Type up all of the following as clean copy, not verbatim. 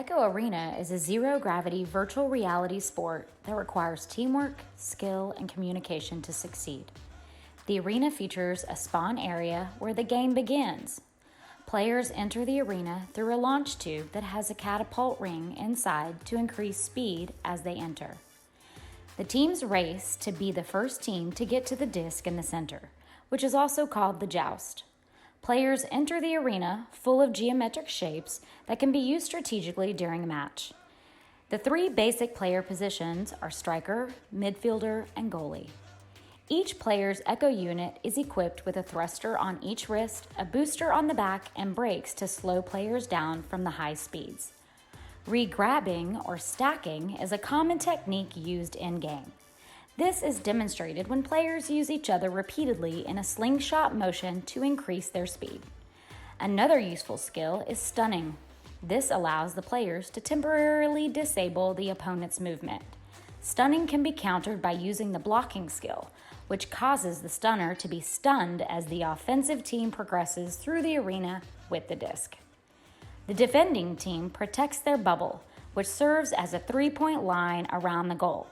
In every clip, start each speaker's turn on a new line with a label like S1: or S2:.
S1: Echo Arena is a zero-gravity virtual reality sport that requires teamwork, skill, and communication to succeed. The arena features a spawn area where the game begins. Players enter the arena through a launch tube that has a catapult ring inside to increase speed as they enter. The teams race to be the first team to get to the disc in the center, which is also called the joust. Players enter the arena full of geometric shapes that can be used strategically during a match. The three basic player positions are striker, midfielder, and goalie. Each player's Echo unit is equipped with a thruster on each wrist, a booster on the back, and brakes to slow players down from the high speeds. Re-grabbing or stacking is a common technique used in-game. This is demonstrated when players use each other repeatedly in a slingshot motion to increase their speed. Another useful skill is stunning. This allows the players to temporarily disable the opponent's movement. Stunning can be countered by using the blocking skill, which causes the stunner to be stunned as the offensive team progresses through the arena with the disc. The defending team protects their bubble, which serves as a three-point line around the goal.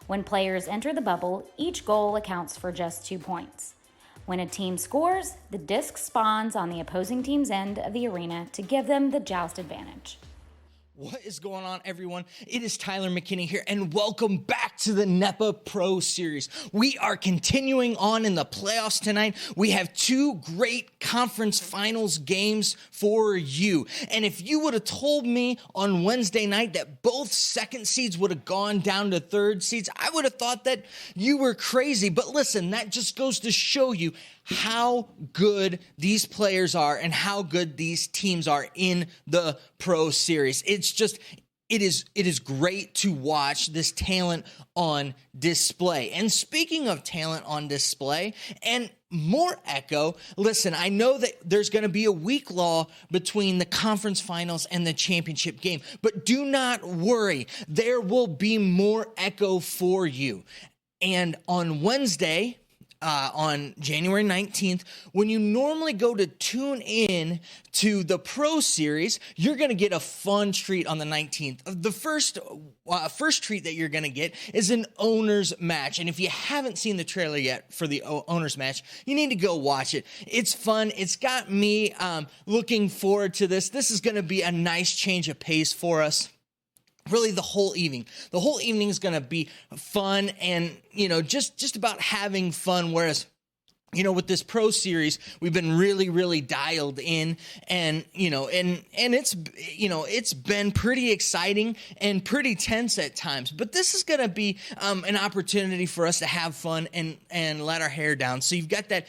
S1: When players enter the bubble, each goal accounts for just 2 points. When a team scores, the disc spawns on the opposing team's end of the arena to give them the joust advantage.
S2: What is going on, everyone? It is Tyler McKinney here, and welcome back to the NEPA Pro Series. We are continuing on in the playoffs tonight. We have two great conference finals games for you. And if you would have told me on Wednesday night that both second seeds would have gone down to third seeds, I would have thought that you were crazy. But listen, that just goes to show you how good these players are and how good these teams are in the Pro Series. It is great to watch this talent on display. And speaking of talent on display and more Echo, listen, I know that there's going to be a week law between the conference finals and the championship game, but do not worry. There will be more Echo for you. And on Wednesday, on January 19th, when you normally go to tune in to the Pro Series, you're going to get a fun treat on the 19th. The first treat that you're going to get is an owner's match. And if you haven't seen the trailer yet for the owner's match, you need to go watch it. It's fun. It's got me looking forward to this. This is going to be a nice change of pace for us. Really, the whole evening. The whole evening is going to be fun and, just about having fun. Whereas, with this Pro Series, we've been really dialed in and it's been pretty exciting and pretty tense at times. But this is going to be an opportunity for us to have fun and let our hair down. So you've got that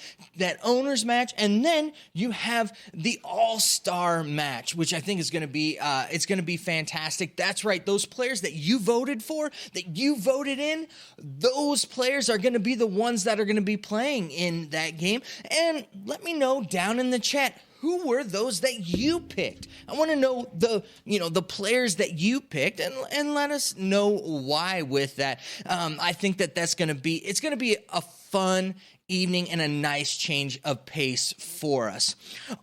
S2: owners match, and then you have the all-star match, which I think is going to be it's going to be fantastic. That's right. Those players that you voted for, that you voted in, those players are going to be the ones that are going to be playing in that game. And let me know down in the chat, who were those that you picked? I want to know the players that you picked, and let us know why with that. I think it's going to be a fun evening and a nice change of pace for us.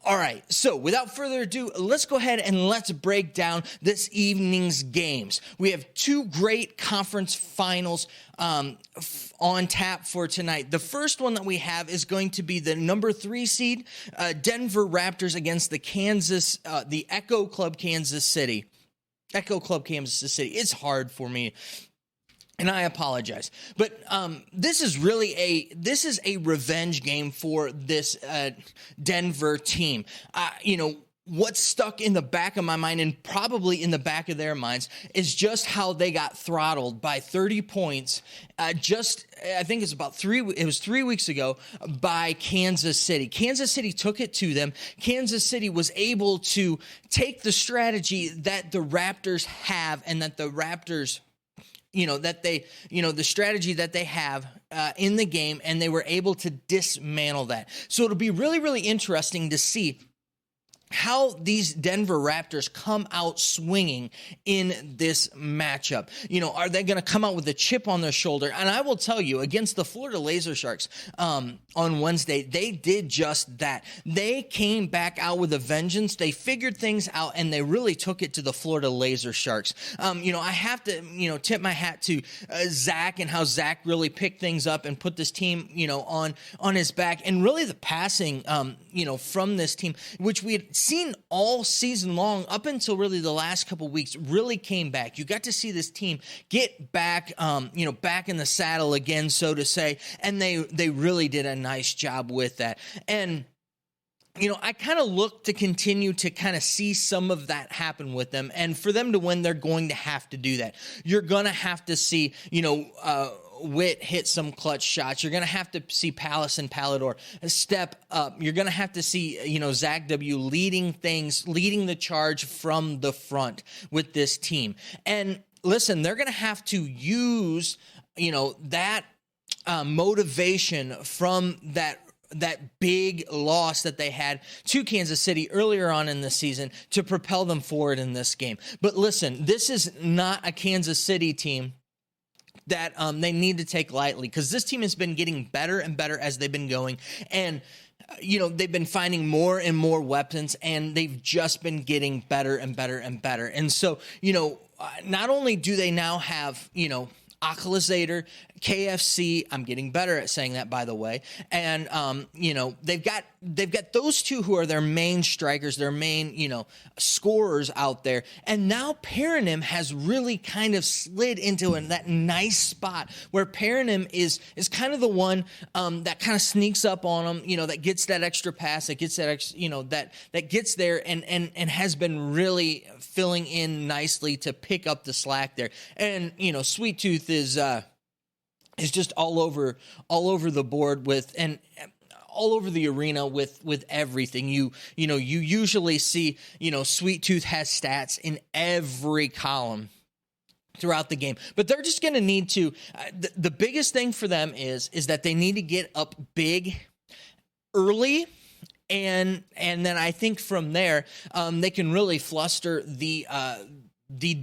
S2: All right, so without further ado, let's go ahead and let's break down this evening's games. We have two great conference finals on tap for tonight. The first one that we have is going to be the number 3 seed Denver Raptors against the Echo Club Kansas City. Echo Club Kansas City. It's hard for me, and I apologize. But this is a revenge game for this Denver team. What's stuck in the back of my mind, and probably in the back of their minds, is just how they got throttled by 30 points. I think it was 3 weeks ago by Kansas City. Kansas City took it to them. Kansas City was able to take the strategy that the Raptors have, and that the Raptors, the strategy that they have in the game, and they were able to dismantle that. So it'll be really interesting to see how these Denver Raptors come out swinging in this matchup. Are they going to come out with a chip on their shoulder? And I will tell you, against the Florida Laser Sharks on Wednesday, they did just that. They came back out with a vengeance. They figured things out, and they really took it to the Florida Laser Sharks. I have to, tip my hat to Zach and how Zach really picked things up and put this team, on his back. And really the passing, from this team, which we had seen all season long up until really the last couple weeks, really came back. You got to see this team get back, back in the saddle again, so to say, and they really did a nice job with that. And I kind of look to continue to kind of see some of that happen with them. And for them to win, they're going to have to do that. You're going to have to see, Witt hit some clutch shots. You're going to have to see Palace and Palador step up. You're going to have to see, Zach W. leading the charge from the front with this team. And listen, they're going to have to use, that motivation from that big loss that they had to Kansas City earlier on in the season to propel them forward in this game. But listen, this is not a Kansas City team that they need to take lightly, because this team has been getting better and better as they've been going. And, they've been finding more and more weapons, and they've just been getting better and better and better. And so, not only do they now have, Oculus-Zator, KFC. I'm getting better at saying that, by the way. And they've got those two who are their main strikers, their main scorers out there. And now Paranim has really kind of slid into that nice spot where Paranim is kind of the one that kind of sneaks up on them, that gets that extra pass, that gets that that gets there and has been really filling in nicely to pick up the slack there. And Sweet Tooth is just all over the board with, and all over the arena with everything. You usually see, Sweet Tooth has stats in every column throughout the game, but they're just going to need to, the biggest thing for them is that they need to get up big early. And then I think from there, they can really fluster the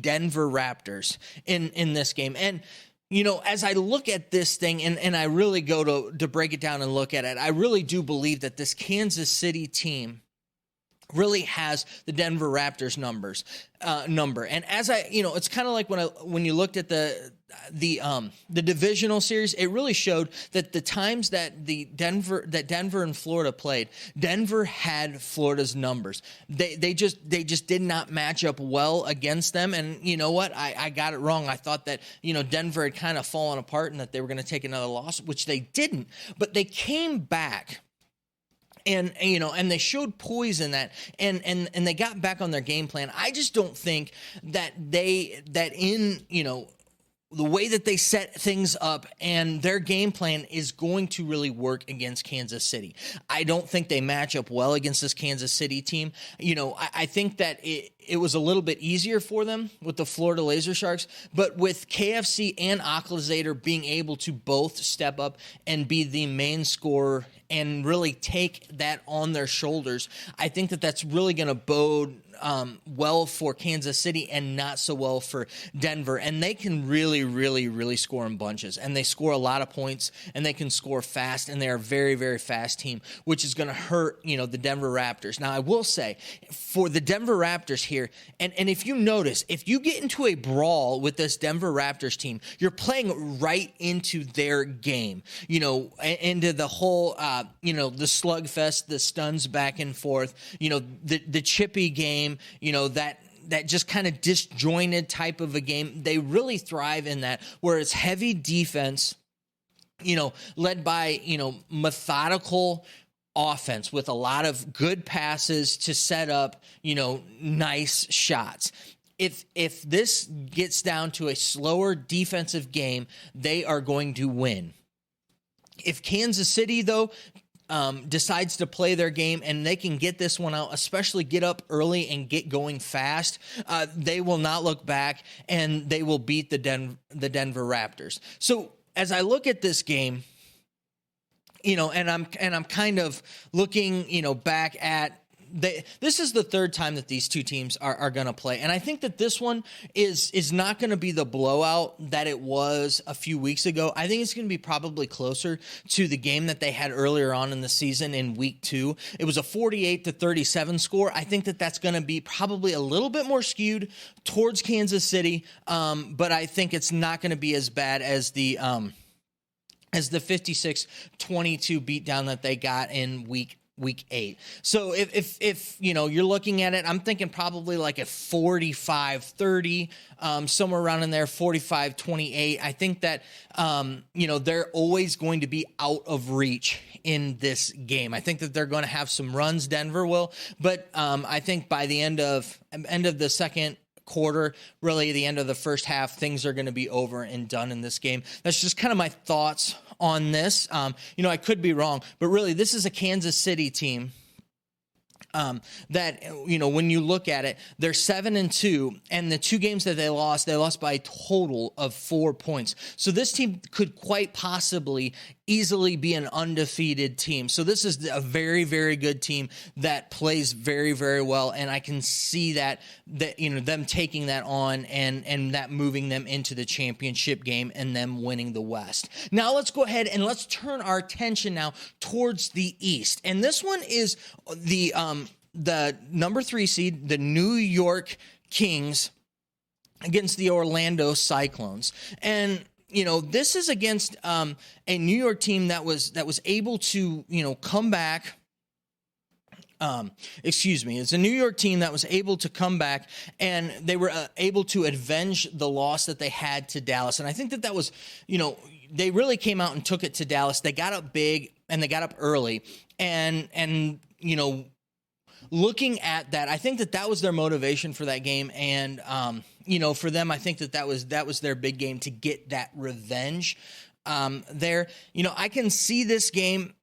S2: Denver Raptors in this game. And as I look at this thing and I really go to break it down and look at it, I really do believe that this Kansas City team really has the Denver Raptors number. And as it's kind of like when you looked at the divisional series, it really showed that the times that Denver and Florida played, Denver had Florida's numbers. They just did not match up well against them. And you know what? I got it wrong. I thought that, Denver had kind of fallen apart and that they were going to take another loss, which they didn't, but they came back. And they showed poise in that, and they got back on their game plan. I just don't think that in the way that they set things up and their game plan is going to really work against Kansas City. I don't think they match up well against this Kansas City team. I think that it was a little bit easier for them with the Florida Laser Sharks, but with KFC and Oculus-Zator being able to both step up and be the main scorer and really take that on their shoulders, I think that that's really going to bode well for Kansas City and not so well for Denver. And they can really, really, really score in bunches. And they score a lot of points, and they can score fast, and they're a very, very fast team, which is going to hurt, the Denver Raptors. Now, I will say, for the Denver Raptors here, and if you notice, if you get into a brawl with this Denver Raptors team, you're playing right into their game, into the whole, the slugfest, the stuns back and forth, the chippy game, that just kind of disjointed type of a game. They really thrive in that, where it's heavy defense, led by, methodical offense with a lot of good passes to set up, nice shots. If this gets down to a slower defensive game, they are going to win. If Kansas City, though, decides to play their game and they can get this one out, especially get up early and get going fast, they will not look back, and they will beat the Denver Raptors. So as I look at this game, and I'm kind of looking, back at this is the third time that these two teams are going to play. And I think that this one is not going to be the blowout that it was a few weeks ago. I think it's going to be probably closer to the game that they had earlier on in the season in week 2. It was a 48-37 score. I think that that's going to be probably a little bit more skewed towards Kansas City. But I think it's not going to be as bad as the 56-22 beatdown that they got in week 8. So if you're looking at it, I'm thinking probably like a 45-30, somewhere around in there, 45-28. I think that they're always going to be out of reach in this game. I think that they're going to have some runs, Denver will, but I think by the end of the second quarter, really the end of the first half, things are going to be over and done in this game. That's just kind of my thoughts on this. I could be wrong, but really this is a Kansas City team that, when you look at it, they're 7-2, and the 2 games that they lost by a total of 4 points. So this team could quite possibly easily be an undefeated team. So this is a very, very good team that plays very, very well, and I can see that them taking that on and that moving them into the championship game and them winning the West. Now let's go ahead and let's turn our attention now towards the East. And this one is the number 3 seed, the New York Kings, against the Orlando Cyclones. And this is against a New York team that was able to come back. It's a New York team that was able to come back, and they were able to avenge the loss that they had to Dallas. And I think that was, they really came out and took it to Dallas. They got up big and they got up early, and looking at that, I think that was their motivation for that game. And, for them, I think that was their big game to get that revenge there. I can see this game.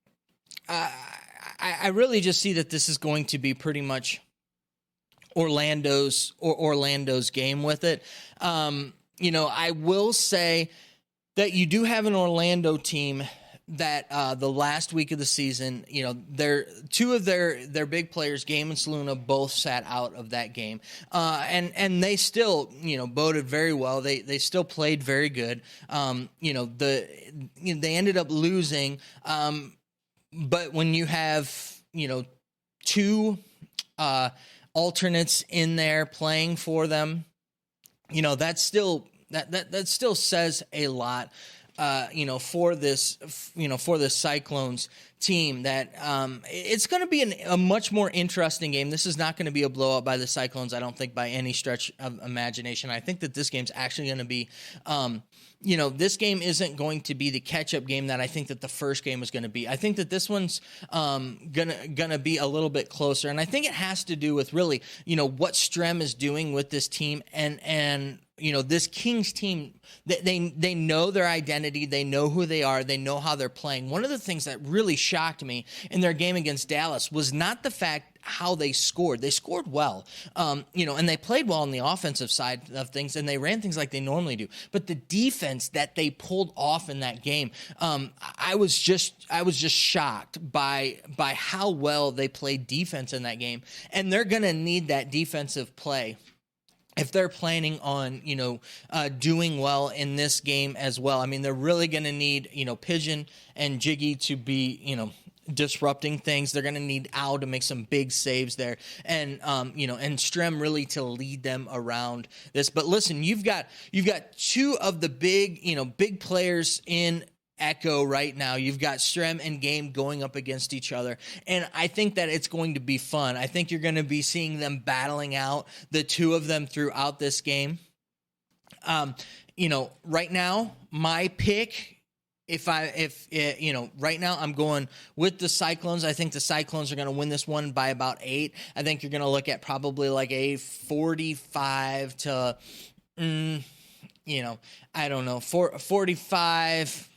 S2: I really just see that this is going to be pretty much Orlando's game with it. I will say that you do have an Orlando team that the last week of the season, two of their big players, Game and Saluna, both sat out of that game, and they still boded very well. They still played very good. They ended up losing, but when you have 2 alternates in there playing for them, that still says a lot. For this Cyclones team, that it's going to be a much more interesting game. This is not going to be a blowout by the Cyclones, I don't think, by any stretch of imagination. I think that this game's actually going to be, this game isn't going to be the catch-up game that I think that the first game was going to be. I think that this one's gonna be a little bit closer, and I think it has to do with really, what Strem is doing with this team, and this Kings team, they know their identity, they know who they are, they know how they're playing. One of the things that really shocked me in their game against Dallas was not the fact how they scored. They scored well, and they played well on the offensive side of things, and they ran things like they normally do. But the defense that they pulled off in that game, I was just shocked by how well they played defense in that game, and they're gonna need that defensive play if they're planning on, doing well in this game as well. I mean, they're really going to need, Pigeon and Jiggy to be, disrupting things. They're going to need Al to make some big saves there, and and Strem really to lead them around this. But listen, you've got 2 of the big players in Echo right now. You've got Strem and Game going up against each other, and I think that it's going to be fun. I think you're going to be seeing them battling out, the 2 of them, throughout this game. Right now, my pick, right now I'm going with the Cyclones. I think the Cyclones are going to win this one by about 8. I think you're going to look at probably like a 45 to, I don't know, 45.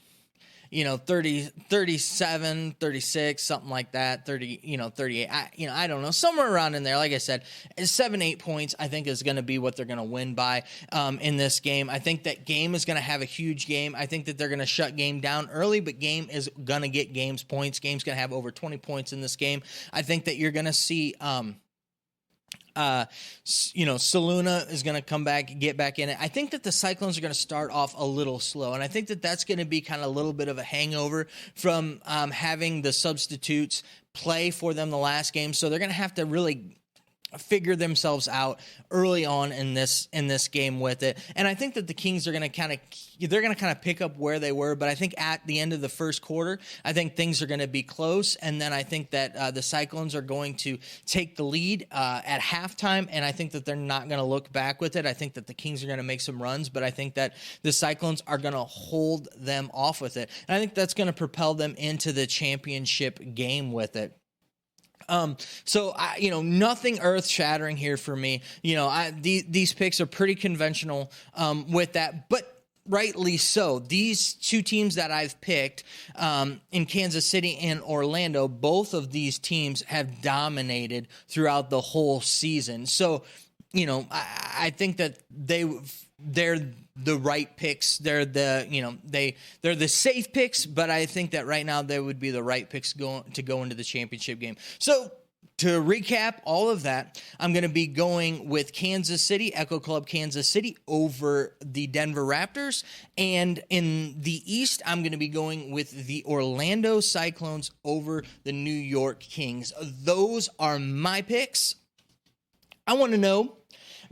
S2: 30, 37, 36, something like that, 30, 38. I don't know, somewhere around in there. Like I said, 7, 8 points, I think is going to be what they're going to win by in this game. I think that Game is going to have a huge game. I think that they're going to shut Game down early, but Game is going to get Game's points. Game's going to have over 20 points in this game. I think that you're going to see Saluna is going to come back, get back in it. I think that the Cyclones are going to start off a little slow, and I think that that's going to be kind of a little bit of a hangover from having the substitutes play for them the last game. So they're going to have to really figure themselves out early on in this game with it. And I think that the Kings are going to kind of pick up where they were, but I think at the end of the first quarter, I think things are going to be close, and then I think that the Cyclones are going to take the lead at halftime, and I think that they're not going to look back with it. I think that the Kings are going to make some runs, but I think that the Cyclones are going to hold them off with it, and I think that's going to propel them into the championship game with it. So nothing earth shattering here for me. These picks are pretty conventional, with that, but rightly so. These two teams that I've picked, in Kansas City and Orlando, both of these teams have dominated throughout the whole season. So, I think that they're the right picks. They're they're the safe picks, but I think that right now they would be the right picks to go into the championship game. So to recap all of that, I'm going to be going with Kansas City, Echo Club Kansas City over the Denver Raptors. And in the East, I'm going to be going with the Orlando Cyclones over the New York Kings. Those are my picks. I want to know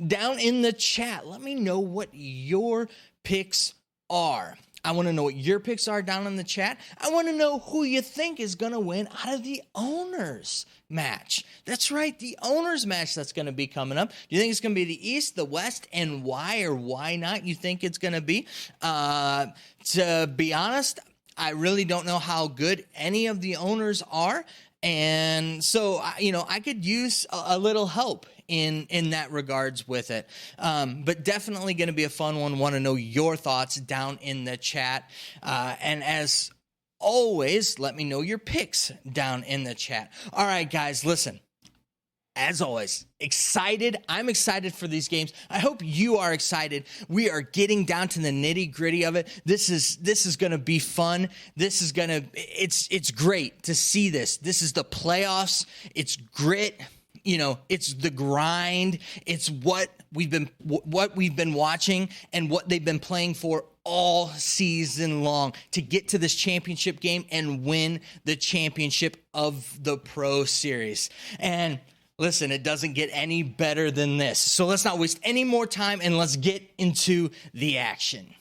S2: down in the chat, let me know what your picks are. I want to know what your picks are down in the chat. I want to know who you think is going to win out of the owners match. That's right, the owners match that's going to be coming up. Do you think it's going to be the East, the West, and why or why not you think it's going to be? To be honest, I really don't know how good any of the owners are. And so, I could use a little help in that regards with it. But definitely going to be a fun one. Want to know your thoughts down in the chat. And as always, let me know your picks down in the chat. All right, guys, listen. As always, excited. I'm excited for these games. I hope you are excited. We are getting down to the nitty-gritty of it. This is going to be fun. It's great to see this. This is the playoffs. It's grit. It's the grind. It's what we've been watching and what they've been playing for all season long to get to this championship game and win the championship of the Pro Series. And listen, it doesn't get any better than this. So let's not waste any more time and let's get into the action.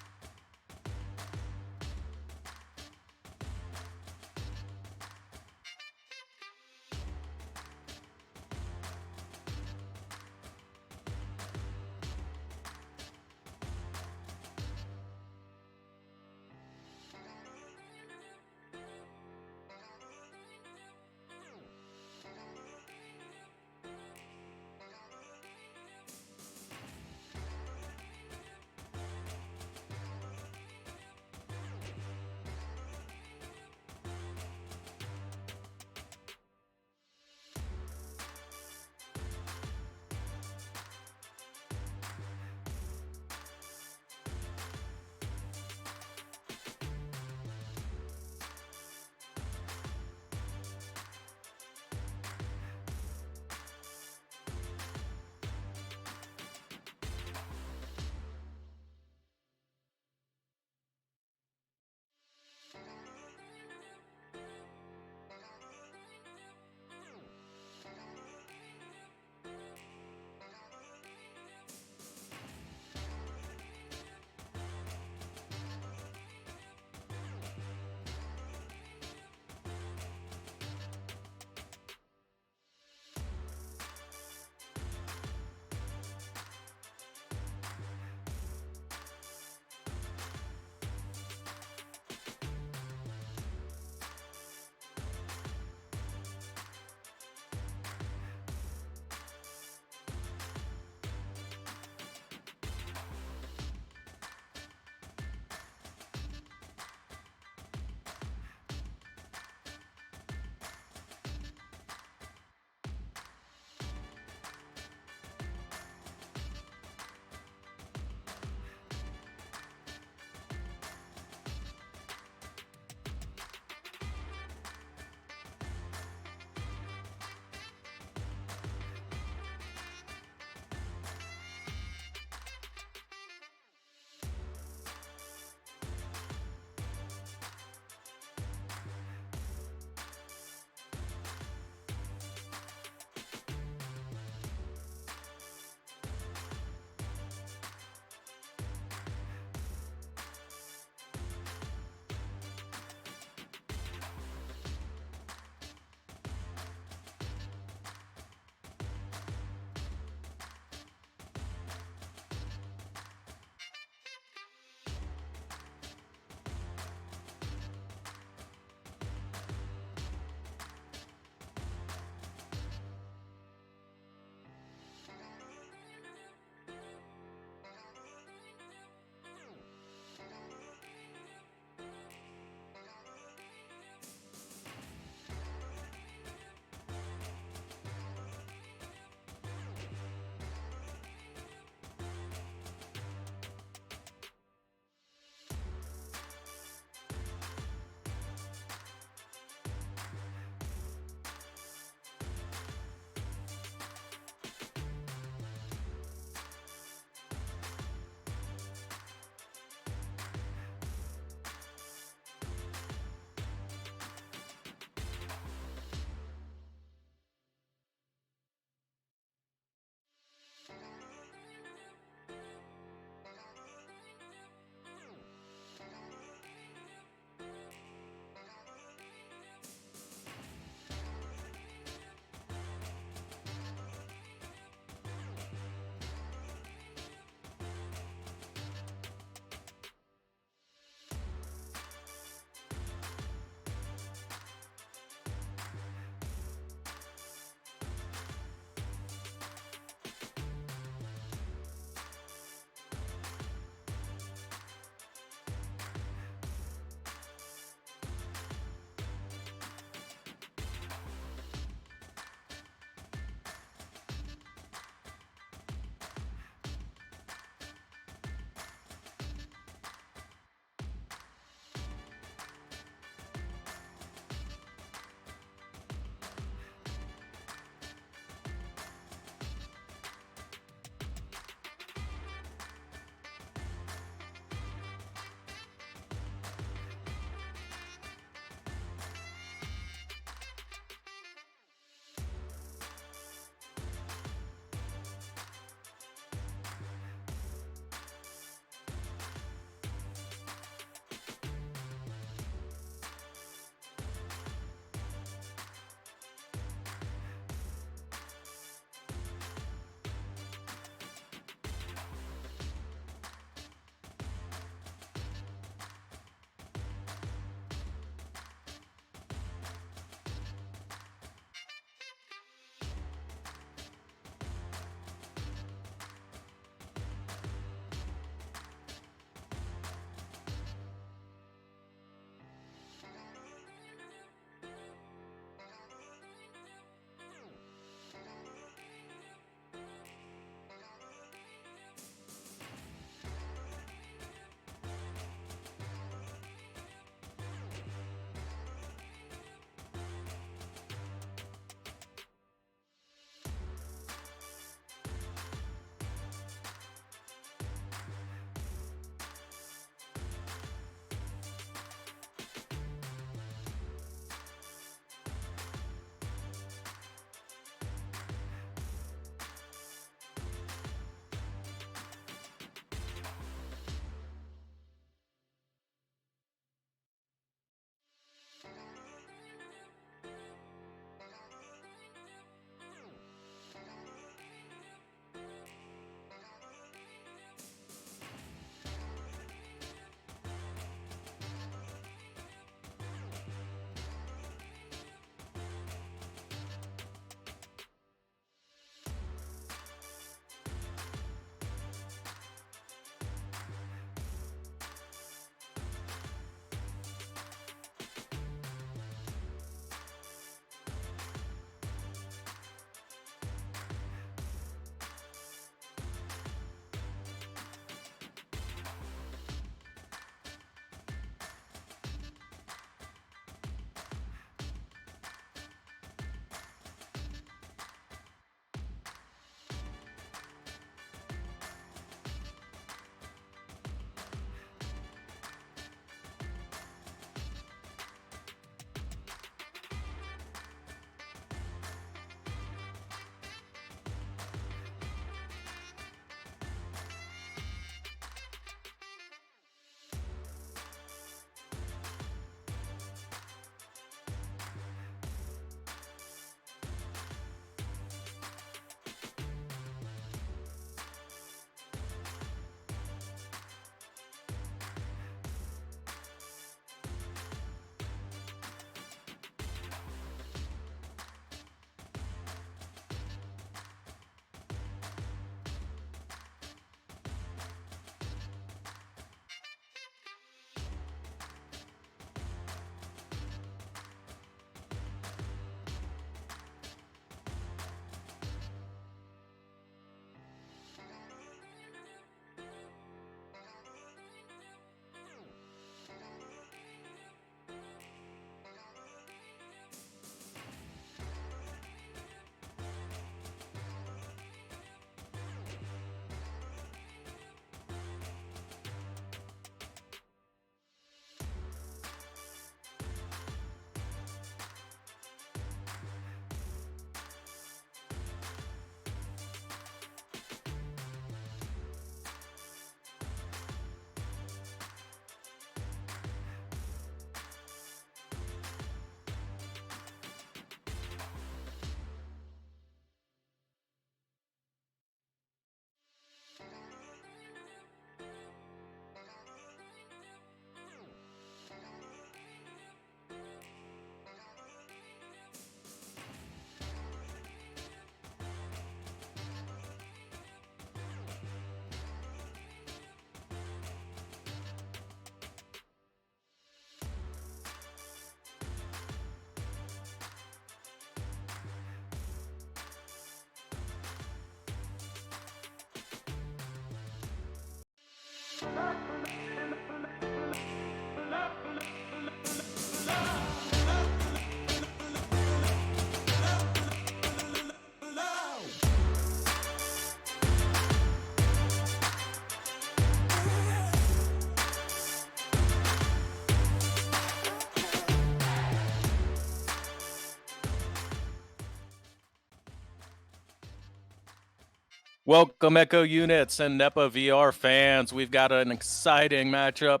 S3: Welcome, Echo units and NEPA VR fans. We've got an exciting matchup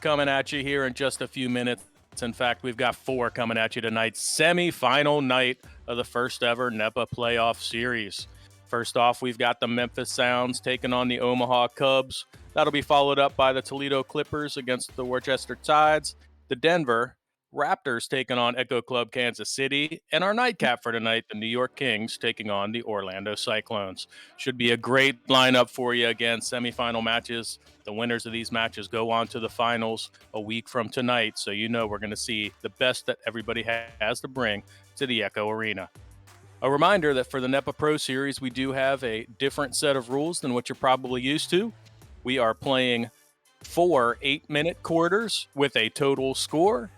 S3: coming at you here in just a few minutes. In fact, we've got 4 coming at you tonight. Semi-final night of the first ever NEPA Playoff Series. First off, we've got the Memphis Sounds taking on the Omaha Cubs. That'll be followed up by the Toledo Clippers against the Worcester Tides. The Denver Raptors taking on Echo Club Kansas City. And our nightcap for tonight, the New York Kings taking on the Orlando Cyclones. Should be a great lineup for you. Again, semifinal matches. The winners of these matches go on to the finals a week from tonight. So you know we're going to see the best that everybody has to bring to the Echo Arena. A reminder that for the NEPA Pro Series, we do have a different set of rules than what you're probably used to. We are playing 4 8-minute quarters with a total score.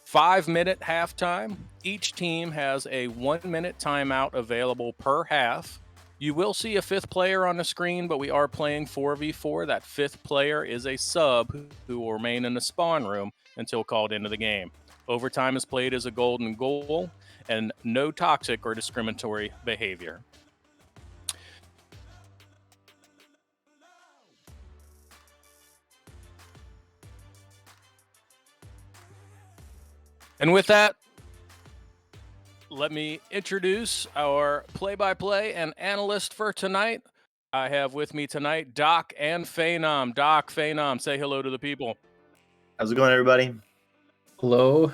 S3: 5-minute halftime. Each team has a 1-minute timeout available per half. You will see a 5th player on the screen, but we are playing 4v4. That 5th player is a sub who will remain in the spawn room until called into the game. Overtime is played as a golden goal, and no toxic or discriminatory behavior. And with that, let me introduce our play-by-play and analyst for tonight. I have with me tonight Doc and Phenom. Doc, Phenom, say hello to the people.
S4: How's it going, everybody?
S5: Hello.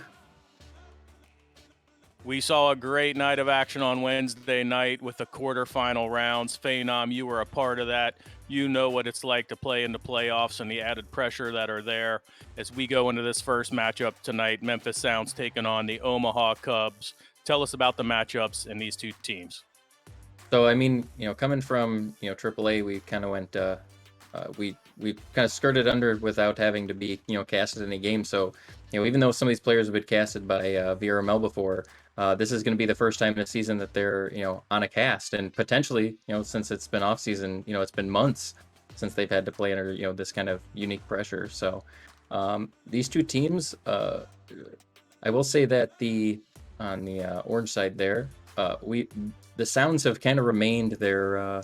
S3: We saw a great night of action on Wednesday night with the quarterfinal rounds. Phenom, you were a part of that. You know what it's like to play in the playoffs and the added pressure that are there. As we go into this first matchup tonight, Memphis Sounds taking on the Omaha Cubs. Tell us about the matchups in these two teams.
S5: So, I mean, coming from, AAA, we kind of went, we kind of skirted under without having to be, casted in a game. So, even though some of these players have been casted by VRML before, this is going to be the first time in a season that they're, on a cast. And potentially, since it's been off season, it's been months since they've had to play under, this kind of unique pressure. So, these two teams, I will say that on the orange side there, the Sounds have kind of remained their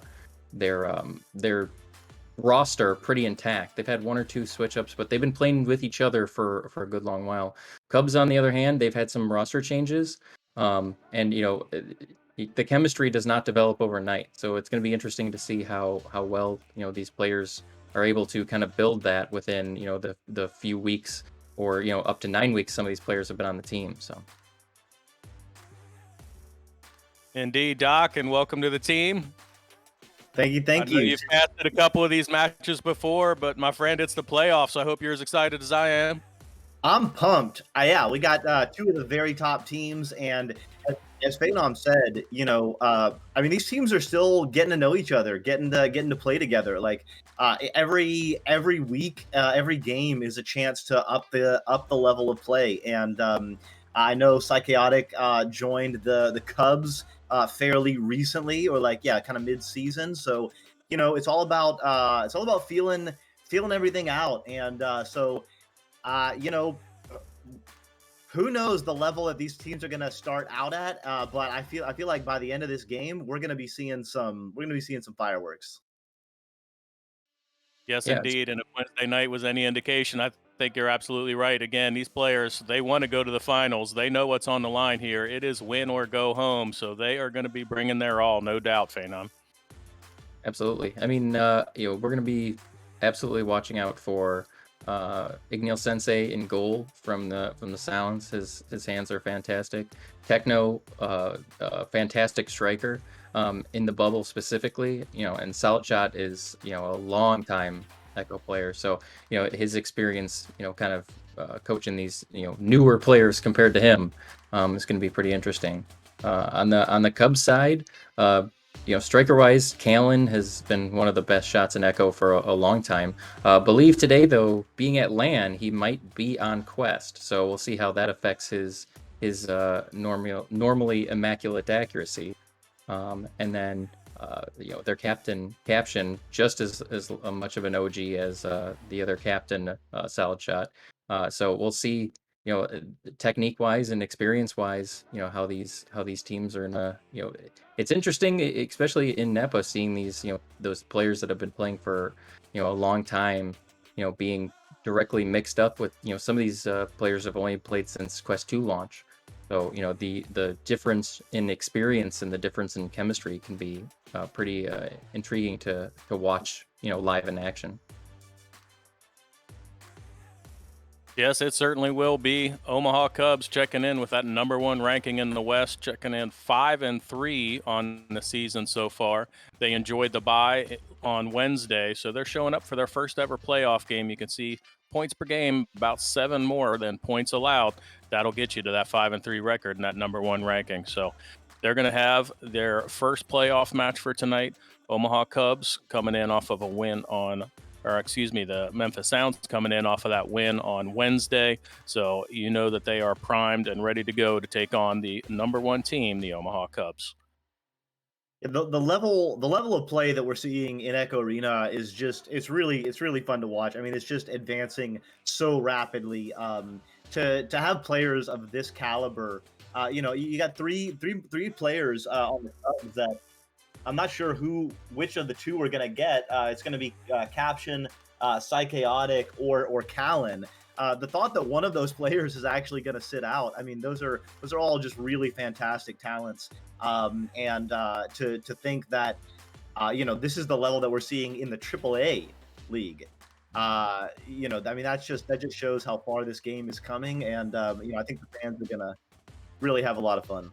S5: roster pretty intact. They've had 1 or 2 switch ups, but they've been playing with each other for a good long while. Cubs, on the other hand, they've had some roster changes, and the chemistry does not develop overnight. So it's going to be interesting to see how well these players are able to kind of build that within the few weeks or up to 9 weeks some of these players have been on the team. So.
S3: Indeed, Doc, and welcome to the team.
S4: Thank you.
S3: I know you've casted a couple of these matches before, but my friend, it's the playoffs. So I hope you're as excited as I am.
S4: I'm pumped. Yeah, we got 2 of the very top teams, and as Phenom said, I mean, these teams are still getting to know each other, getting to play together. Like every week, every game is a chance to up the level of play. And I know Psychotic joined the Cubs fairly recently, or kind of mid-season. So it's all about feeling everything out. And who knows the level that these teams are going to start out at? But I feel like by the end of this game, we're going to be seeing some fireworks.
S3: Yes, indeed. And if Wednesday night was any indication, I think you're absolutely right. Again, these players, they want to go to the finals. They know what's on the line here. It is win or go home. So they are going to be bringing their all, no doubt, Phenom.
S5: Absolutely. I mean, we're going to be absolutely watching out for Ignil Sensei in goal from the Sounds. His hands are fantastic. Techno, fantastic striker. In the bubble specifically, and Solid Shot is, a long time Echo player. So, his experience, kind of coaching these, newer players compared to him, is going to be pretty interesting. On the Cubs side, striker-wise, Callan has been one of the best shots in Echo for a long time. Believe today, though, being at LAN, he might be on Quest. So we'll see how that affects his normally immaculate accuracy. And then, their caption, just as much of an OG as the other captain, Solid Shot. So we'll see, technique wise and experience wise, how these teams are in a, it's interesting, especially in NEPA, seeing these, those players that have been playing for, a long time, being directly mixed up with, some of these players have only played since Quest 2 launch. So, the difference in experience and the difference in chemistry can be pretty intriguing to watch, live in action.
S3: Yes, it certainly will be. Omaha Cubs checking in with that #1 ranking in the West, checking in 5-3 on the season so far. They enjoyed the bye on Wednesday, so they're showing up for their first ever playoff game. You can see points per game, about 7 more than points allowed. That'll get you to that 5-3 record and that #1 ranking. So they're going to have their first playoff match for tonight. Omaha Cubs coming in off of a win on, or excuse me, the Memphis Sounds coming in off of that win on Wednesday. So you know that they are primed and ready to go to take on the #1 team, the Omaha Cubs.
S4: The level of play that we're seeing in Echo Arena is just it's really fun to watch. I mean, it's just advancing so rapidly. To have players of this caliber, you got three players on the Cubs that I'm not sure which of the two we're gonna get. It's gonna be Caption, Psychaotic, or Callan. The thought that one of those players is actually going to sit out, I mean, those are all just really fantastic talents. And to think that this is the level that we're seeing in the AAA league. I mean, that just shows how far this game is coming, and I think the fans are gonna really have a lot of fun.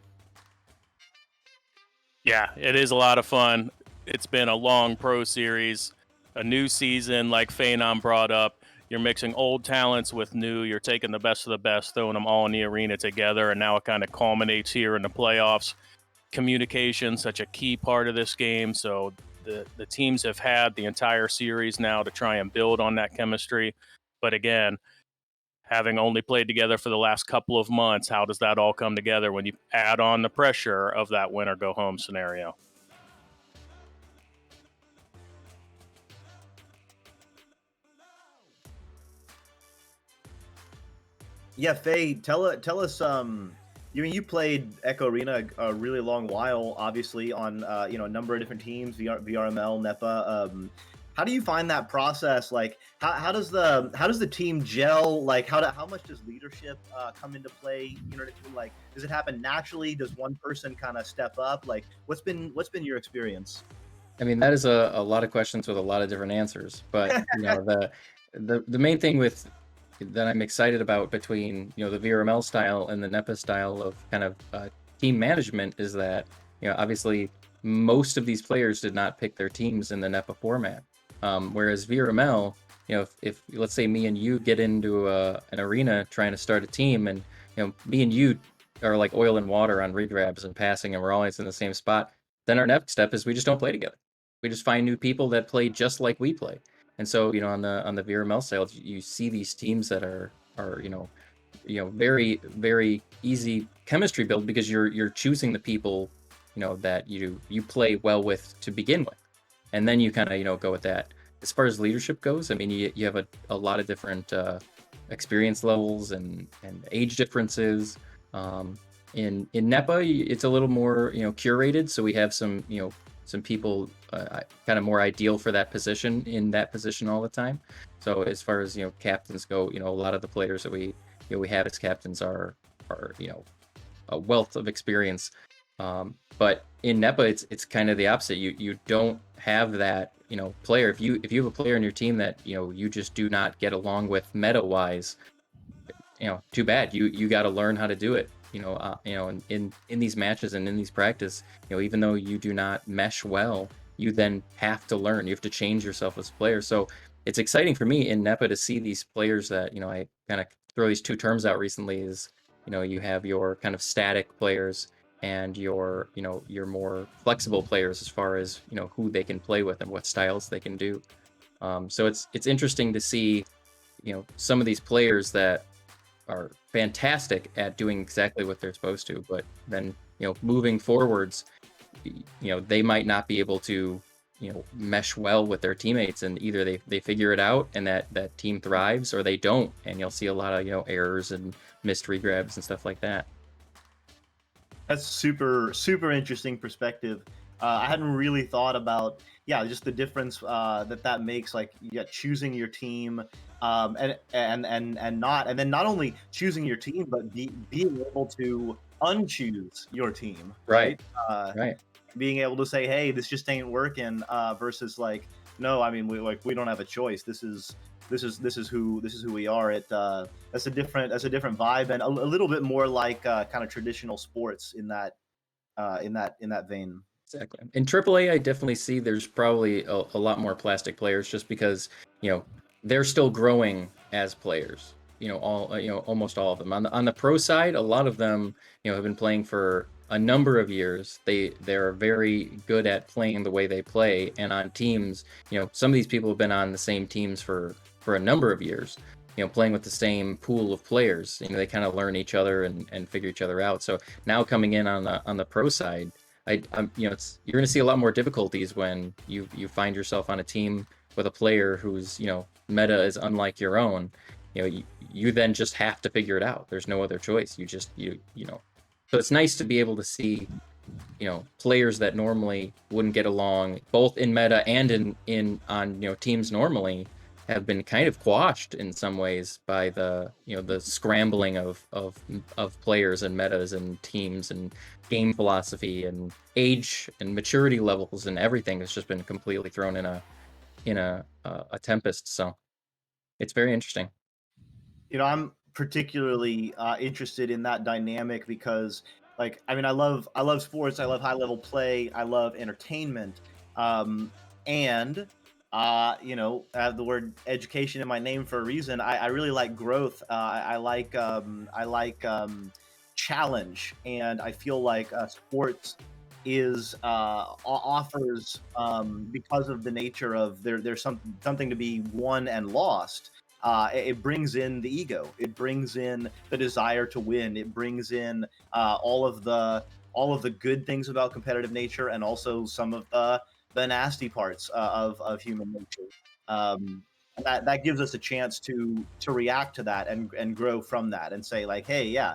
S3: Yeah, it is a lot of fun. It's been a long pro series, a new season, like Phenom brought up. You're mixing old talents with new. You're taking the best of the best, throwing them all in the arena together, and now it kind of culminates here in the playoffs. Communication, such a key part of this game. So the teams have had the entire series now to try and build on that chemistry. But again, having only played together for the last couple of months, how does that all come together when you add on the pressure of that win or go home scenario?
S4: Yeah, Faye, tell us. You played Echo Arena a really long while, obviously on a number of different teams, VRML, NEPA. How do you find that process? Like, how does the team gel? Like, how much does leadership come into play? You know what I mean? Like, does it happen naturally? Does one person kind of step up? Like, what's been your experience?
S5: I mean, that is a lot of questions with a lot of different answers. But the main thing that I'm excited about between the VRML style and the NEPA style of kind of team management is that obviously most of these players did not pick their teams in the NEPA format, whereas VRML, if let's say me and you get into an arena trying to start a team, and me and you are like oil and water on regrabs and passing, and we're always in the same spot, then our next step is we just don't play together. We just find new people that play just like we play. And so, on the VRML side, you see these teams that are very, very easy chemistry build because you're choosing the people that you play well with to begin with, and then you kind of go with that. As far as leadership goes, I mean, you have a lot of different experience levels and age differences. In NEPA, it's a little more curated, so we have some people kind of more ideal for that position in that position all the time. So as far as captains go, a lot of the players that we have as captains are a wealth of experience. But in NEPA, it's kind of the opposite. You don't have that player. If you have a player in your team that you just do not get along with meta wise, too bad. You got to learn how to do it. In these matches and in these practice, even though you do not mesh well, you then have to learn. You have to change yourself as a player. So it's exciting for me in NEPA to see these players that I kind of throw these two terms out recently. Is you have your kind of static players and your your more flexible players as far as who they can play with and what styles they can do. So it's interesting to see some of these players that are fantastic at doing exactly what they're supposed to, but then moving forwards, they might not be able to mesh well with their teammates, and either they figure it out and that team thrives, or they don't, and you'll see a lot of errors and missed regrabs and stuff like that.
S4: That's super interesting perspective. I hadn't really thought about just the difference that makes, like choosing your team, and then not only choosing your team but being able to unchoose your team, right?
S5: Right.
S4: Being able to say, hey, this just ain't working, versus like, no, I mean, we don't have a choice. This is who we are. That's a different vibe, and a little bit more like kind of traditional sports in that vein.
S5: Exactly. In AAA, I definitely see there's probably a lot more plastic players, just because they're still growing as players. Almost all of them. On the pro side, a lot of them have been playing for a number of years. They're very good at playing the way they play, and on teams, some of these people have been on the same teams for a number of years. Playing with the same pool of players. They kind of learn each other and figure each other out. So now coming in on the pro side, you're going to see a lot more difficulties when you find yourself on a team with a player whose meta is unlike your own. You then just have to figure it out. There's no other choice. So it's nice to be able to see players that normally wouldn't get along, both in meta and on teams normally, have been kind of quashed in some ways by the the scrambling of players and metas and teams and game philosophy and age and maturity levels, and everything has just been completely thrown in a tempest. So it's very interesting.
S4: I'm particularly interested in that dynamic because, like, I mean, I love sports. I love high level play. I love entertainment. And I have the word education in my name for a reason. I really like growth. I like challenge, and I feel like sports offers, because of the nature of there's something to be won and lost. It brings in the ego. It brings in the desire to win. It brings in all of the good things about competitive nature, and also some of the nasty parts of human nature. That gives us a chance to react to that and grow from that, and say, like, hey, yeah,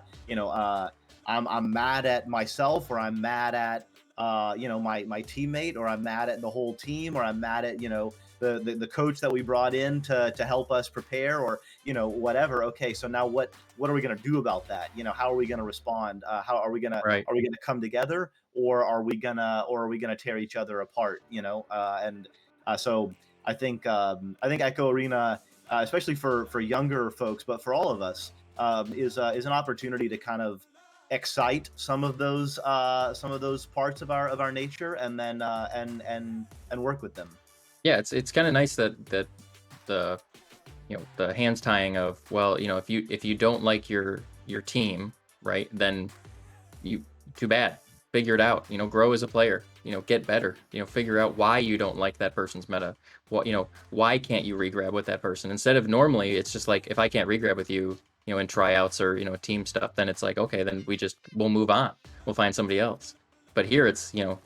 S4: I'm mad at myself, or I'm mad at my teammate, or I'm mad at the whole team, or I'm mad at the coach that we brought in to help us prepare, or whatever. Okay, so now what are we going to do about that? How are we going to respond? How are we going to
S5: Right.
S4: are we going to come together, or are we gonna tear each other apart? So I think Echo Arena, especially for younger folks, but for all of us, is an opportunity to kind of excite some of those parts of our nature, and then and work with them.
S5: Yeah, it's kind of nice that the the hands tying of, well, if you don't like your team, right, then too bad. Figure it out. Grow as a player. Get better. Figure out why you don't like that person's meta. What why can't you regrab with that person? Instead of, normally it's just like, if I can't regrab with you, in tryouts or team stuff, then it's like, okay, then we'll move on. We'll find somebody else. But here it's the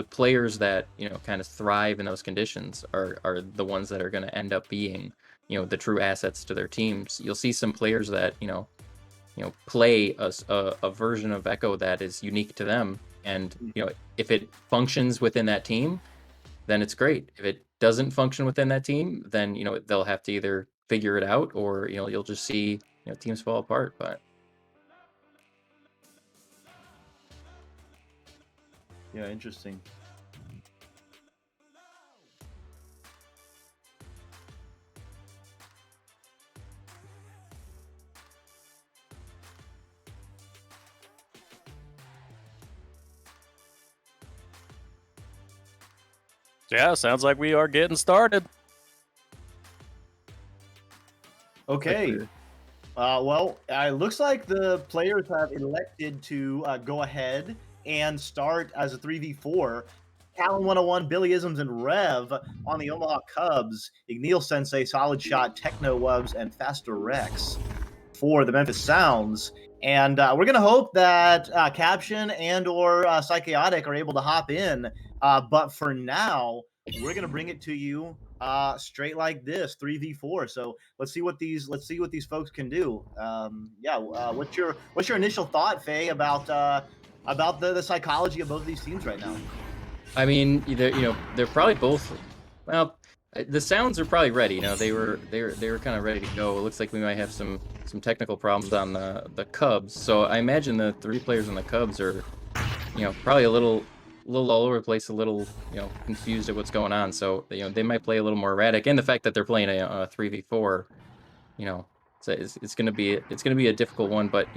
S5: players that kind of thrive in those conditions are the ones that are going to end up being the true assets to their teams. You'll see some players that play a version of Echo that is unique to them, and if it functions within that team, then it's great. If it doesn't function within that team, then they'll have to either figure it out, or you'll just see teams fall apart. But
S4: Yeah, interesting.
S3: Yeah, sounds like we are getting started.
S4: Okay. Well, it looks like the players have elected to go ahead and start as a 3v4. Callan 101, Billy Isms, and Rev on the Omaha Cubs. Igneel Sensei, Solid Shot, Techno Wubs, and Faster Rex for the Memphis Sounds. And we're going to hope that Caption and or Psychotic are able to hop in But for now, we're gonna bring it to you straight like this, 3v4. So let's see what these folks can do. What's your initial thought, Faye, about the psychology of both of these teams right now?
S5: I mean, they're probably both. Well, the Sounds are probably ready. They were kind of ready to go. It looks like we might have some technical problems on the Cubs. So I imagine the 3 players on the Cubs are, probably a little all over the place, a little, confused at what's going on. So they might play a little more erratic. And the fact that they're playing a 3v4, so it's gonna be a difficult one. But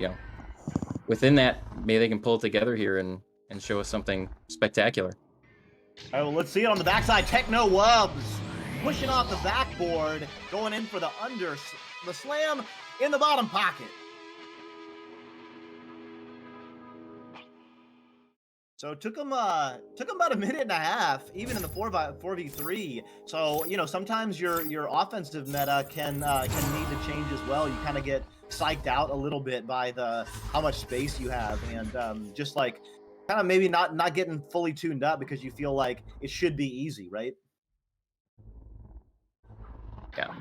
S5: within that, maybe they can pull it together here and show us something spectacular.
S4: All right, well, let's see it on the backside. Techno Wubs pushing off the backboard, going in for the slam in the bottom pocket. So it took them about a minute and a half, even in the 4v3. So sometimes your offensive meta can need to change as well. You kind of get psyched out a little bit by how much space you have, and just like kind of maybe not getting fully tuned up because you feel like it should be easy, right?
S5: Yeah,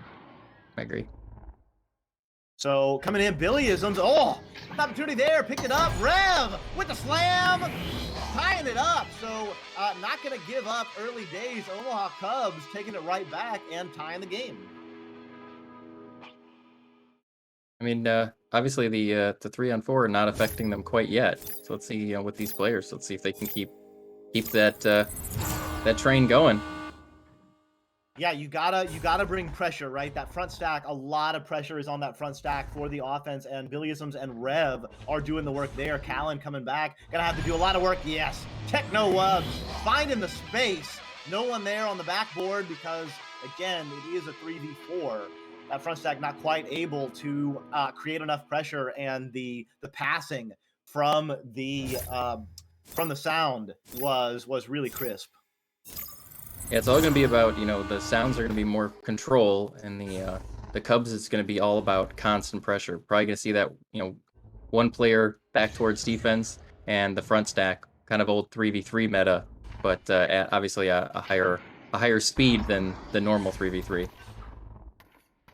S5: I agree.
S4: So coming in, Billyisms. Oh, opportunity there. Picked it up. Rev with the slam. Tying it up. So not going to give up early days. Omaha Cubs taking it right back and tying the game.
S5: I mean, obviously the 3-on-4 are not affecting them quite yet. So let's see, with these players, let's see if they can keep that train going.
S4: Yeah, you gotta bring pressure, right? That front stack, a lot of pressure is on that front stack for the offense, and Billyisms and Rev are doing the work there. Callan coming back, gonna have to do a lot of work. Yes, Techno Wubs finding the space. No one there on the backboard because, again, it is a 3v4. That front stack not quite able to create enough pressure, and the passing from the Sound was really crisp.
S5: Yeah, it's all going to be about, the Sounds are going to be more control, and the Cubs is going to be all about constant pressure. Probably going to see that, one player back towards defense and the front stack, kind of old 3v3 meta, but obviously a higher speed than the normal 3v3.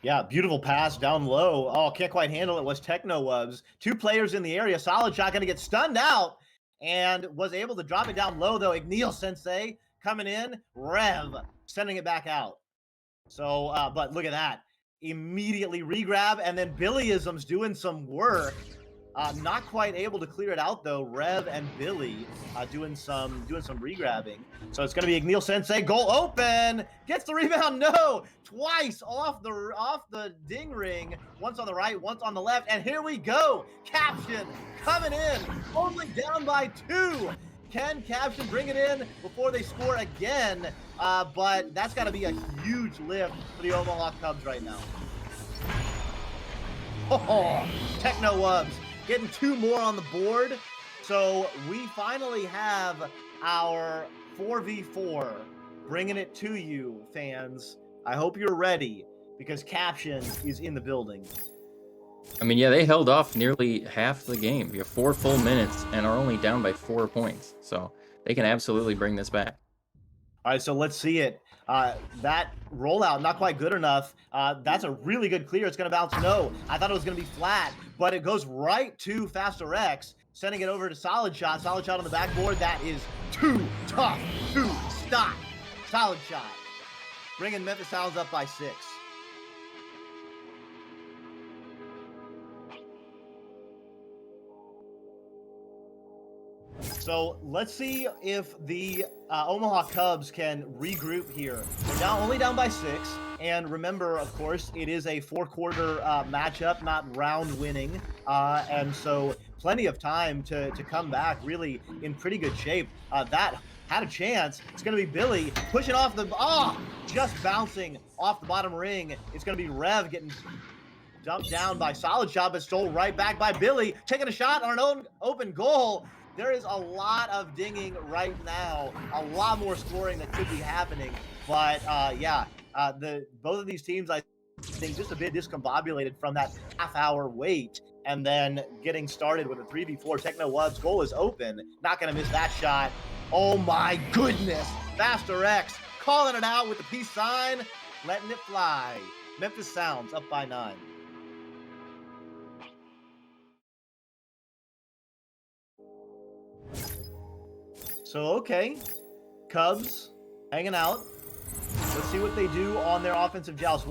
S4: Yeah, beautiful pass down low. Oh, can't quite handle it was Techno Wubs. 2 players in the area. Solid shot, going to get stunned out, and was able to drop it down low, though. Igneal Sensei coming in, Rev sending it back out. So, but look at that. Immediately regrab, and then Billyisms doing some work. Not quite able to clear it out, though. Rev and Billy doing some regrabbing. So it's going to be Igneal Sensei. Goal open. Gets the rebound. No. Twice off the ding ring. Once on the right, once on the left. And here we go. Caption coming in. Only down by 2. Can Caption bring it in before they score again? But that's got to be a huge lift for the Omaha Cubs right now. Oh, Techno Wubs getting 2 more on the board. So we finally have our 4v4 bringing it to you, fans. I hope you're ready because Caption is in the building.
S5: I mean, yeah, they held off nearly half the game. You have 4 full minutes and are only down by 4 points. So they can absolutely bring this back.
S4: All right, so let's see it. That rollout, not quite good enough. That's a really good clear. It's going to bounce no. I thought it was going to be flat, but it goes right to Faster X, sending it over to Solid Shot. Solid Shot on the backboard. That is too tough to stop. Solid Shot. Bringing Memphis Sounds up by 6. So let's see if the Omaha Cubs can regroup here. They're only down by 6. And remember, of course, it is a 4-quarter matchup, not round winning. And so plenty of time to come back really in pretty good shape. That had a chance. It's going to be Billy pushing off just bouncing off the bottom ring. It's going to be Rev getting dumped down by Solid Shot, but stole right back by Billy, taking a shot on an open goal. There is a lot of dinging right now, a lot more scoring that could be happening. But both of these teams, I think, just a bit discombobulated from that half-hour wait, and then getting started with a 3v4. Techno Wubs goal is open, not going to miss that shot. Oh my goodness. Faster X calling it out with the peace sign, letting it fly. Memphis Sounds up by 9. So, okay. Cubs hanging out. Let's see what they do on their offensive joust.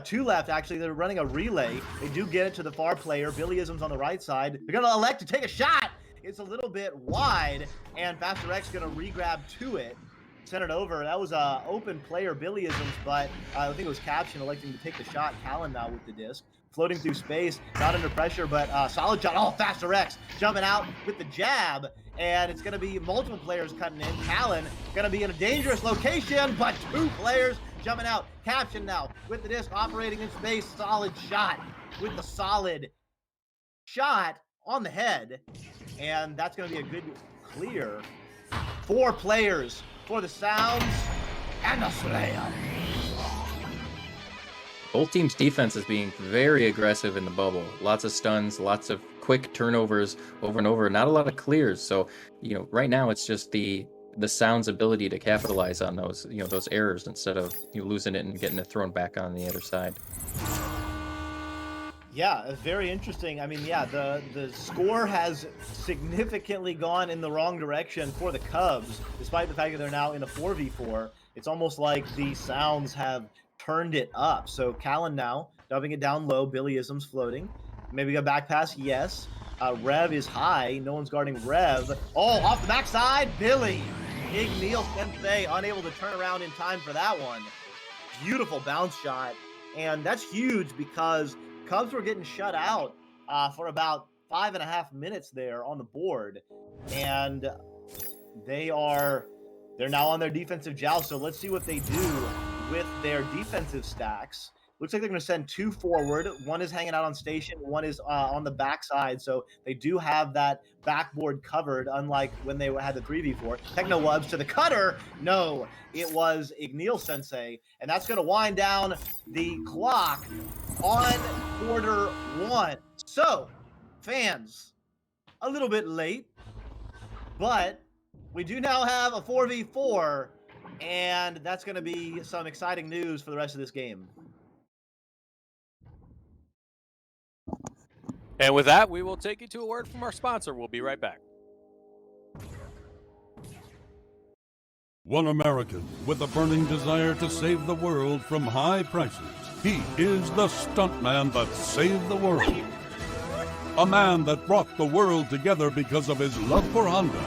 S4: Two left, actually. They're running a relay. They do get it to the far player. Billy Ism's on the right side. They're going to elect to take a shot. It's a little bit wide, and Faster X going to re-grab to it. Send it over. That was a open player, Billy Ism's, but I think it was Caption electing to take the shot. Callan now with the disc. Floating through space, not under pressure, but solid shot. Oh, Faster X jumping out with the jab, and it's going to be multiple players cutting in. Callan going to be in a dangerous location, but 2 players jumping out. Caption now with the disc operating in space. Solid shot with the solid shot on the head, and that's going to be a good clear. 4 players for the Sounds and the Slayer.
S5: Both teams' defense is being very aggressive in the bubble. Lots of stuns, lots of quick turnovers over and over. Not a lot of clears. So, right now it's just the Sound's ability to capitalize on those, those errors instead of losing it and getting it thrown back on the other side.
S4: Yeah, it's very interesting. I mean, yeah, the score has significantly gone in the wrong direction for the Cubs, despite the fact that they're now in a 4v4. It's almost like the Sounds have turned it up. So Callan now dumping it down low. Billy Ism's floating. Maybe a back pass, yes. Rev is high. No one's guarding Rev. Oh, off the backside, Billy. Igneal Sensei unable to turn around in time for that one. Beautiful bounce shot. And that's huge because Cubs were getting shut out for about 5.5 minutes there on the board. And they're now on their defensive joust. So let's see what they do with their defensive stacks. Looks like they're going to send 2 forward. One is hanging out on station. One is on the backside. So they do have that backboard covered, unlike when they had the 3v4. Techno Wubs to the cutter. No, it was Igneal Sensei. And that's going to wind down the clock on quarter 1. So, fans, a little bit late, but we do now have a 4v4, and that's going to be some exciting news for the rest of this game.
S3: And with that, we will take you to a word from our sponsor. We'll be right back.
S6: One American with a burning desire to save the world from high prices. He is the stuntman that saved the world. A man that brought the world together because of his love for Honda.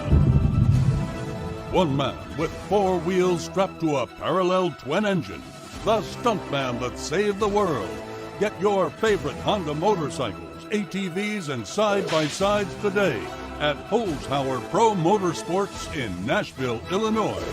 S6: One man with 4 wheels strapped to a parallel twin engine. The stuntman that saved the world. Get your favorite Honda motorcycles, ATVs, and side-by-sides today at Holzhauer Pro Motorsports in Nashville, Illinois.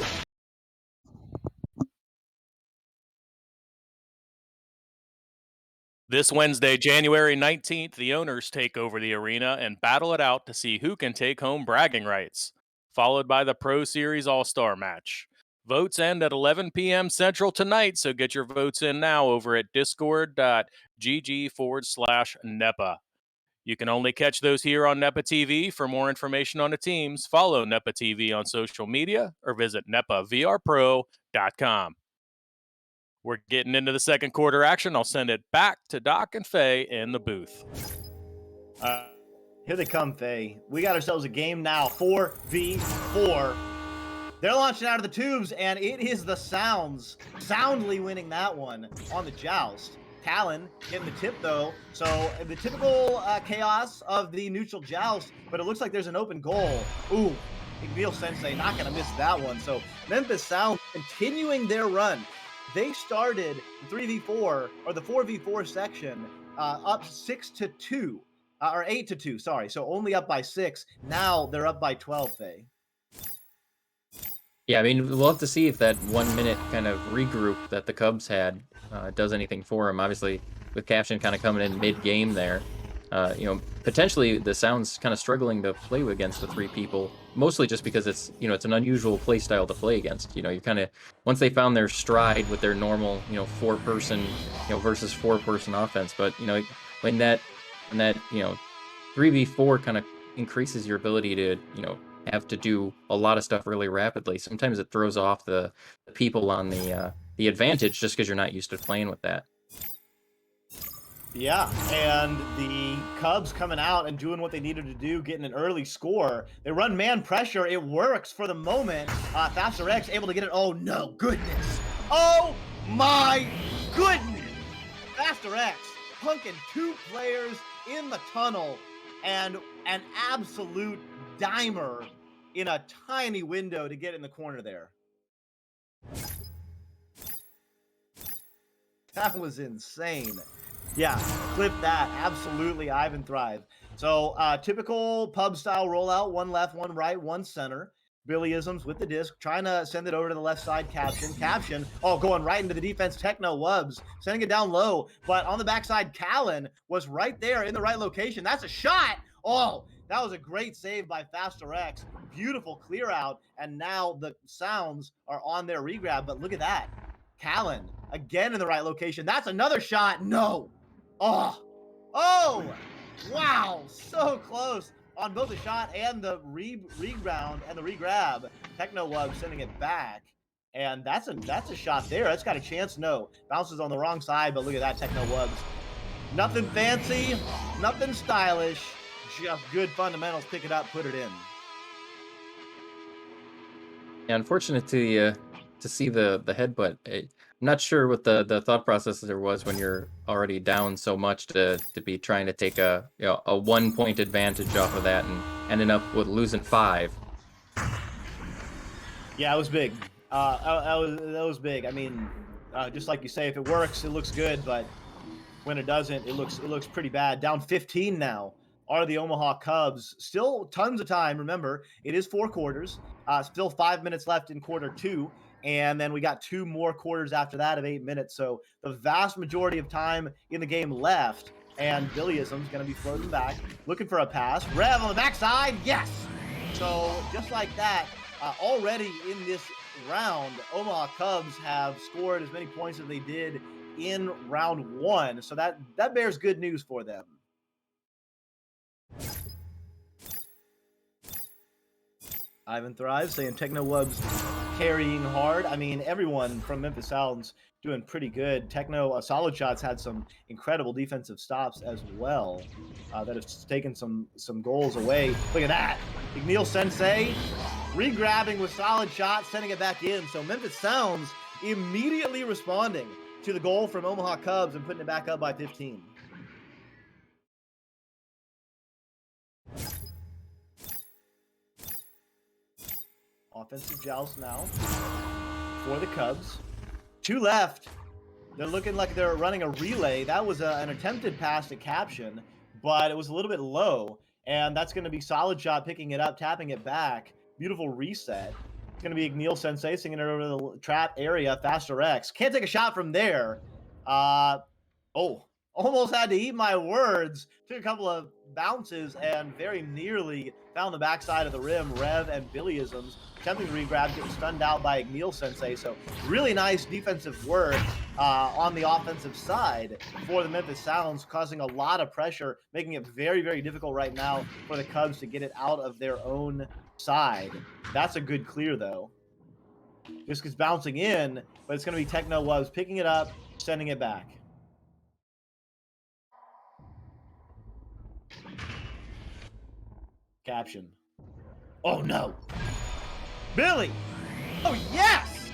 S3: This Wednesday, January 19th, the owners take over the arena and battle it out to see who can take home bragging rights, followed by the Pro Series All-Star match. Votes end at 11 p.m. Central tonight, so get your votes in now over at discord.gg/NEPA. You can only catch those here on NEPA TV. For more information on the teams, follow NEPA TV on social media or visit nepavrpro.com. We're getting into the second quarter action. I'll send it back to Doc and Faye in the booth.
S4: Here they come, Faye. We got ourselves a game now, 4v4. They're launching out of the tubes, and it is the Sounds soundly winning that one on the joust. Callan getting the tip, though. So the typical chaos of the neutral joust, but it looks like there's an open goal. Ooh, Igneal Sensei not going to miss that one. So Memphis Sounds continuing their run. They started the 3v4 or the 4v4 section up 6-2 or 8-2. Sorry, so only up by 6. Now they're up by 12. Faye.
S5: Yeah, I mean, we'll have to see if that 1 minute kind of regroup that the Cubs had does anything for them. Obviously, with Caption kind of coming in mid-game there, potentially the Sounds kind of struggling to play against the 3 people, mostly just because it's, it's an unusual play style to play against. You kind of, once they found their stride with their normal, 4-person, versus 4-person offense. But, when that 3v4 kind of increases your ability to, have to do a lot of stuff really rapidly. Sometimes it throws off the people on the advantage just because you're not used to playing with that.
S4: Yeah, and the Cubs coming out and doing what they needed to do, getting an early score. They run man pressure. It works for the moment. Faster X able to get it. Oh, no, goodness. Oh, my goodness. Faster X punking 2 players in the tunnel and an absolute dimer in a tiny window to get in the corner there. That was insane. Yeah, clip that. Absolutely, Ivan Thrive. So, typical pub style rollout: 1 left, 1 right, 1 center. Billyisms with the disc, trying to send it over to the left side. Caption. Oh, going right into the defense. Techno Wubs sending it down low, but on the backside, Callan was right there in the right location. That's a shot. Oh, that was a great save by Faster X. Beautiful clear out, and now the Sounds are on their regrab. But look at that. Callan again in the right location. That's another shot. No. Oh, wow. So close on both the shot and the rebound and the regrab. Techno Wub sending it back. And that's a shot there. That's got a chance. No. Bounces on the wrong side, but look at that, Techno Wubs. Nothing fancy, nothing stylish. Just good fundamentals. Pick it up, put it in.
S5: Yeah, unfortunate to see the headbutt. I'm not sure what the thought process there was when you're already down so much to be trying to take a 1-point advantage off of that and ending up with losing 5.
S4: Yeah, it was big. That was big. I mean, just like you say, if it works, it looks good, but when it doesn't, it looks pretty bad. Down 15 now are the Omaha Cubs. Still tons of time. Remember, it is 4 quarters. Still 5 minutes left in quarter 2. And then we got 2 more quarters after that of 8 minutes. So the vast majority of time in the game left. And Billyism's going to be floating back, looking for a pass. Rev on the backside. Yes. So just like that, already in this round, Omaha Cubs have scored as many points as they did in round 1. So that bears good news for them. Ivan Thrives saying Techno Wubs carrying hard. I mean, everyone from Memphis Sounds doing pretty good. Techno Solid Shots had some incredible defensive stops as well that have taken some goals away. Look at that. Igneel Sensei re-grabbing with Solid Shot, sending it back in. So Memphis Sounds immediately responding to the goal from Omaha Cubs and putting it back up by 15. Offensive joust now for the Cubs. 2 left. They're looking like they're running a relay. That was an attempted pass to Caption, but it was a little bit low. And that's going to be Solid Shot picking it up, tapping it back. Beautiful reset. It's going to be Igneel Sensei singing it over to the trap area. Faster X. Can't take a shot from there. Almost had to eat my words. Took a couple of bounces and very nearly found the backside of the rim. Rev and Billyisms attempting to regrab, getting stunned out by Igneel Sensei. So really nice defensive work on the offensive side for the Memphis Sounds, causing a lot of pressure, making it very, very difficult right now for the Cubs to get it out of their own side. That's a good clear, though. Just gets bouncing in, but it's going to be Techno Wubs picking it up, sending it back. Caption. Oh, no. Billy. Oh, yes.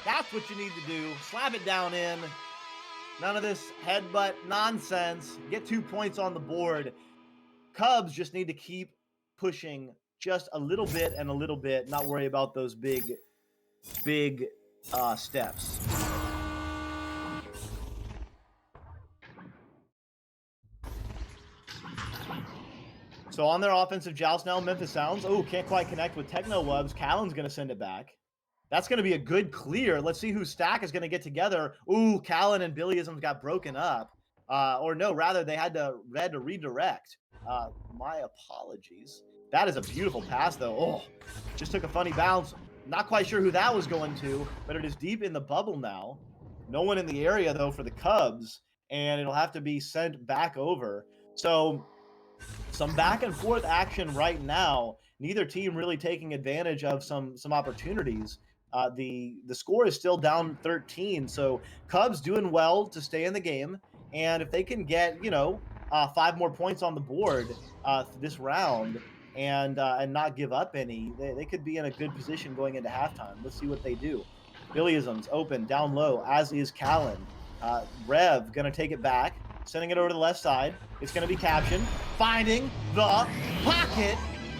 S4: That's what you need to do. Slap it down in. None of this headbutt nonsense. Get 2 points on the board. Cubs just need to keep pushing just a little bit and a little bit. Not worry about those big steps. So on their offensive joust now, Memphis Sounds. Oh, can't quite connect with Techno Wubs. Callan's going to send it back. That's going to be a good clear. Let's see who Stack is going to get together. Ooh, Callan and Billyisms got broken up. They had to redirect. My apologies. That is a beautiful pass, though. Oh, just took a funny bounce. Not quite sure who that was going to, but it is deep in the bubble now. No one in the area, though, for the Cubs, and it'll have to be sent back over. So some back and forth action right now neither team really taking advantage of some opportunities. The score is still down 13, so Cubs doing well to stay in the game, and if they can get 5 more points on the board this round and not give up any, they could be in a good position going into halftime. Let's see what they do. Billyisms open down low, as is Callan. Rev going to take it back, sending it over to the left side. It's going to be Caption, finding the pocket.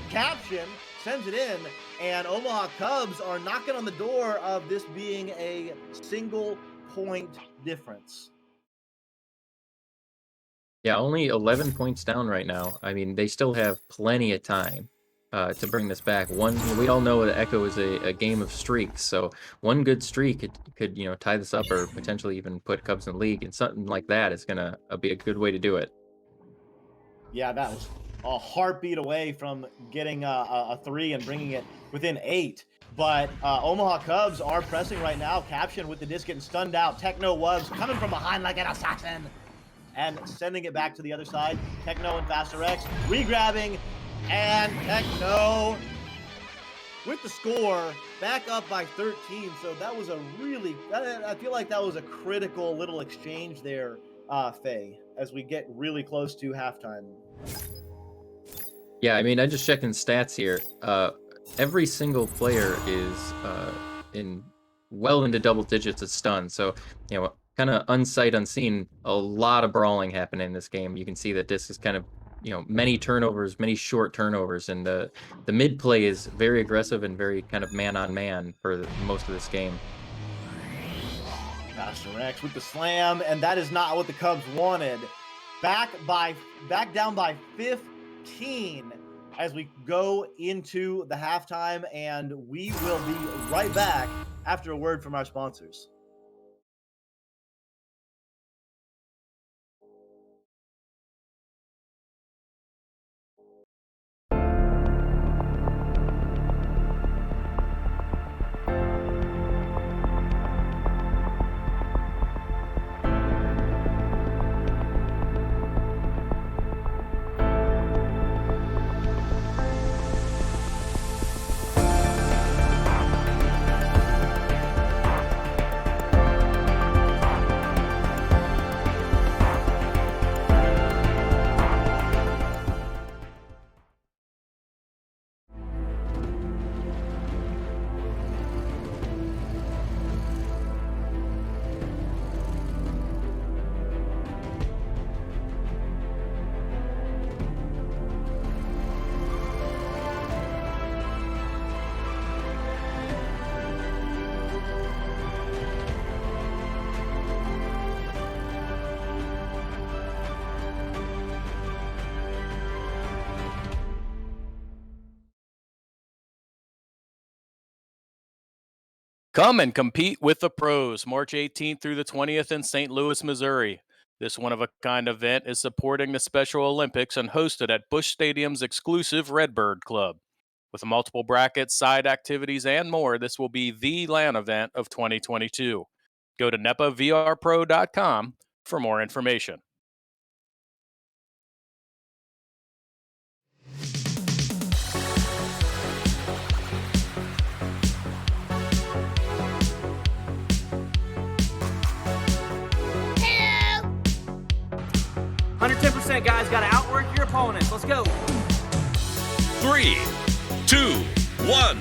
S4: Caption sends it in, and Omaha Cubs are knocking on the door of this being a single point difference.
S5: Yeah, only 11 points down right now. I mean, they still have plenty of time to bring this back. We all know that Echo is a game of streaks, so one good streak could tie this up or potentially even put Cubs in the league, and something like that is gonna be a good way to do it.
S4: Yeah, that was a heartbeat away from getting a 3 and bringing it within 8. But Omaha Cubs are pressing right now. Caption with the disc getting stunned out. Techno Wubs coming from behind like an assassin and sending it back to the other side. Techno and Faster X re-grabbing, and Techno with the score back up by 13. So that was I feel like that was a critical little exchange there, Faye, as we get really close to halftime.
S5: Yeah, I mean, I just checked in stats here. Every single player is well into double digits of stun. So, kind of unsight unseen, a lot of brawling happening in this game. You can see that this is kind of, many turnovers, many short turnovers, and the mid play is very aggressive and very kind of man on man for most of this game.
S4: Faster X with the slam, and that is not what the Cubs wanted. Back down by 15 as we go into the halftime, and we will be right back after a word from our sponsors.
S3: Come and compete with the pros, March 18th through the 20th in St. Louis, Missouri. This one-of-a-kind event is supporting the Special Olympics and hosted at Busch Stadium's exclusive Redbird Club. With multiple brackets, side activities, and more, this will be the LAN event of 2022. Go to NEPAVRPro.com for more information.
S7: Hello. 110%, guys. Got to outwork your opponents. Let's go.
S8: 3, 2, 1,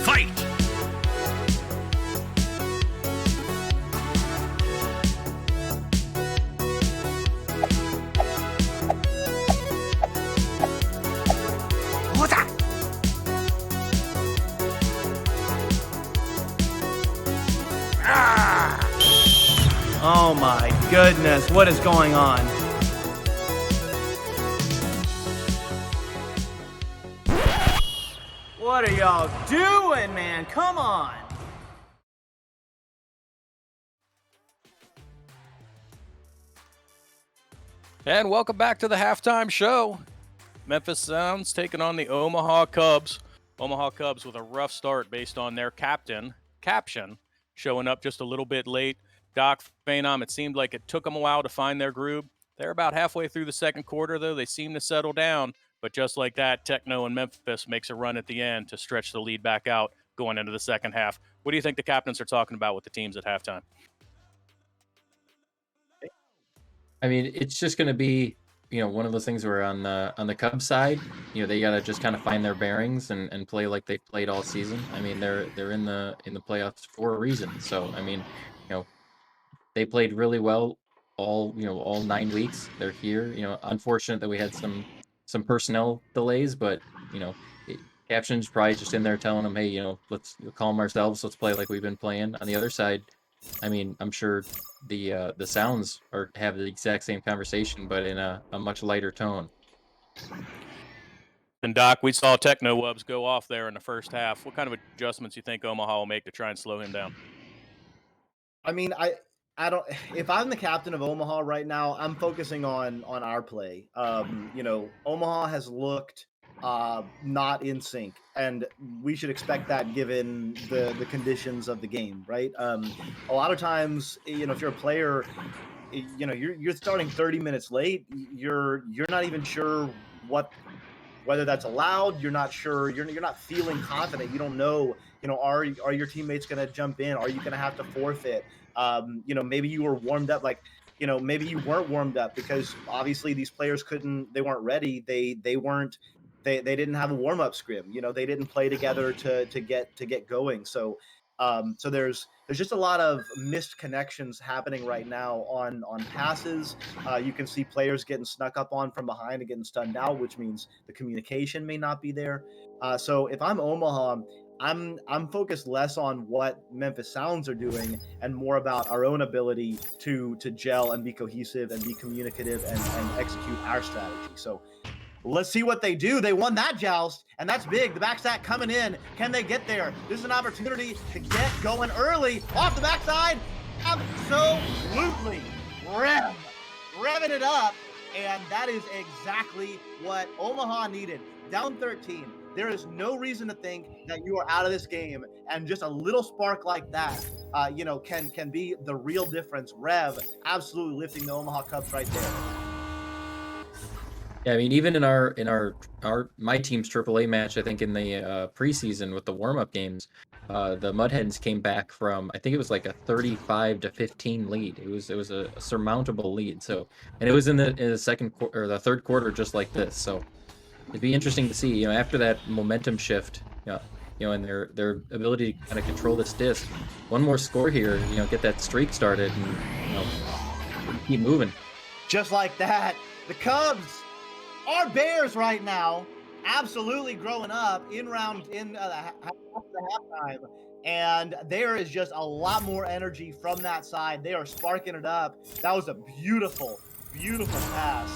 S8: fight!
S7: Oh my goodness, what is going on? What are y'all doing, man? Come on!
S3: And welcome back to the halftime show. Memphis Sounds taking on the Omaha Cubs. Omaha Cubs with a rough start based on their captain, Caption, showing up just a little bit late. Doc Phenom, it seemed like it took them a while to find their groove. They're about halfway through the second quarter, though. They seem to settle down. But just like that, Techno and Memphis makes a run at the end to stretch the lead back out going into the second half. What do you think the captains are talking about with the teams at halftime?
S5: I mean, it's just going to be, one of those things where on the Cubs side, they got to just kind of find their bearings and play like they've played all season. I mean, they're in the playoffs for a reason. So, I mean, they played really well all 9 weeks. They're here. Unfortunate that we had some personnel delays, but it, Caption's probably just in there telling them, hey, let's calm ourselves. Let's play like we've been playing. On the other side, I mean, I'm sure the Sounds have the exact same conversation, but in a much lighter tone.
S3: And Doc, we saw Techno Wubs go off there in the first half. What kind of adjustments you think Omaha will make to try and slow him down?
S4: I mean, I don't. If I'm the captain of Omaha right now, I'm focusing on our play. Omaha has looked not in sync, and we should expect that given the conditions of the game, right? A lot of times, if you're a player, you're starting 30 minutes late. You're not even sure whether that's allowed. You're not sure. You're not feeling confident. You don't know. Are your teammates going to jump in? Are you going to have to forfeit? Maybe you were warmed up. Maybe you weren't warmed up because obviously these players couldn't. They weren't ready. They weren't. They didn't have a warm up scrim. They didn't play together to get going. So there's just a lot of missed connections happening right now on passes. You can see players getting snuck up on from behind and getting stunned out, which means the communication may not be there. So if I'm Omaha, I'm focused less on what Memphis Sounds are doing and more about our own ability to gel and be cohesive and be communicative and execute our strategy. So let's see what they do. They won that joust, and that's big. The backside coming in. Can they get there? This is an opportunity to get going early. Off the backside. Absolutely. Revving it up. And that is exactly what Omaha needed. Down 13. There is no reason to think that you are out of this game. And just a little spark like that, can be the real difference. Rev absolutely lifting the Omaha Cubs right there.
S5: Yeah, I mean, even in my team's AAA match, I think in the preseason with the warm-up games, the Mud Hens came back from, I think it was like a 35-15 lead. It was a surmountable lead. So, and it was in the second quarter or the third quarter, just like this. So, it'd be interesting to see, after that momentum shift, and their ability to kind of control this disc. One more score here, get that streak started, and keep moving.
S4: Just like that, the Cubs. Our Bears right now, absolutely growing up after the halftime, and there is just a lot more energy from that side. They are sparking it up. That was a beautiful, beautiful pass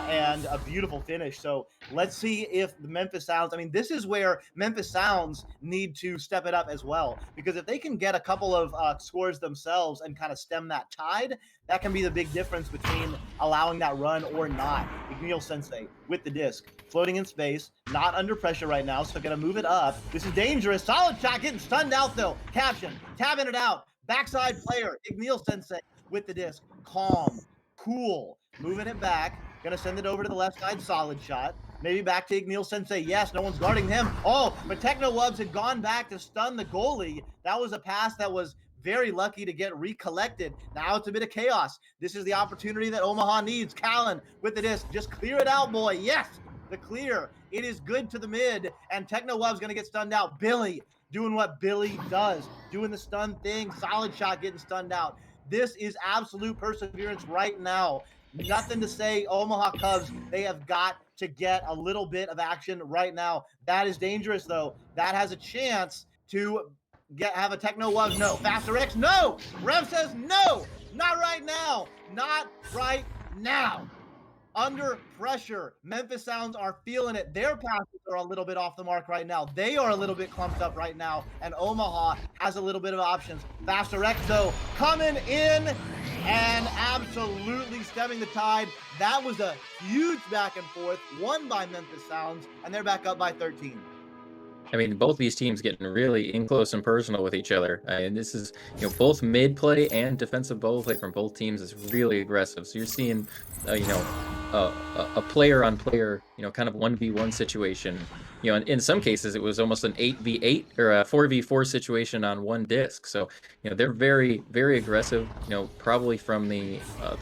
S4: and a beautiful finish. So let's see if the Memphis Sounds. I mean, this is where Memphis Sounds need to step it up as well, because if they can get a couple of scores themselves and kind of stem that tide, that can be the big difference between allowing that run or not. Igneel Sensei with the disc, floating in space, not under pressure right now, so gonna move it up. This is dangerous. Solid shot, getting stunned out though. Caption, tabbing it out. Backside player, Igneel Sensei with the disc. Calm, cool, moving it back. Gonna send it over to the left side, solid shot. Maybe back to Igneel Sensei. Yes, no one's guarding him. Oh, but Techno Wubs had gone back to stun the goalie. That was a pass that was very lucky to get recollected. Now it's a bit of chaos. This is the opportunity that Omaha needs. Callan with the disc. Just clear it out, boy. Yes, the clear. It is good to the mid, and Techno Wub's going to get stunned out. Billy doing what Billy does, doing the stun thing. Solid shot getting stunned out. This is absolute perseverance right now. Nothing to say, Omaha Cubs. They have got to get a little bit of action right now. That is dangerous, though. That has a chance to have a Techno Wubs. No. Faster X. No. Rev says no. Not right now. Not right now. Under pressure. Memphis Sounds are feeling it. Their passes are a little bit off the mark right now. They are a little bit clumped up right now. And Omaha has a little bit of options. Faster X, though, coming in and absolutely stemming the tide. That was a huge back and forth, won by Memphis Sounds, and they're back up by 13.
S5: I mean, both these teams getting really in close and personal with each other. And this is, both mid play and defensive ball play from both teams is really aggressive. So you're seeing, a player on player, kind of 1v1 situation. In some cases, it was almost an 8v8 or a 4v4 situation on one disc. So, they're very, very aggressive, probably from the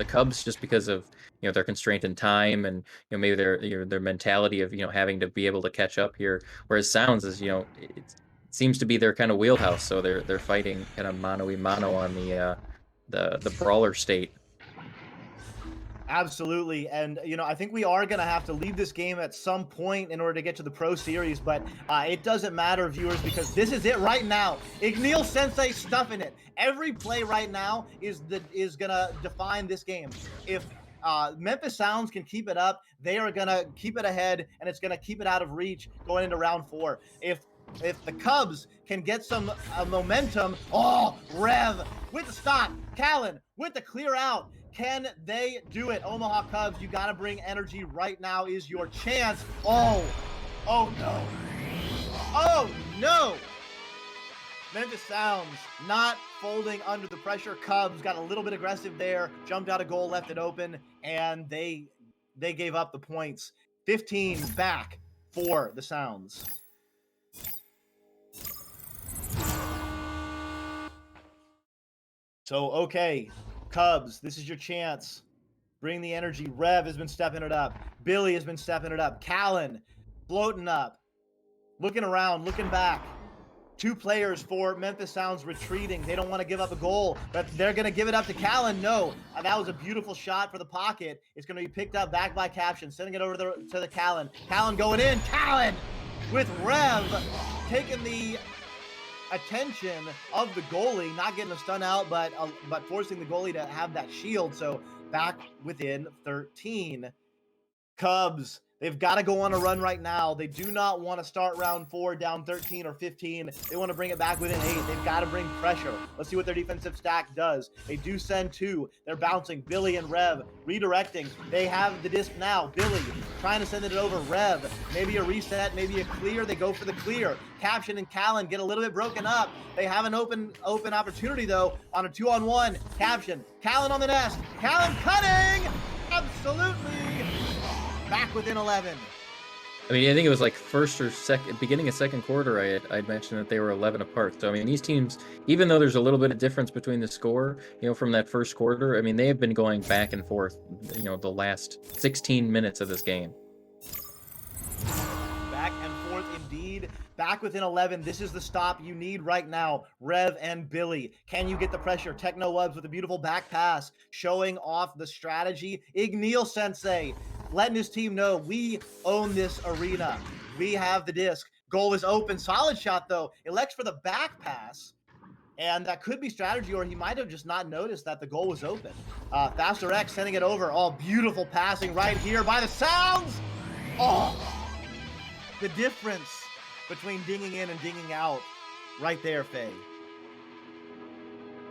S5: Cubs just because of, their constraint in time and, maybe their mentality of, having to be able to catch up here. Whereas Sounds is, it seems to be their kind of wheelhouse. So they're fighting kind of mano a mano on the brawler state.
S4: Absolutely. And, I think we are going to have to leave this game at some point in order to get to the Pro Series, but it doesn't matter, viewers, because this is it right now. Igneel Sensei stuffing it. Every play right now is going to define this game. If Memphis Sounds can keep it up, they are going to keep it ahead, and it's going to keep it out of reach going into round 4. If the Cubs can get some momentum, Rev with the stop, Callan with the clear out. Can they do it? Omaha Cubs, you got to bring energy right now is your chance. Oh no. Oh no. Memphis Sounds not folding under the pressure. Cubs got a little bit aggressive there, jumped out a goal, left it open, and they gave up the points. 15 back for the Sounds. So, okay, Cubs, this is your chance. Bring the energy. Rev has been stepping it up. Billy has been stepping it up. Callan floating up. Looking around, looking back. 2 players for Memphis Sounds retreating. They don't want to give up a goal, but they're going to give it up to Callan. No, that was a beautiful shot for the pocket. It's going to be picked up back by Caption, sending it over to the Callan. Callan going in. Callan with Rev taking the attention of the goalie, not getting a stun out, but forcing the goalie to have that shield. So back within 13. Cubs, they've got to go on a run right now. They do not want to start round 4 down 13 or 15. They want to bring it back within 8. They've got to bring pressure. Let's see what their defensive stack does. They do send 2. They're bouncing. Billy and Rev redirecting. They have the disc now. Billy trying to send it over. Rev, maybe a reset, maybe a clear. They go for the clear. Caption and Callan get a little bit broken up. They have an open opportunity, though, on a 2-on-1. Caption, Callan on the nest. Callan cutting! Absolutely! Back within 11.
S5: I mean, I think it was like first or second, beginning of second quarter, I'd mentioned that they were 11 apart. So, I mean, these teams, even though there's a little bit of difference between the score, from that first quarter, I mean, they have been going back and forth, the last 16 minutes of this game.
S4: Back and forth indeed. Back within 11. This is the stop you need right now. Rev and Billy. Can you get the pressure? Techno Wubs with a beautiful back pass, showing off the strategy. Igneel Sensei letting his team know we own this arena. We have the disc. Goal is open. Solid shot, though. Elects for the back pass. And that could be strategy, or he might have just not noticed that the goal was open. Faster X sending it over. Oh, beautiful passing right here by the Sounds. Oh, the difference between dinging in and dinging out right there, Faye.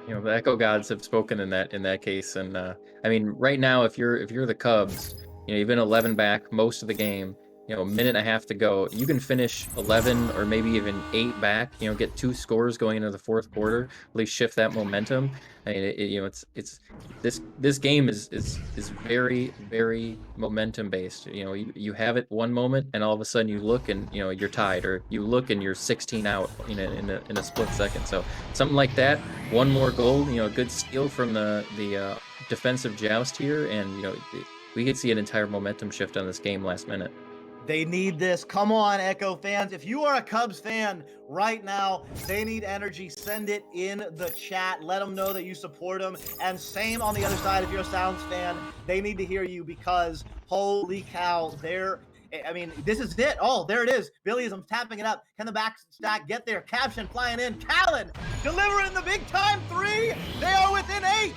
S5: The Echo Gods have spoken in that case, and I mean, right now, if you're the Cubs, you've been 11 back most of the game. A minute and a half to go. You can finish 11 or maybe even 8 back. Get 2 scores going into the fourth quarter. Really shift that momentum. I mean, it's this game is very, very momentum based. You have it one moment, and all of a sudden you look and you're tied, or you look and you're 16 out in a split second. So something like that. One more goal. A good steal from the defensive joust here, and we could see an entire momentum shift on this game last minute.
S4: They need this. Come on, Echo fans. If you are a Cubs fan right now, they need energy. Send it in the chat. Let them know that you support them. And same on the other side, if you're a Sounds fan, they need to hear you, because holy cow, this is it. Oh, there it is. Billy is tapping it up. Can the back stack get there? Caption flying in. Callan delivering the big time 3. They are within 8.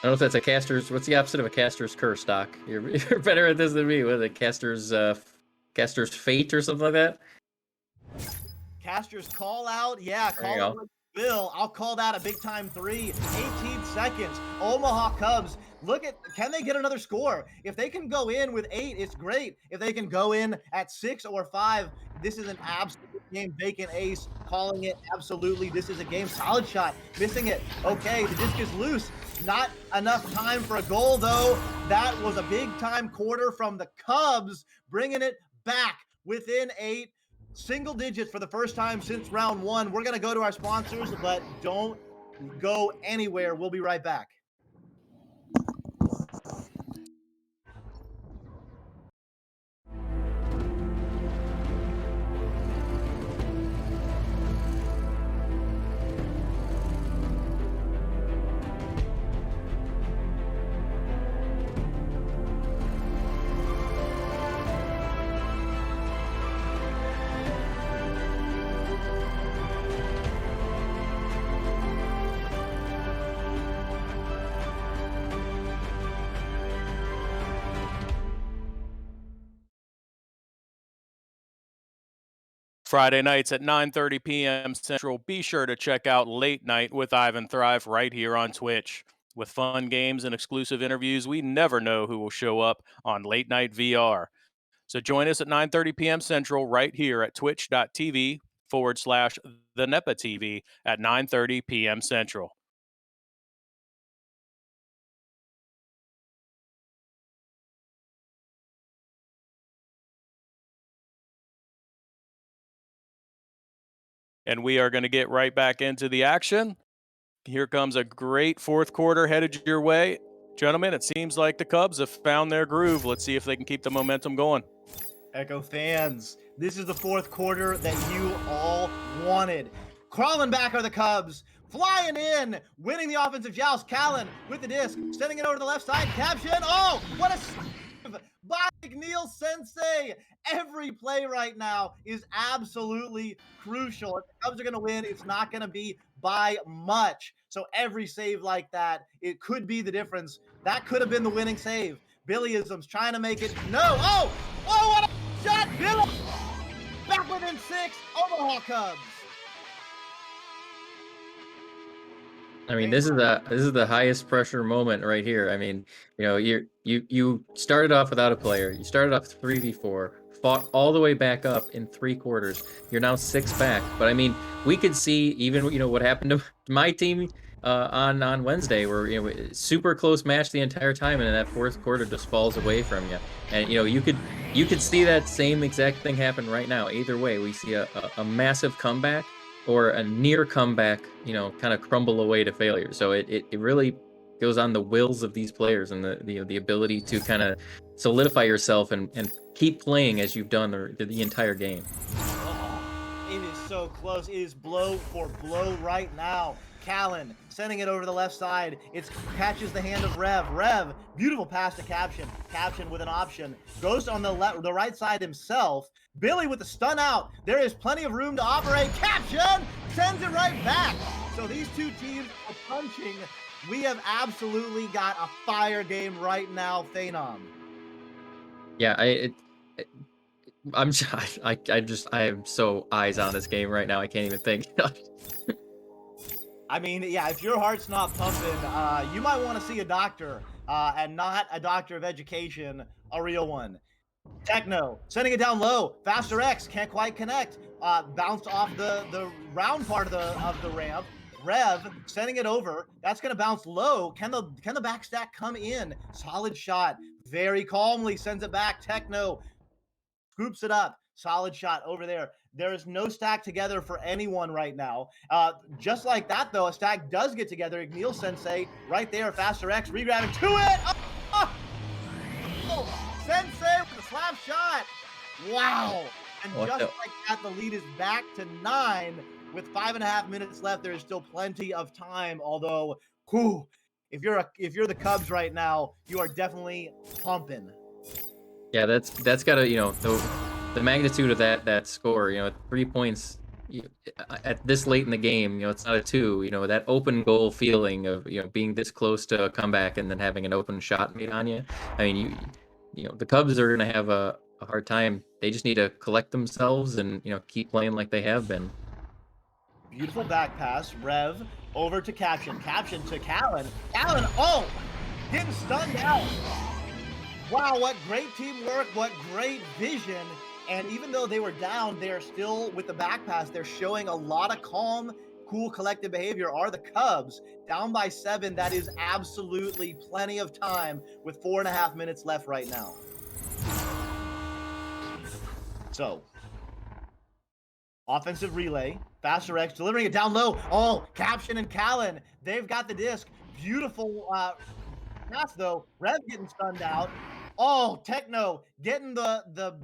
S5: I don't know if that's a caster's. What's the opposite of a caster's curse, Doc? You're better at this than me. What is it? Caster's fate or something like that?
S4: Caster's call out. Yeah, call out. Bill, I'll call that a big time three. 18 seconds. Omaha Cubs. Look at, can they get another score? If they can go in with 8, it's great. If they can go in at 6 or 5, this is an absolute game. Vacant ace calling it absolutely. This is a game. Solid shot. Missing it. Okay, the disc is loose. Not enough time for a goal, though. That was a big time quarter from the Cubs, bringing it back within 8. Single digits for the first time since round 1. We're going to go to our sponsors, but don't go anywhere. We'll be right back.
S3: Friday nights at 9:30 p.m. Central. Be sure to check out Late Night with Ivan Thrive right here on Twitch. With fun games and exclusive interviews, we never know who will show up on Late Night VR. So join us at 9:30 p.m. Central right here at twitch.tv/the NEPA TV at 9:30 p.m. Central. And we are going to get right back into the action. Here comes a great fourth quarter headed your way. Gentlemen, it seems like the Cubs have found their groove. Let's see if they can keep the momentum going.
S4: Echo fans, this is the fourth quarter that you all wanted. Crawling back are the Cubs, flying in, winning the offensive joust. Callen with the disc, sending it over to the left side. Caption, oh, what a save by McNeil Sensei. Every play right now is absolutely crucial. If the Cubs are going to win, it's not going to be by much. So every save like that, it could be the difference. That could have been the winning save. Billyisms trying to make it. No. Oh, what a shot. Billy back within 6. Omaha Cubs.
S5: I mean, this is the highest pressure moment right here. I mean, you started off without a player. You started off 3v4, fought all the way back up in 3 quarters. You're now 6 back. But I mean, we could see even what happened to my team on Wednesday, where super close match the entire time, and then that fourth quarter just falls away from you. And you could see that same exact thing happen right now. Either way, we see a massive comeback or a near comeback, kind of crumble away to failure. So it really goes on the wills of these players and the ability to kind of solidify yourself and keep playing as you've done the entire game.
S4: Oh, it is so close. It is blow for blow right now. Callen sending it over the left side. It catches the hand of Rev. Rev, beautiful pass to Caption. Caption with an option. Goes on the right side himself. Billy with the stun out. There is plenty of room to operate. Caption sends it right back. So these two teams are punching. We have absolutely got a fire game right now, Phenom.
S5: Yeah, I'm I am so eyes on this game right now. I can't even think.
S4: I mean, yeah, if your heart's not pumping, you might want to see a doctor, and not a doctor of education, a real one. Techno, sending it down low. Faster X, can't quite connect. Bounced off the round part of the ramp. Rev, sending it over. That's going to bounce low. Can the backstack come in? Solid shot. Very calmly sends it back. Techno scoops it up. Solid shot over there. There is no stack together for anyone right now. Just like that, though, a stack does get together. Igneal Sensei right there. Faster X regrabbing to it. Oh, Sensei with a slap shot. Wow. And just like that, the lead is back to 9 with 5.5 minutes left. There is still plenty of time. Although, if you're the Cubs right now, you are definitely pumping.
S5: Yeah, that's got to the magnitude of that score. 3 points at this late in the game. It's not a 2. That open goal feeling of being this close to a comeback and then having an open shot made on you. I mean, the Cubs are going to have a hard time. They just need to collect themselves and keep playing like they have been.
S4: Beautiful back pass. Rev over to Caption. Caption to Callan. Callan, oh, getting stunned out. Wow, what great teamwork, what great vision. And even though they were down, they're still, with the back pass, they're showing a lot of calm, cool, collective behavior. Are the Cubs down by 7? That is absolutely plenty of time with 4.5 minutes left right now. So, offensive relay, Faster X delivering it down low. Oh, Caption and Callan, they've got the disc. Beautiful pass though. Rev getting stunned out. Oh, Techno getting the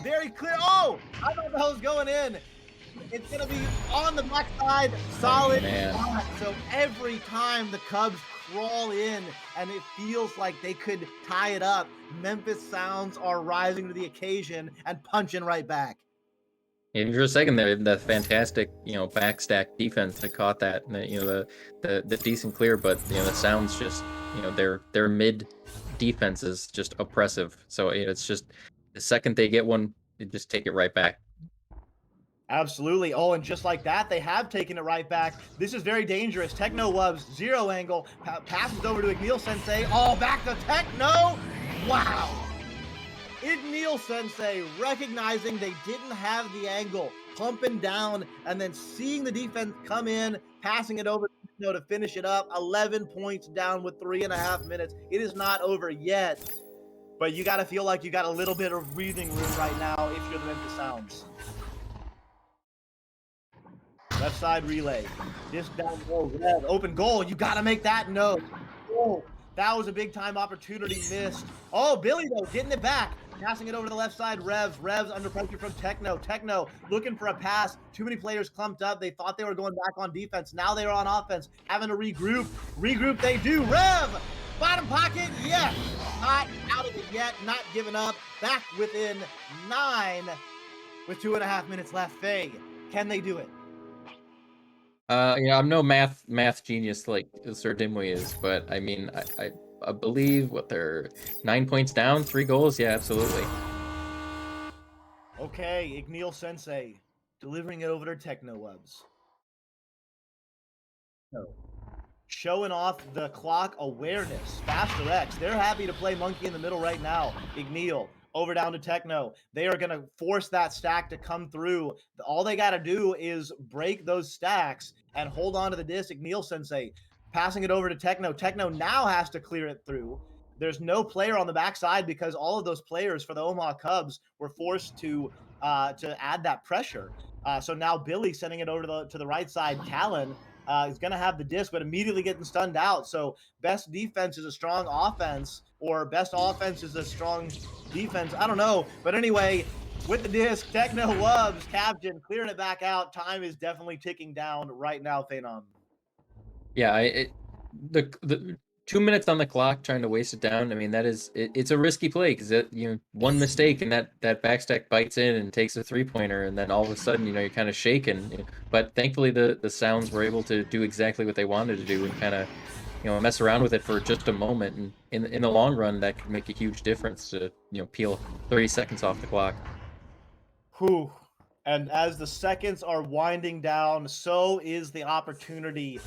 S4: very clear. Oh, I thought the hell's going in. It's gonna be on the backside, solid. So every time the Cubs crawl in and it feels like they could tie it up, Memphis Sounds are rising to the occasion and punching right back.
S5: And for a second there, the fantastic, backstack defense that caught that, and the decent clear, but the Sounds just, their mid defense is just oppressive. So it's just the second they get one, they just take it right back.
S4: Absolutely. Oh, and just like that, they have taken it right back. This is very dangerous. Techno loves zero angle. Passes over to Igneel Sensei. Oh, back to Techno. Wow. Igneel Sensei recognizing they didn't have the angle, pumping down, and then seeing the defense come in, passing it over to finish it up. 11 points down with 3.5 minutes. It is not over yet, but you got to feel like you got a little bit of breathing room right now if you're the Memphis Sounds. Left side relay. Just down low. Red. Open goal. You got to make that no. Oh, that was a big time opportunity missed. Oh, Billy, though, getting it back. Passing it over to the left side. Revs under pressure from Techno. Techno looking for a pass. Too many players clumped up. They thought they were going back on defense. Now they are on offense. Having to regroup. Regroup they do. Rev! Bottom pocket. Yes. Not out of it yet. Not giving up. Back within 9 with 2.5 minutes left. Faye, can they do it?
S5: I'm no math genius like Sir Dimway is, but I mean, I believe what they're 9 points down, 3 goals. Yeah, absolutely.
S4: Okay, Igneel Sensei delivering it over to Techno Webs. Showing off the clock awareness. Faster X. They're happy to play monkey in the middle right now. Igneel over down to Techno. They are going to force that stack to come through. All they got to do is break those stacks and hold on to the disc. Igneel Sensei passing it over to Techno. Techno now has to clear it through. There's no player on the backside because all of those players for the Omaha Cubs were forced to add that pressure. So now Billy sending it over to the right side. Callan is going to have the disc, but immediately getting stunned out. So best defense is a strong offense, or best offense is a strong defense. I don't know. But anyway, with the disc, Techno loves Captain clearing it back out. Time is definitely ticking down right now, Phenom.
S5: Yeah, the 2 minutes on the clock trying to waste it down. I mean, it's a risky play because one mistake and that backstack bites in and takes a 3-pointer, and then all of a sudden you're kind of shaken. But thankfully the Sounds were able to do exactly what they wanted to do and kind of mess around with it for just a moment. And in the long run, that could make a huge difference to peel 30 seconds off the clock.
S4: Whew. And as the seconds are winding down, so is the opportunity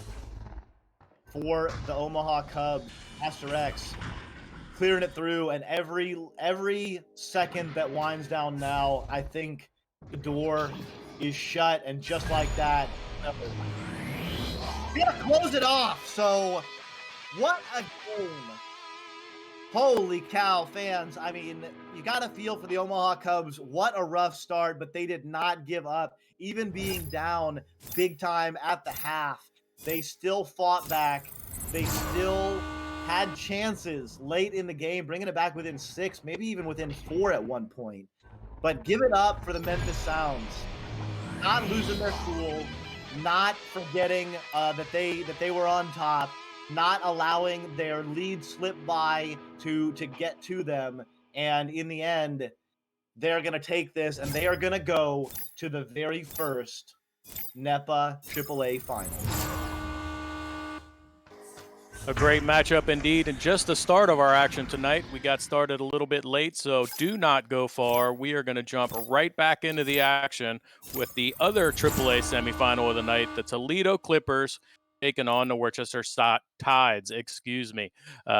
S4: for the Omaha Cubs. Master X clearing it through, and every second that winds down now, I think the door is shut, and just like that, we gotta close it off. So what a game. Holy cow, fans. I mean, you got to feel for the Omaha Cubs. What a rough start, but they did not give up. Even being down big time at the half, they still fought back. They still had chances late in the game, bringing it back within 6, maybe even within 4 at one point. But give it up for the Memphis Sounds. Not losing their cool, not forgetting that they were on top, not allowing their lead slip by to get to them. And in the end, they're going to take this and they are going to go to the very first NEPA AAA Finals.
S3: A great matchup indeed, and just the start of our action tonight. We got started a little bit late, so do not go far. We are going to jump right back into the action with the other AAA semifinal of the night, the Toledo Clippers taking on the Worcester Tides. Excuse me.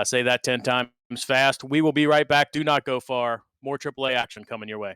S3: Say that 10 times fast. We will be right back. Do not go far. More AAA action coming your way.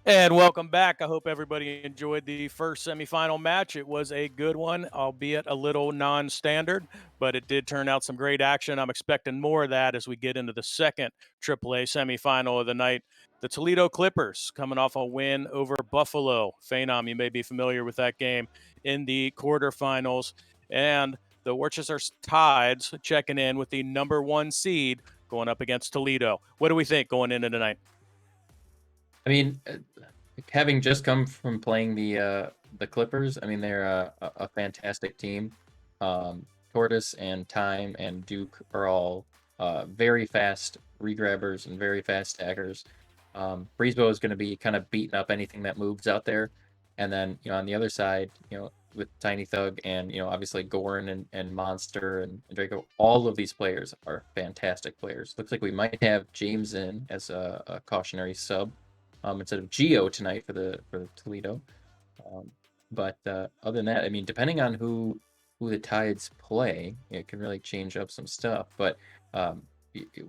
S3: And welcome back. I hope everybody enjoyed the first semifinal match. It was a good one, albeit a little non-standard, but it did turn out some great action. I'm expecting more of that as we get into the second AAA semifinal of the night. The Toledo Clippers coming off a win over Buffalo. Phenom, you may be familiar with that game in the quarterfinals. And the Worcester Tides checking in with the number 1 seed going up against Toledo. What do we think going into tonight?
S5: I mean, having just come from playing the Clippers, I mean they're a fantastic team. Tortoise and Time and Duke are all very fast regrabbers and very fast stackers. Breezebo is going to be kind of beating up anything that moves out there, and then on the other side, with Tiny Thug and obviously Goran and Monster and Draco, all of these players are fantastic players. Looks like we might have James in as a cautionary sub. Instead of Geo tonight for the Toledo. But other than that, I mean, depending on who the Tides play, it can really change up some stuff. But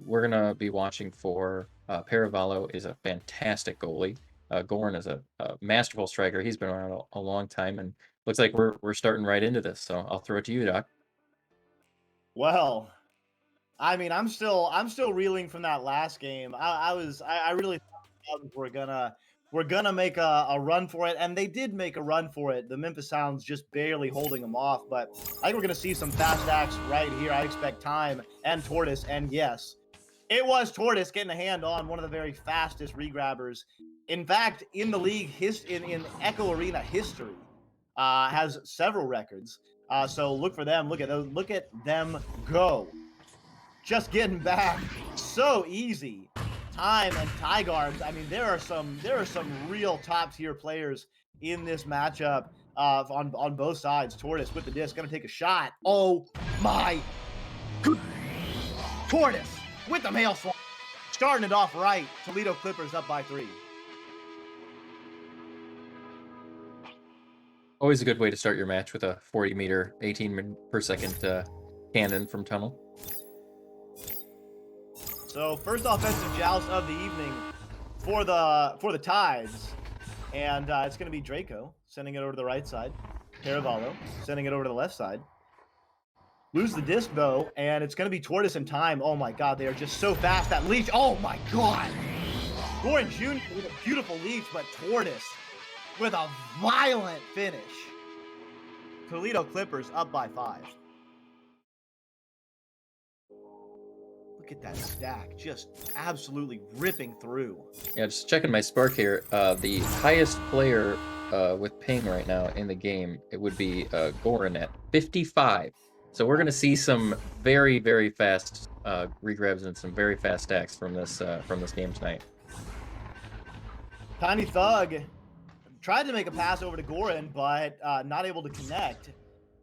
S5: we're gonna be watching for Paravallo is a fantastic goalie. Goran is a masterful striker. He's been around a long time, and looks like we're starting right into this. So I'll throw it to you, Doc.
S4: Well, I mean, I'm still reeling from that last game. I really thought we're gonna make a run for it, and they did make a run for it. The Memphis Sounds just barely holding them off, but I think we're gonna see some fast acts right here. I expect Time and Tortoise, and yes, it was Tortoise getting a hand on one of the very fastest regrabbers. In fact, in the league, in Echo Arena history, has several records. So look for them. Look at those. Look at them go. Just getting back so easy. Time and Tigarbs. I mean, there are some real top tier players in this matchup on both sides. Tortoise with the disc, gonna take a shot. Oh my good. Tortoise with the mail swap, starting it off right. Toledo Clippers up by 3.
S5: Always a good way to start your match with a 40-meter, 18 per second cannon from tunnel.
S4: So first offensive joust of the evening for the Tides, and it's going to be Draco sending it over to the right side. Caravallo sending it over to the left side. Lose the disc though, and it's going to be Tortoise and Time. Oh my God, they are just so fast. That leech. Oh my God. Goran Jr. with a beautiful leech, but Tortoise with a violent finish. Toledo Clippers up by 5. Look at that stack, just absolutely ripping through.
S5: Yeah, just checking my spark here. The highest player with ping right now in the game, it would be Goran at 55. So we're gonna see some very, very fast regrabs and some very fast stacks from this game tonight.
S4: Tiny Thug tried to make a pass over to Goran, but not able to connect.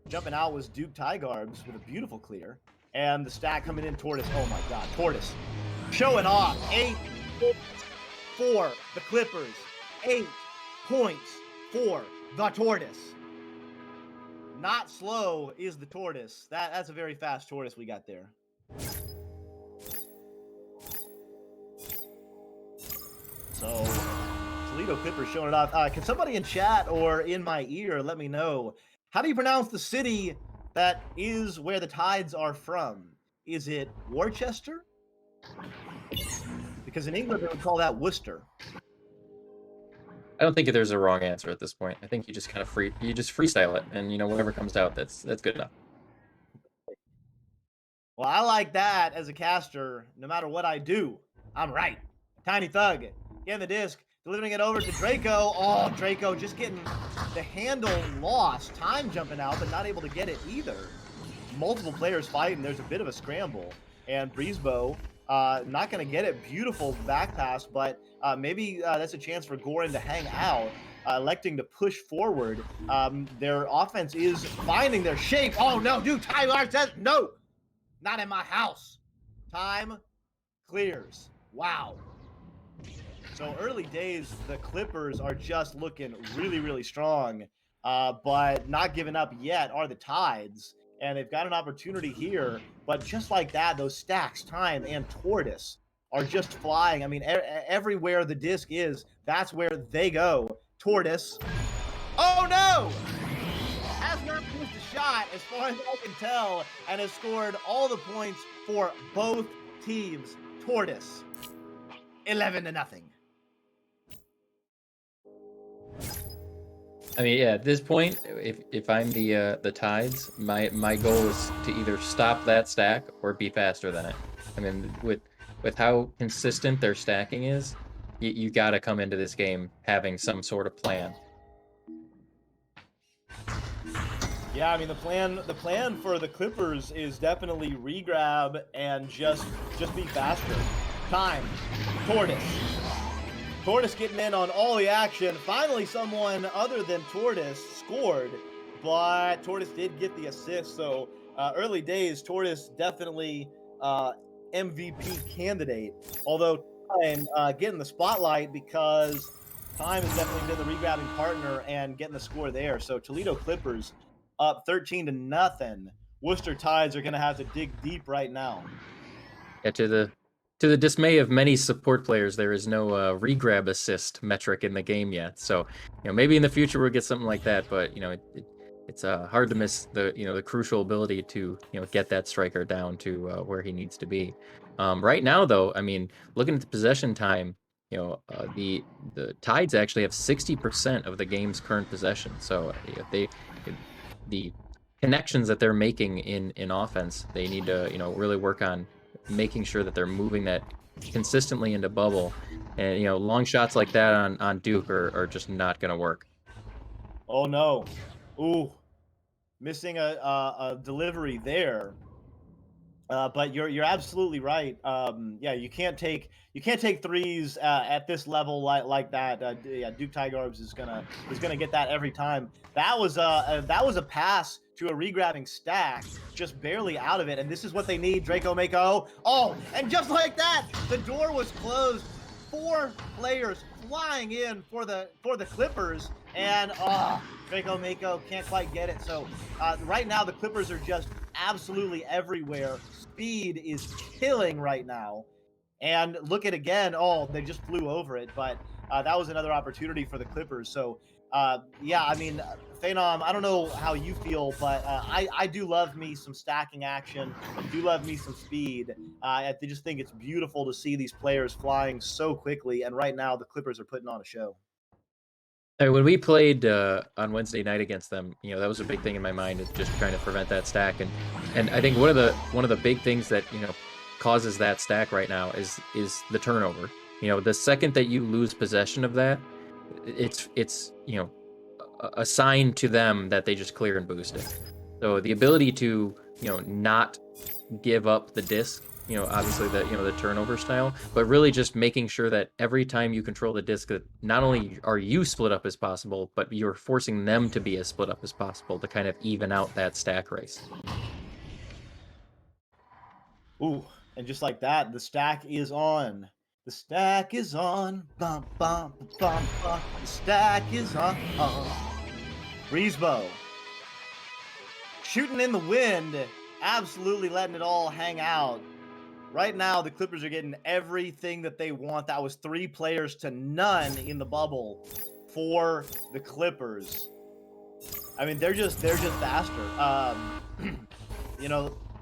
S4: Jumping out was Duke Tygarbs with a beautiful clear. And the stack coming in, Tortoise. Oh my God, Tortoise. Showing off. 8 points for the Clippers. 8 points for the Tortoise. Not slow is the Tortoise. That's a very fast Tortoise we got there. So, Toledo Clippers showing it off. Can somebody in chat or in my ear let me know, how do you pronounce the city that is where the Tides are from? Is it Worcester? Because in England, they would call that Worcester.
S5: I don't think there's a wrong answer at this point. I think you just kind of freestyle it, and whatever comes out, that's good enough.
S4: Well, I like that as a caster. No matter what I do, I'm right. Tiny Thug getting the disc, delivering it over to Draco. Oh, Draco just getting the handle lost. Time jumping out, but not able to get it either. Multiple players fighting. There's a bit of a scramble. And Breezebo not going to get it. Beautiful back pass, but maybe that's a chance for Goran to hang out, electing to push forward. Their offense is finding their shape. Oh, no, dude, Tyler says no, not in my house. Time clears. Wow. So early days, the Clippers are just looking really, really strong, but not giving up yet are the Tides. And they've got an opportunity here, but just like that, those stacks, Time and Tortoise, are just flying. I mean, everywhere the disc is, that's where they go. Tortoise. Oh, no! Has not missed a shot, as far as I can tell, and has scored all the points for both teams. Tortoise, 11-0.
S5: I mean, yeah, at this point, if I'm the Tides, my goal is to either stop that stack or be faster than it. I mean, with how consistent their stacking is, you got to come into this game having some sort of plan.
S4: Yeah, I mean, the plan for the Clippers is definitely regrab and just be faster. Time. Tortoise getting in on all the action. Finally, someone other than Tortoise scored, but Tortoise did get the assist. So early days, Tortoise definitely MVP candidate. Although Time getting the spotlight because Time has definitely been the regrabbing partner and getting the score there. So Toledo Clippers up 13-0. Worcester Tides are going to have to dig deep right now.
S5: Yeah, to the dismay of many support players, there is no regrab assist metric in the game yet. So, maybe in the future we'll get something like that. But it's hard to miss the crucial ability to get that striker down to where he needs to be. Right now, though, I mean, looking at the possession time, the Tides actually have 60% of the game's current possession. So the connections that they're making in offense, they need to really work on making sure that they're moving that consistently into bubble, and long shots like that on Duke are just not going to work.
S4: Oh no! Ooh, missing a delivery there. But you're absolutely right. Yeah, you can't take threes at this level like that. Yeah, Duke Tygarbs is gonna get that every time. That was a pass to a regrabbing stack, just barely out of it, and this is what they need. Draco Mako. Oh, and just like that, the door was closed. 4 players flying in for the Clippers, and Draco Mako can't quite get it. So right now the Clippers are just absolutely everywhere. Speed is killing right now. And look at again, they just flew over it, but that was another opportunity for the Clippers. So yeah, I mean, Phenom, I don't know how you feel, but I do love me some stacking action. I do love me some speed. I just think it's beautiful to see these players flying so quickly, and right now the Clippers are putting on a show.
S5: Hey, when we played on Wednesday night against them, that was a big thing in my mind, is just trying to prevent that stack. And I think one of the big things that causes that stack right now is the turnover. The second that you lose possession of that, it's a sign to them that they just clear and boost it. So the ability to not give up the disc, obviously the turnover style, but really just making sure that every time you control the disc, that not only are you split up as possible, but you're forcing them to be as split up as possible to kind of even out that stack race.
S4: Ooh, and just like that, the stack is on. The stack is on. Bum, bum, bum, bum. The stack is on. Breezebo. Shooting in the wind. Absolutely letting it all hang out. Right now, the Clippers are getting everything that they want. That was 3 players to none in the bubble for the Clippers. I mean, they're just faster.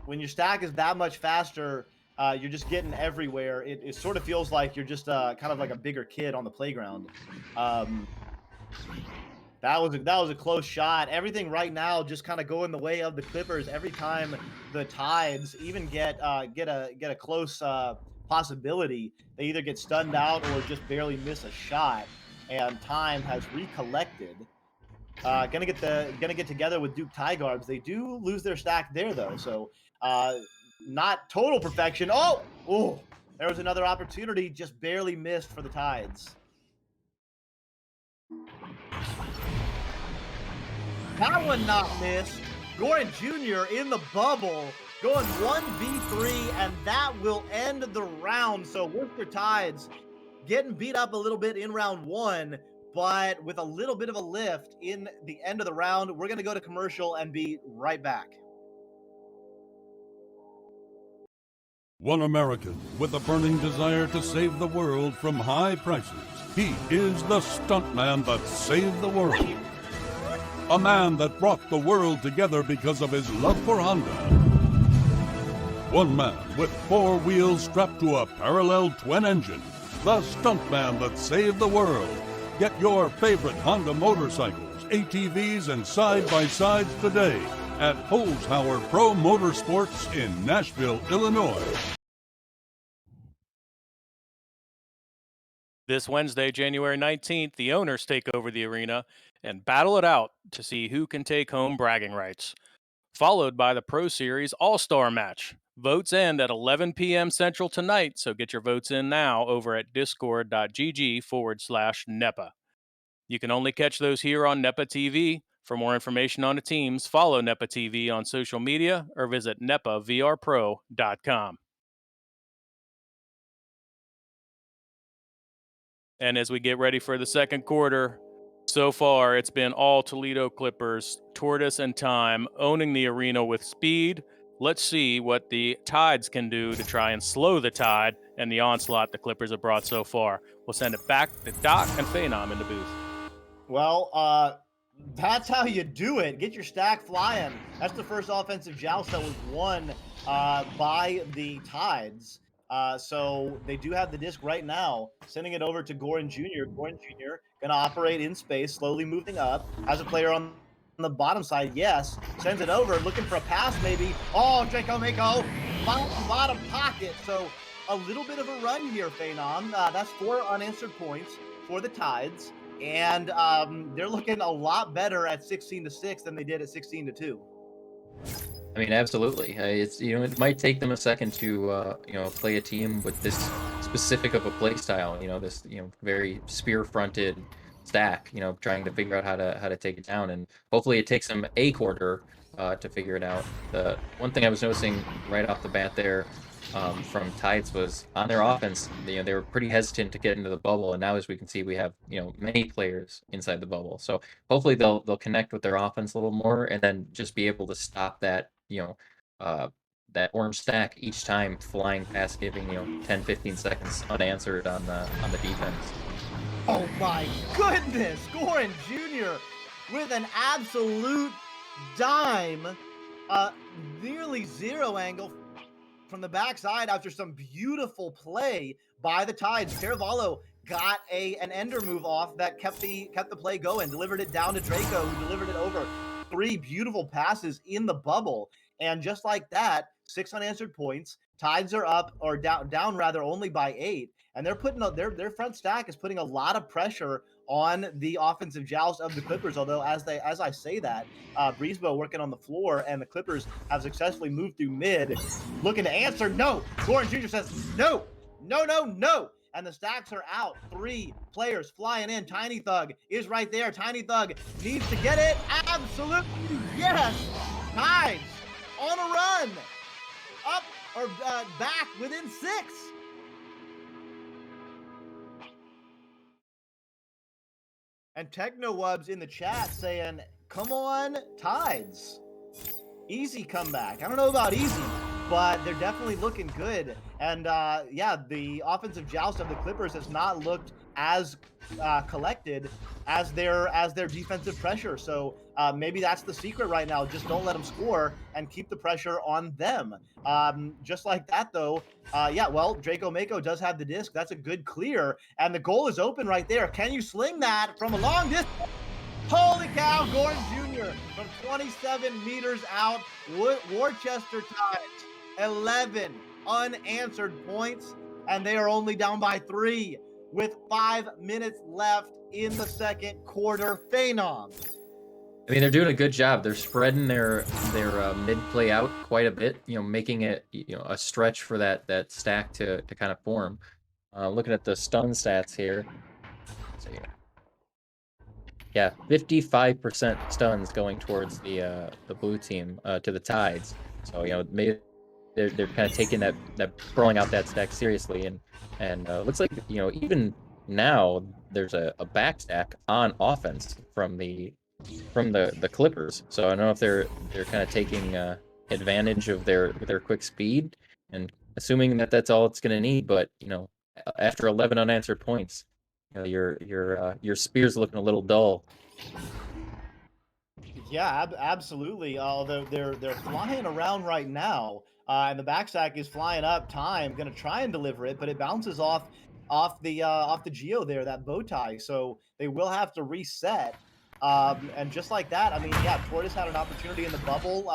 S4: When your stack is that much faster, you're just getting everywhere. It sort of feels like you're just kind of like a bigger kid on the playground. That was a close shot. Everything right now just kind of going the way of the Clippers. Every time the Tides even get a close possibility, they either get stunned out or just barely miss a shot. And time has recollected. Gonna get together with Duke Tigarbs. They do lose their stack there though, so not total perfection. Oh, there was another opportunity, just barely missed for the Tides. That one not missed. Goran Jr. in the bubble, going 1v3, and that will end the round. So Worcester Tides getting beat up a little bit in round 1, but with a little bit of a lift in the end of the round. We're going to go to commercial and be right back.
S6: One American with a burning desire to save the world from high prices. He is the stuntman that saved the world. A man that brought the world together because of his love for Honda. One man with 4 wheels strapped to a parallel twin engine. The stuntman that saved the world. Get your favorite Honda motorcycles, ATVs, and side-by-sides today at Holzhauer Pro Motorsports in Nashville, Illinois.
S3: This Wednesday, January 19th, the owners take over the arena and battle it out to see who can take home bragging rights. Followed by the Pro Series All-Star Match. Votes end at 11 p.m. Central tonight, so get your votes in now over at discord.gg/NEPA. You can only catch those here on NEPA TV. For more information on the teams, follow NEPA TV on social media or visit nepavrpro.com. And as we get ready for the second quarter, so far it's been all Toledo Clippers, Tortoise and Time, owning the arena with speed. Let's see what the Tides can do to try and slow the tide and the onslaught the Clippers have brought so far. We'll send it back to Doc and Phenom in the booth.
S4: Well, that's how you do it. Get your stack flying. That's the first offensive joust that was won by the Tides. So they do have the disc right now, sending it over to Goran Jr. Goran Jr. going to operate in space, slowly moving up. Has a player on the bottom side, yes. Sends it over, looking for a pass maybe. Oh, Draco Mako, bottom pocket. So a little bit of a run here, Phenom. That's 4 unanswered points for the Tides. And they're looking a lot better at 16-6 than they did at 16-2.
S5: I mean, absolutely. It's it might take them a second to play a team with this specific of a play style. This very spear-fronted stack. Trying to figure out how to take it down, and hopefully it takes them a quarter to figure it out. The one thing I was noticing right off the bat there from Tides was on their offense. They were pretty hesitant to get into the bubble, and now as we can see, we have many players inside the bubble. So hopefully they'll connect with their offense a little more, and then just be able to stop that that orange stack each time flying past, giving 10-15 seconds unanswered on the defense.
S4: Oh my goodness, Goran Jr. with an absolute dime, nearly zero angle from the backside after some beautiful play by the Tides. Caravallo got an ender move off that kept the play going, delivered it down to Draco, who delivered it over. 3 beautiful passes in the bubble. And just like that, 6 unanswered points. Tides are up or down rather only by 8, and they're putting their front stack is putting a lot of pressure on the offensive joust of the Clippers. Although as I say that, Breezebo working on the floor, and the Clippers have successfully moved through mid, looking to answer. No, Gordon Jr. says no, no, no, no. And the stacks are out. 3 players flying in. Tiny Thug is right there. Tiny Thug needs to get it. Absolutely, yes. Tides on a run. Up or back within 6. And TechnoWubs in the chat saying, come on, Tides. Easy comeback. I don't know about easy, but they're definitely looking good. And yeah, the offensive joust of the Clippers has not looked as collected as their defensive pressure. So maybe that's the secret right now. Just don't let them score and keep the pressure on them. Just like that, though. Yeah, well, Draco Mako does have the disc. That's a good clear, and the goal is open right there. Can you sling that from a long distance? Holy cow, Gordon Jr. from 27 meters out. Worcester Tides, 11 unanswered points, and they are only down by 3 with 5 minutes left in the second quarter. Phenom.
S5: I mean, they're doing a good job. They're spreading their mid play out quite a bit, making it a stretch for that stack to kind of form. Looking at the stun stats here. Let's see here. Yeah, 55% stuns going towards the blue team, to the Tides. So maybe they're kind of taking that throwing out that stack seriously, and looks like even now there's a back stack on offense from the Clippers. So I don't know if they're kind of taking advantage of their quick speed and assuming that that's all it's going to need. But after 11 unanswered points, your spear's looking a little dull.
S4: Yeah, absolutely. Although they're flying around right now, and the backstack is flying up. Time going to try and deliver it, but it bounces off the Geo there, that bow tie. So they will have to reset. And just like that, I mean, yeah, Tortoise had an opportunity in the bubble.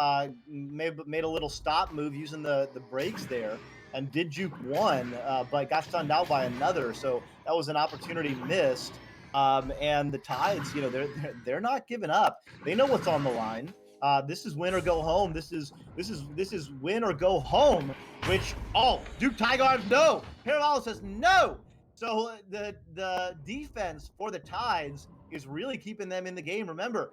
S4: Made a little stop move using the brakes there, and did juke one, but got stunned out by another. So that was an opportunity missed. And the Tides, they're not giving up. They know what's on the line. This is win or go home. This is win or go home. Which Duke Tigers no. Parallel says no. So the defense for the Tides is really keeping them in the game. Remember,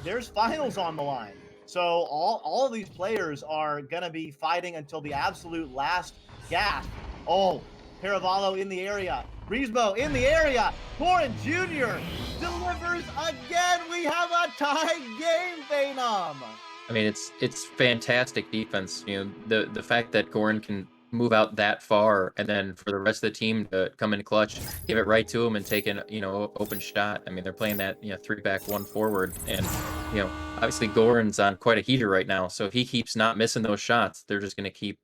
S4: there's finals on the line. So all of these players are gonna be fighting until the absolute last gasp. Caravallo in the area. Breezebo in the area. Warren Jr. delivers again. We have a tie game, Phenom.
S5: I mean, it's fantastic defense. The fact that Goran can move out that far, and then for the rest of the team to come in clutch, give it right to him, and take an open shot. I mean, they're playing that 3 back 1 forward, and obviously Goran's on quite a heater right now. So if he keeps not missing those shots, they're just going to keep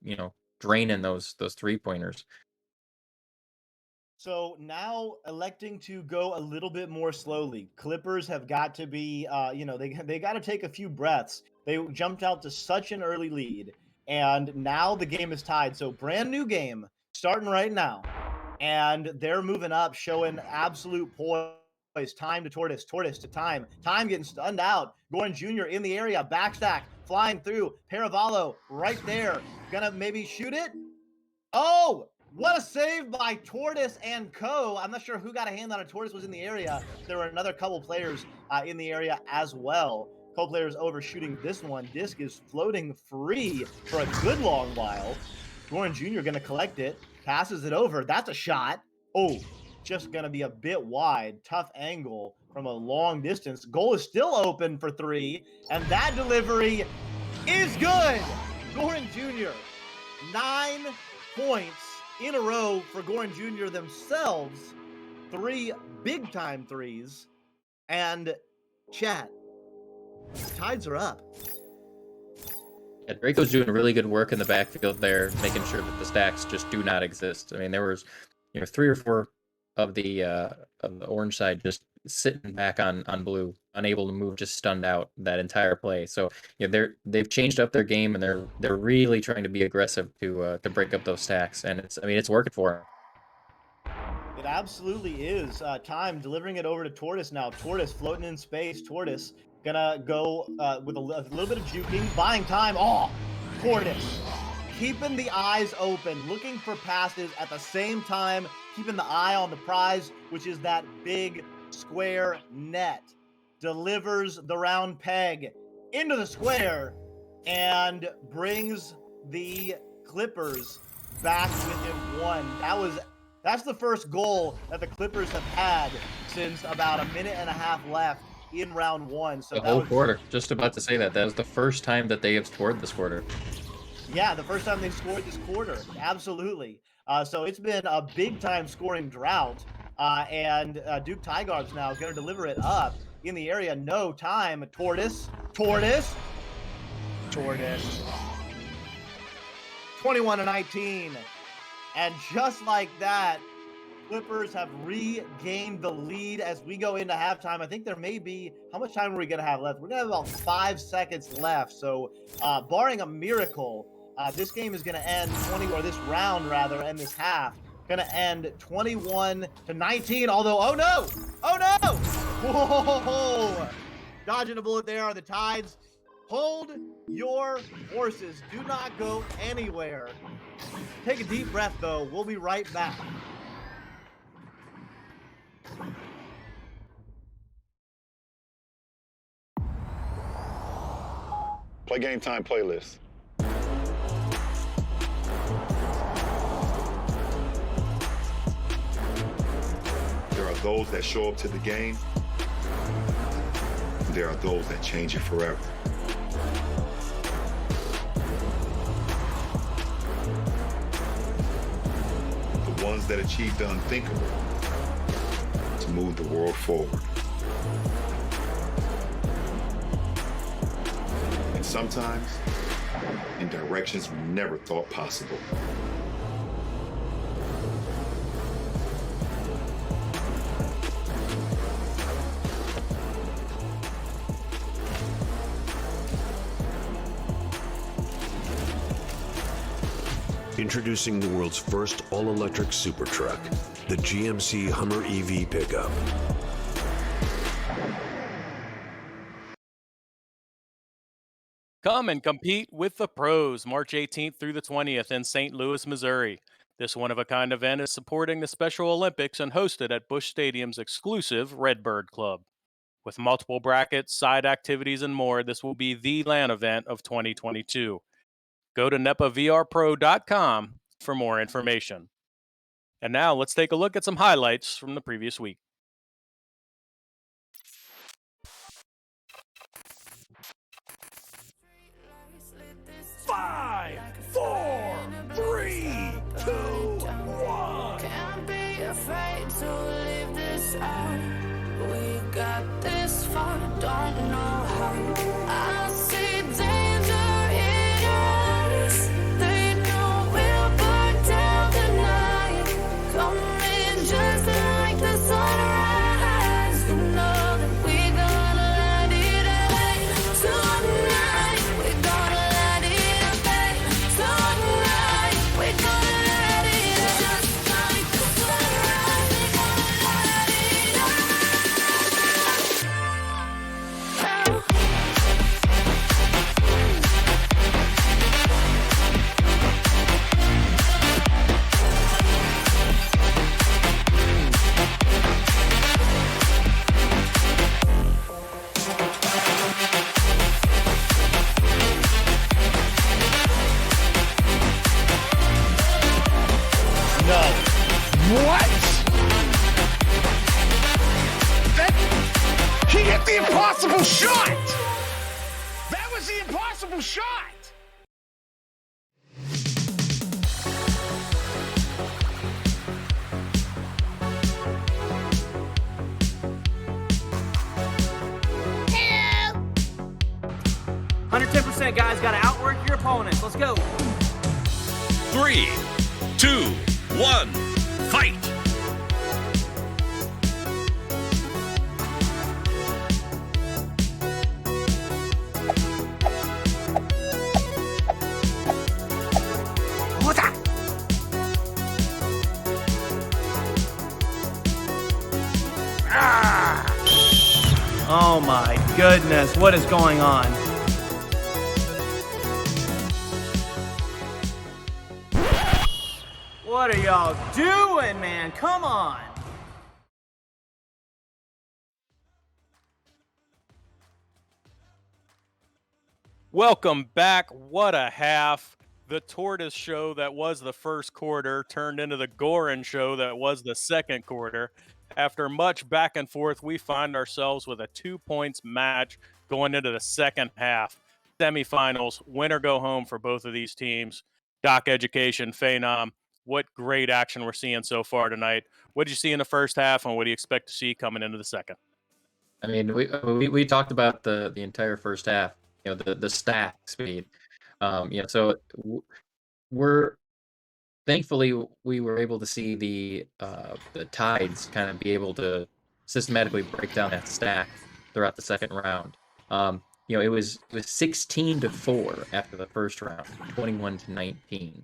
S5: draining those 3-pointers.
S4: So now electing to go a little bit more slowly. Clippers have got to be, they got to take a few breaths. They jumped out to such an early lead, and now the game is tied. So brand new game starting right now, and they're moving up, showing absolute poise. Time to Tortoise, Tortoise to Time. Time getting stunned out. Goran Jr. in the area, backstack, flying through. Paravallo right there. Gonna maybe shoot it. What a save by Tortoise and Co. I'm not sure who got a hand on it. Tortoise was in the area. There were another couple players in the area as well. Co-players overshooting this one. Disc is floating free for a good long while. Goran Jr. going to collect it. Passes it over. That's a shot. Just going to be a bit wide. Tough angle from a long distance. Goal is still open for 3. And that delivery is good. Goran Jr. 9 points in a row for Goran Jr. themselves. 3 big-time threes. And chat, Tides are up.
S5: Yeah, Draco's doing really good work in the backfield there, making sure that the stacks just do not exist. I mean, there was 3 or 4 of the orange side just sitting back on blue, unable to move, just stunned out that entire play. So they've changed up their game, and they're really trying to be aggressive to break up those stacks, and it's working for them.
S4: It absolutely is. Time delivering it over to Tortoise now. Tortoise floating in space. Tortoise gonna go with a little bit of juking, buying time. Oh, Tortoise keeping the eyes open, looking for passes at the same time, keeping the eye on the prize, which is that big square net. Delivers the round peg into the square and brings the Clippers back within one. That's the first goal that the Clippers have had since about a minute and a half left in round one. So
S5: The whole quarter. Just about to say that was the first time that they have scored this quarter.
S4: Yeah, the first time they've scored this quarter. Absolutely. So it's been a big time scoring drought. And Duke Tigarbs now is going to deliver it up in the area. No time. Tortoise. 21-19. And just like that, Clippers have regained the lead as we go into halftime. I think there may be, how much time are we going to have left? We're going to have about 5 seconds left. So barring a miracle, this game is going to end this round rather, and this half going to end 21-19. Although, oh no! Whoa! Dodging a bullet there are the Tides. Hold your horses. Do not go anywhere. Take a deep breath, though. We'll be right back.
S9: Play Game Time playlist. There are those that show up to the game. There are those that change it forever. The ones that achieve the unthinkable to move the world forward. And sometimes in directions we never thought possible.
S10: Introducing the world's first all-electric super truck, the GMC Hummer EV pickup.
S3: Come and compete with the pros March 18th through the 20th in St. Louis, Missouri. This one-of-a-kind event is supporting the Special Olympics and hosted at Busch Stadium's exclusive Redbird Club. With multiple brackets, side activities, and more, this will be the LAN event of 2022. Go to NEPAVRPro.com for more information. And now let's take a look at some highlights from the previous week.
S8: Five, four, three, two, one.
S11: Can't be afraid to leave this out. We got this far, don't know how. I see danger in your eyes. They know we'll burn down the night. Coming just like the sunrise. You know that we're gonna light it up tonight. We're gonna light it up tonight. We're gonna light it up just like the sunrise. We're gonna light it up now.
S8: What? He hit the impossible shot! That was the impossible shot!
S11: Hello.
S7: 110%, guys. Got to outwork your opponents. Let's go.
S8: 3, 2, 1, fight!
S7: my goodness, what is going on? What are y'all doing, man? Come on.
S3: Welcome back. What a half. The tortoise show that was the first quarter turned into the Goran show that was the second quarter. After much back and forth, we find ourselves with a 2 points match going into the second half. Semifinals, win or go home for both of these teams. Doc Education, Phenom, what great action we're seeing so far tonight. What did you see in the first half, and what do you expect to see coming into the second?
S5: I mean, we talked about the entire first half. The stack speed. So we're thankfully we were able to see the Tides kind of be able to systematically break down that stack throughout the second round. It was 16-4 after the first round, 21-19.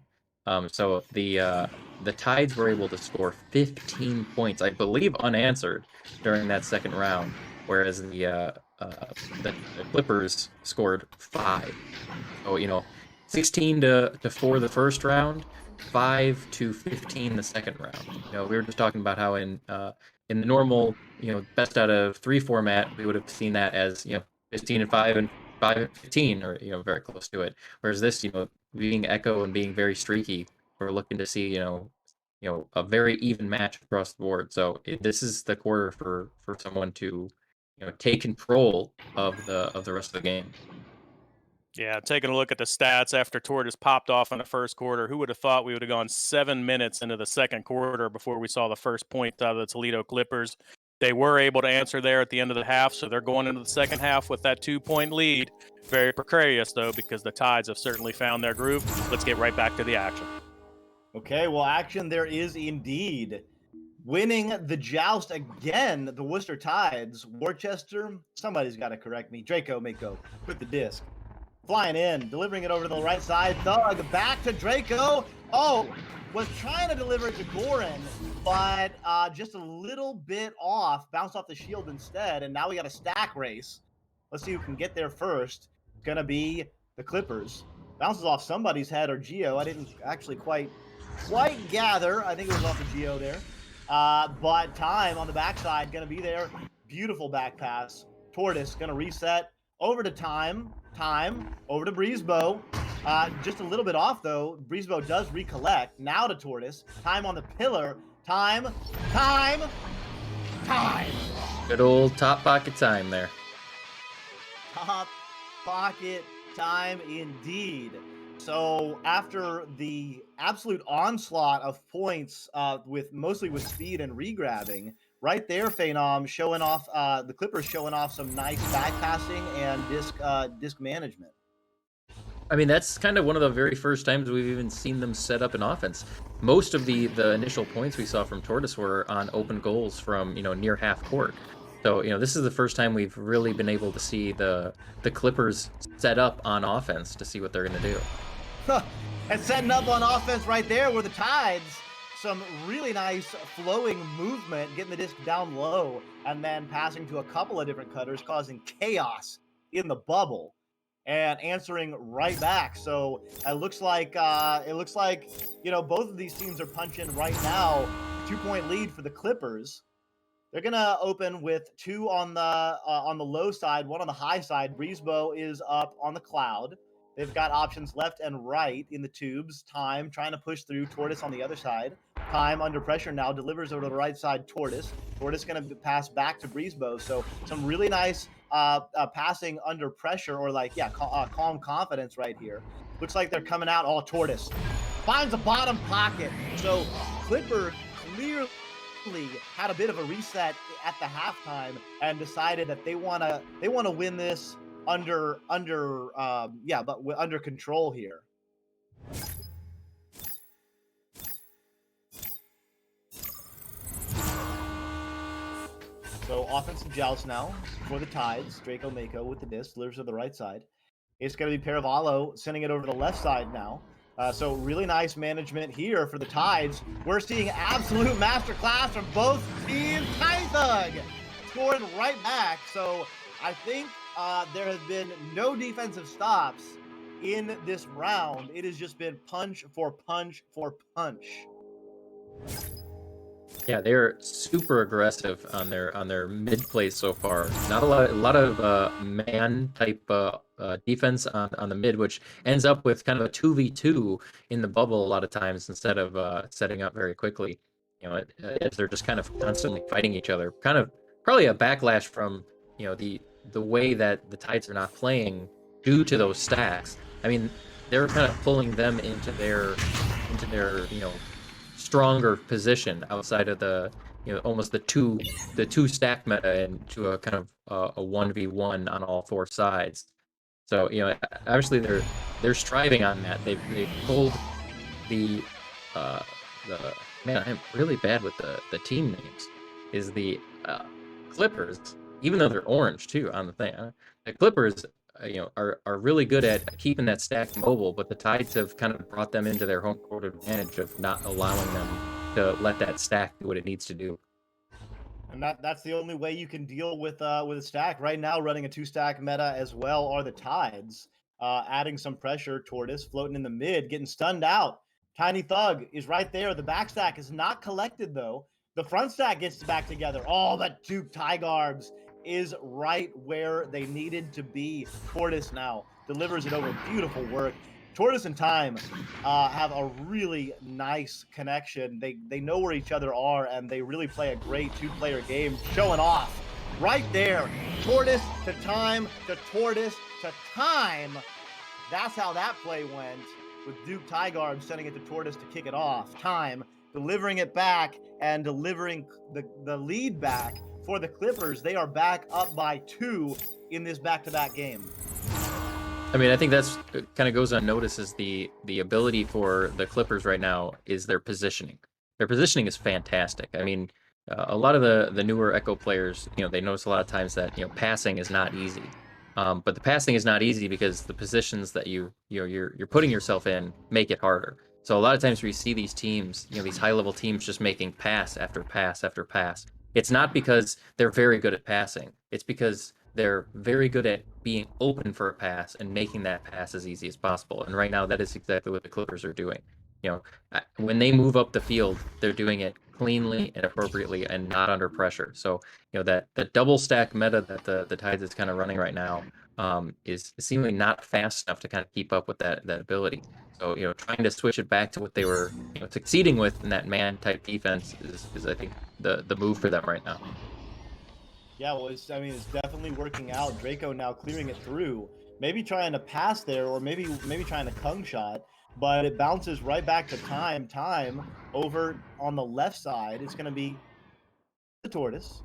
S5: So the Tides were able to score 15 points, I believe, unanswered during that second round, whereas the Clippers scored 5. So 16-4 the first round, 5-15 the second round. We were just talking about how in the normal, best out of 3 format, we would have seen that as 15-5 and 5-15, or very close to it. Whereas this, being Echo and being very streaky, we're looking to see a very even match across the board. So this is the quarter for someone to take control of the rest of the game.
S3: Yeah, taking a look at the stats after Tortoise popped off in the first quarter, who would have thought we would have gone 7 minutes into the second quarter before we saw the first point out of the Toledo Clippers? They were able to answer there at the end of the half, so they're going into the second half with that 2-point lead. Very precarious, though, because the Tides have certainly found their groove. Let's get right back to the action.
S4: Okay, well, action there is indeed. Winning the joust again, the Worcester Tides. Worcester, somebody's got to correct me. Draco Mako with the disc. Flying in, delivering it over to the right side. Thug back to Draco. Oh, was trying to deliver it to Goran, but just a little bit off. Bounced off the shield instead, and now we got a stack race. Let's see who can get there first. It's going to be the Clippers. Bounces off somebody's head or Geo. I didn't actually quite gather. I think it was off of Geo there. But Time on the backside going to be there. Beautiful back pass. Tortoise going to reset over to Time over to Breezebo. Just a little bit off though. Breezebo does recollect. Now to Tortoise. Time on the pillar. Time.
S5: Good old top pocket Time there.
S4: Top pocket Time indeed. So after the absolute onslaught of points, mostly with speed and regrabbing, right there, Phenom showing off the Clippers showing off some nice back passing and disc management.
S5: I mean, that's kind of one of the very first times we've even seen them set up an offense. Most of the initial points we saw from Tortoise were on open goals from near half court. So this is the first time we've really been able to see the Clippers set up on offense to see what they're going to do.
S4: And setting up on offense right there were the Tides. Some really nice flowing movement, getting the disc down low, and then passing to a couple of different cutters, causing chaos in the bubble, and answering right back. So it looks like both of these teams are punching right now. 2-point lead for the Clippers. They're gonna open with 2 on the low side, 1 on the high side. Breezebo is up on the cloud. They've got options left and right in the tubes. Time trying to push through. Tortoise on the other side. Time under pressure now. Delivers over to the right side. Tortoise going to pass back to Breezebo. So some really nice passing under pressure, or calm confidence right here. Looks like they're coming out all Tortoise. Finds a bottom pocket. So Clipper clearly had a bit of a reset at the halftime and decided that they want to win this under control here. So offensive joust now for the Tides. Draco Mako with the disc, delivers to the right side. It's going to be Paravallo sending it over to the left side now. So really nice management here for the Tides. We're seeing absolute masterclass from both teams. Thug scoring right back. So I think there have been no defensive stops in this round. It has just been punch for punch for punch.
S5: Yeah, they're super aggressive on their mid play so far. Not a lot of man type defense on the mid, which ends up with kind of a 2v2 in the bubble a lot of times instead of setting up very quickly. As they're just kind of constantly fighting each other. Kind of probably a backlash from the way that the Tides are not playing due to those stacks. I mean, they're kind of pulling them into their stronger position outside of the almost the two stack meta and to a kind of a 1v1 on all four sides. So obviously they're striving on that. They've pulled the man, I'm really bad with the team names. Is the Clippers, even though they're orange too on the thing. The Clippers are really good at keeping that stack mobile, but the Tides have kind of brought them into their home court advantage of not allowing them to let that stack do what it needs to do.
S4: And that's the only way you can deal with a stack. Right now, running a 2-stack meta as well are the Tides, adding some pressure. Tortoise floating in the mid, getting stunned out. Tiny Thug is right there. The back stack is not collected, though. The front stack gets back together. Oh, that Duke Tigarbs is right where they needed to be. Tortoise now delivers it over. Beautiful work. Tortoise and Time have a really nice connection. They know where each other are, and they really play a great two-player game, showing off right there. Tortoise to Time to Tortoise to Time. That's how that play went, with Duke Tigard sending it to Tortoise to kick it off. Time delivering it back and delivering the lead back for the Clippers. They are back up by 2 in this back-to-back game.
S5: I mean, I think that's kind of goes unnoticed is the ability for the Clippers right now is their positioning. Their positioning is fantastic. I mean, a lot of the newer Echo players, they notice a lot of times that passing is not easy. But the passing is not easy because the positions that you're putting yourself in make it harder. So a lot of times we see these teams, these high level teams just making pass after pass after pass. It's not because they're very good at passing. It's because they're very good at being open for a pass and making that pass as easy as possible. And right now, that is exactly what the Clippers are doing. When they move up the field, they're doing it cleanly and appropriately and not under pressure. So, that double stack meta that the Tides is kind of running right now is seemingly not fast enough to kind of keep up with that ability. So, trying to switch it back to what they were succeeding with in that man type defense is I think the move for them right now.
S4: Yeah, well, it's definitely working out. Draco now clearing it through, maybe trying to pass there, or maybe trying to Kung shot, but it bounces right back to Time. Time over on the left side. It's going to be the Tortoise.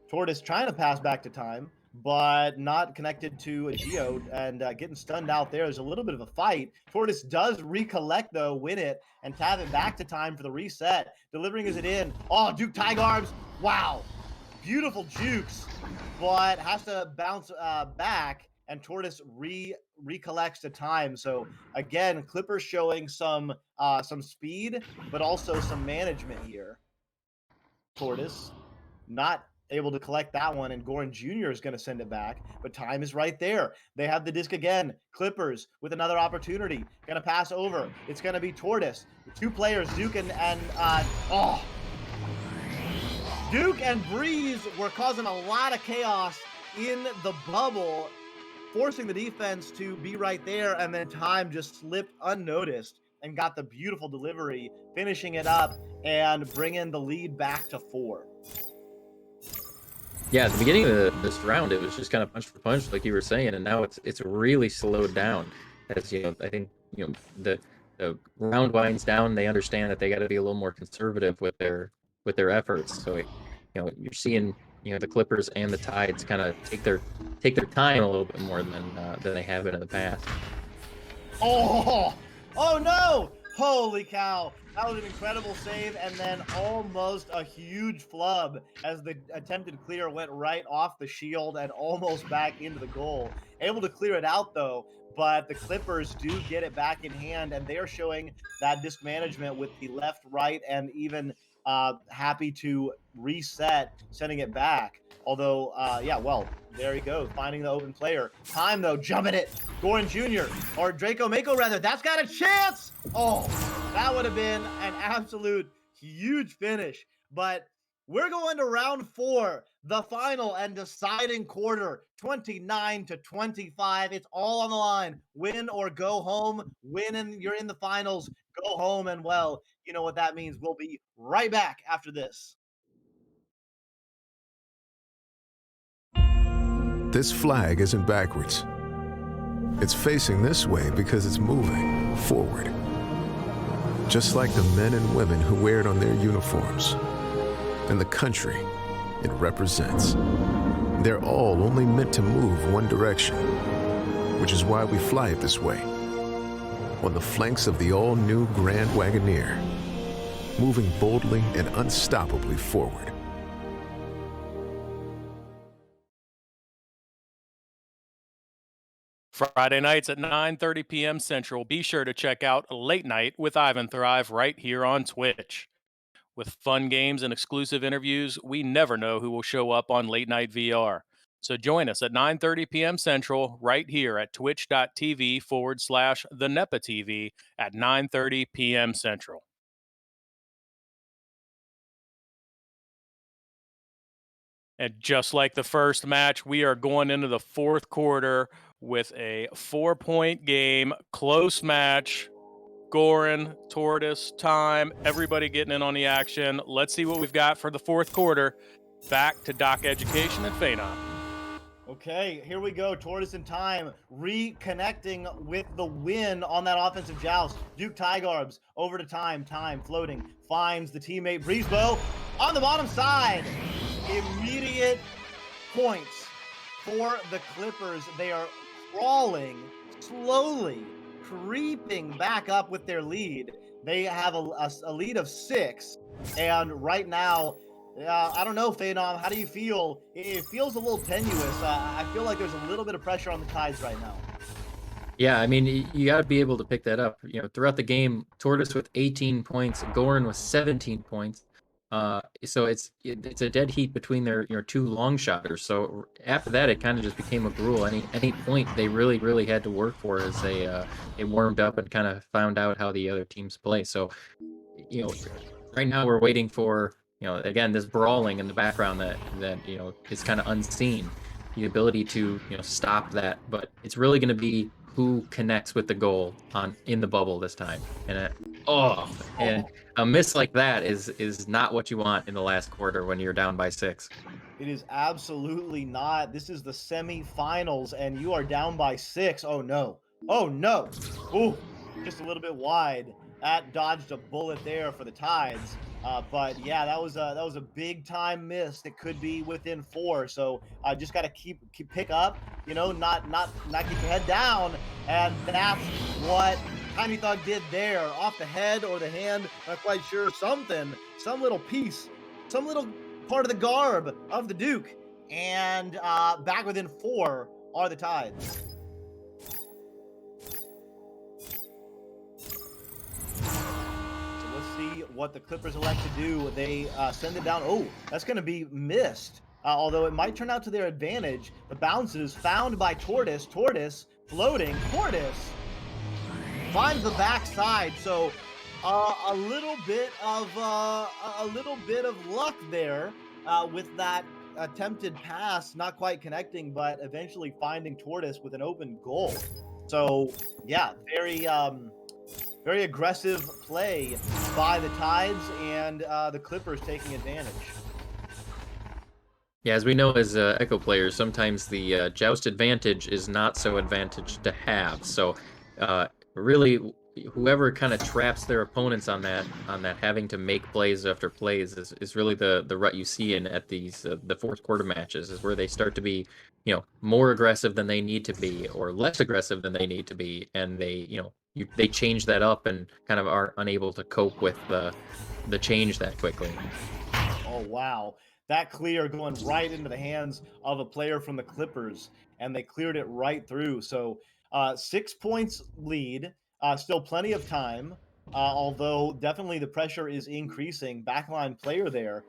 S4: Tortoise trying to pass back to Time, but not connected to a Geo, and getting stunned out there. There's a little bit of a fight. Tortoise does recollect, though, win it, and tab it back to Time for the reset. Delivering is it in. Oh, Duke Tigarbs. Wow. Beautiful jukes, but has to bounce back, and Tortoise recollects the Time. So again, Clippers showing some speed, but also some management here. Tortoise not able to collect that one, and Goran Jr. is going to send it back, but Time is right there. They have the disc again. Clippers with another opportunity. Going to pass over. It's going to be Tortoise. Two players, Duke and Duke and Breeze were causing a lot of chaos in the bubble, forcing the defense to be right there, and then Time just slipped unnoticed and got the beautiful delivery, finishing it up and bringing the lead back to 4.
S5: Yeah, at the beginning of this round, it was just kind of punch for punch, like you were saying, and now it's really slowed down. As I think the round winds down, they understand that they got to be a little more conservative with their efforts. So you're seeing the Clippers and the Tides kind of take their time a little bit more than they have been in the past.
S4: Oh no! Holy cow! That was an incredible save, and then almost a huge flub as the attempted clear went right off the shield and almost back into the goal. Able to clear it out, though, but the Clippers do get it back in hand, and they are showing that disc management with the left, right, and even happy to reset, sending it back. Although, yeah, well, there he goes, finding the open player. Time, though, jumping it. Goran Jr., or Draco Mako, rather. That's got a chance. Oh, that would have been an absolute huge finish. But we're going to round 4, the final and deciding quarter, 29-25. It's all on the line. Win or go home. Win and you're in the finals. Go home, and well, you know what that means. We'll be right back after this.
S12: This flag isn't backwards. It's facing this way because it's moving forward. Just like the men and women who wear it on their uniforms and the country it represents. They're all only meant to move one direction, which is why we fly it this way. On the flanks of the all-new Grand Wagoneer, moving boldly and unstoppably forward.
S3: Friday nights at 9:30 p.m. Central. Be sure to check out Late Night with Ivan Thrive right here on Twitch. With fun games and exclusive interviews, we never know who will show up on Late Night VR. So join us at 9:30 p.m. Central right here at twitch.tv/the NEPA TV at 9:30 p.m. Central. And just like the first match, we are going into the fourth quarter with a 4-point game, close match. Goran, Tortoise, Time, everybody getting in on the action. Let's see what we've got for the fourth quarter. Back to Doc Education and Phenom.
S4: Okay, here we go. Tortoise and Time reconnecting with the win on that offensive joust. Duke Tigarbs over to Time. Time floating, finds the teammate Breezebow on the bottom side. Immediate points for the Clippers. They are crawling, slowly creeping back up with their lead. They have a lead of 6, and right now, I don't know, Phenom, how do you feel? It feels a little tenuous. I feel like there's a little bit of pressure on the Tides right now.
S5: Yeah, I mean, you got to be able to pick that up. You know, throughout the game, Tortoise with 18 points, Goran with 17 points. So it's a dead heat between their two long shotters. So after that, it kind of just became a gruel. Any point they really had to work for as they warmed up and kind of found out how the other teams play. So right now we're waiting for again this brawling in the background that is kind of unseen. The ability to stop that, but it's really going to be who connects with the goal in the bubble this time. And a miss like that is not what you want in the last quarter when you're down by 6.
S4: It is absolutely not. This is the semifinals, and you are down by 6. Oh no! Oh no! Ooh, just a little bit wide. That dodged a bullet there for the Tides. But yeah, that was a big time miss. That could be within 4. So just got to keep pick up. Not keep your head down. And that's what Tiny Thug did there, off the head or the hand. Not quite sure. Something, some little piece, some little part of the garb of the Duke. And back within 4 are the Tides. See what the Clippers elect to do. They send it down. Oh, that's going to be missed. Although it might turn out to their advantage. The bounce is found by Tortoise. Tortoise floating. Tortoise finds the backside. So a little bit of luck there with that attempted pass, not quite connecting, but eventually finding Tortoise with an open goal. So yeah, very aggressive play by the Tides, and the Clippers taking advantage.
S5: Yeah, as we know as Echo players, sometimes the joust advantage is not so advantage to have. So really, whoever kind of traps their opponents on that having to make plays after plays is really the rut you see at these the fourth quarter matches, is where they start to be more aggressive than they need to be, or less aggressive than they need to be, and they change that up and kind of are unable to cope with the change that quickly.
S4: Oh wow, that clear going right into the hands of a player from the Clippers, and they cleared it right through. So 6 points lead, still plenty of time, although definitely the pressure is increasing. Backline player there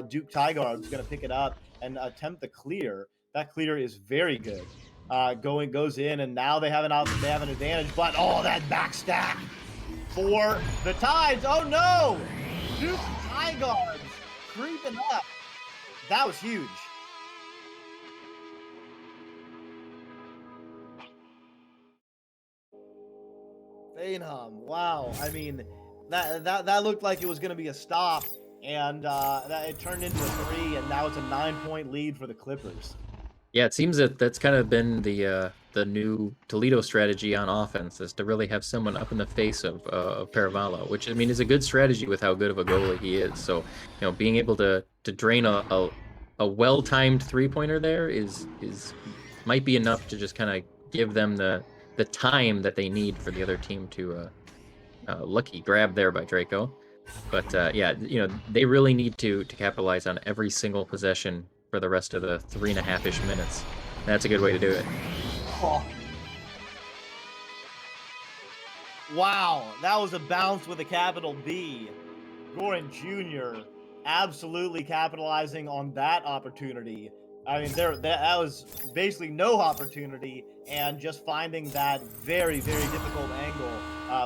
S4: Duke Tigard is going to pick it up and attempt the clear. That clear is very good. Goes in, and now they have an advantage. But that backstack for the Tides. Oh no, Duke Tigard creeping up. That was huge. Phenom, wow. I mean, that looked like it was going to be a stop, and that it turned into a 3, and now it's a 9-point lead for the Clippers.
S5: Yeah, it seems that that's kind of been the new Toledo strategy on offense, is to really have someone up in the face of Paravallo, which I mean is a good strategy with how good of a goalie he is. So being able to drain a well-timed 3-pointer there is might be enough to just kind of give them the time that they need for the other team to lucky grab there by Draco. But yeah, they really need to capitalize on every single possession for the rest of the 3.5-ish minutes. That's a good way to do it.
S4: Oh. Wow, that was a bounce with a capital B. Goran Jr. absolutely capitalizing on that opportunity. I mean, that was basically no opportunity, and just finding that very, very difficult angle.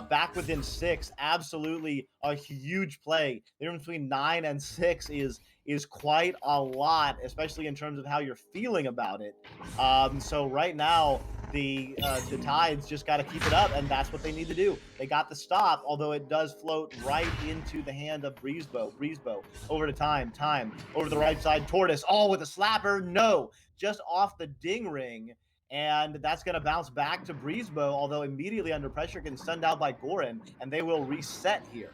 S4: Back within 6, absolutely a huge play. The difference between 9 and 6 is quite a lot, especially in terms of how you're feeling about it. So right now, the Tides just got to keep it up, and that's what they need to do. They got the stop, although it does float right into the hand of Breezebo. Breezebo over to time over the right side. Tortoise all with a slapper. No, just off the ding ring, and that's going to bounce back to Breezebo, although immediately under pressure, getting stunned out by Goran, and they will reset here.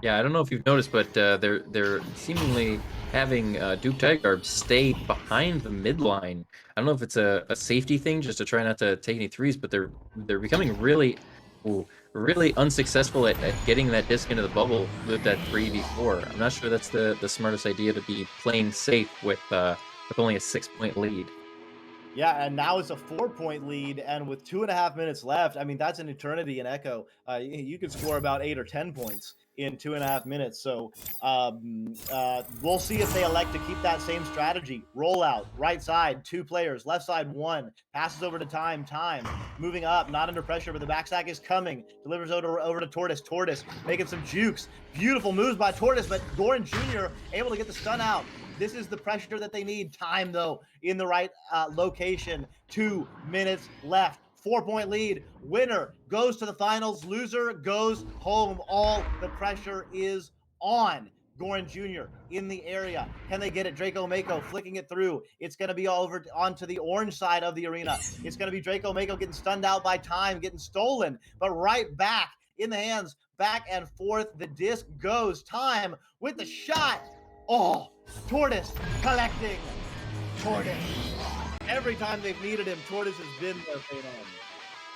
S5: Yeah, I don't know if you've noticed, but they're seemingly having Duke Tigard stay behind the midline. I don't know if it's a safety thing, just to try not to take any threes, but they're becoming really unsuccessful at getting that disc into the bubble with that 3v4. I'm not sure that's the smartest idea, to be playing safe with only a 6-point lead.
S4: Yeah, and now it's a 4-point lead, and with 2.5 minutes left, I mean, that's an eternity in Echo. You could score about 8 or 10 points in 2.5 minutes. So we'll see if they elect to keep that same strategy. Rollout, right side, 2 players, left side, 1. Passes over to time. Moving up, not under pressure, but the backstack is coming. Delivers over to Tortoise. Tortoise making some jukes. Beautiful moves by Tortoise, but Goran Jr. able to get the stun out. This is the pressure that they need. Time, though, in the right location. 2 minutes left. 4-point lead. Winner goes to the finals. Loser goes home. All the pressure is on. Goran Jr. in the area. Can they get it? Draco Mako flicking it through. It's going to be over onto the orange side of the arena. It's going to be Draco Mako getting stunned out by time, getting stolen, but right back in the hands, back and forth. The disc goes. Time with the shot. Oh, Tortoise collecting. Tortoise. Every time they've needed him, Tortoise has been there for them.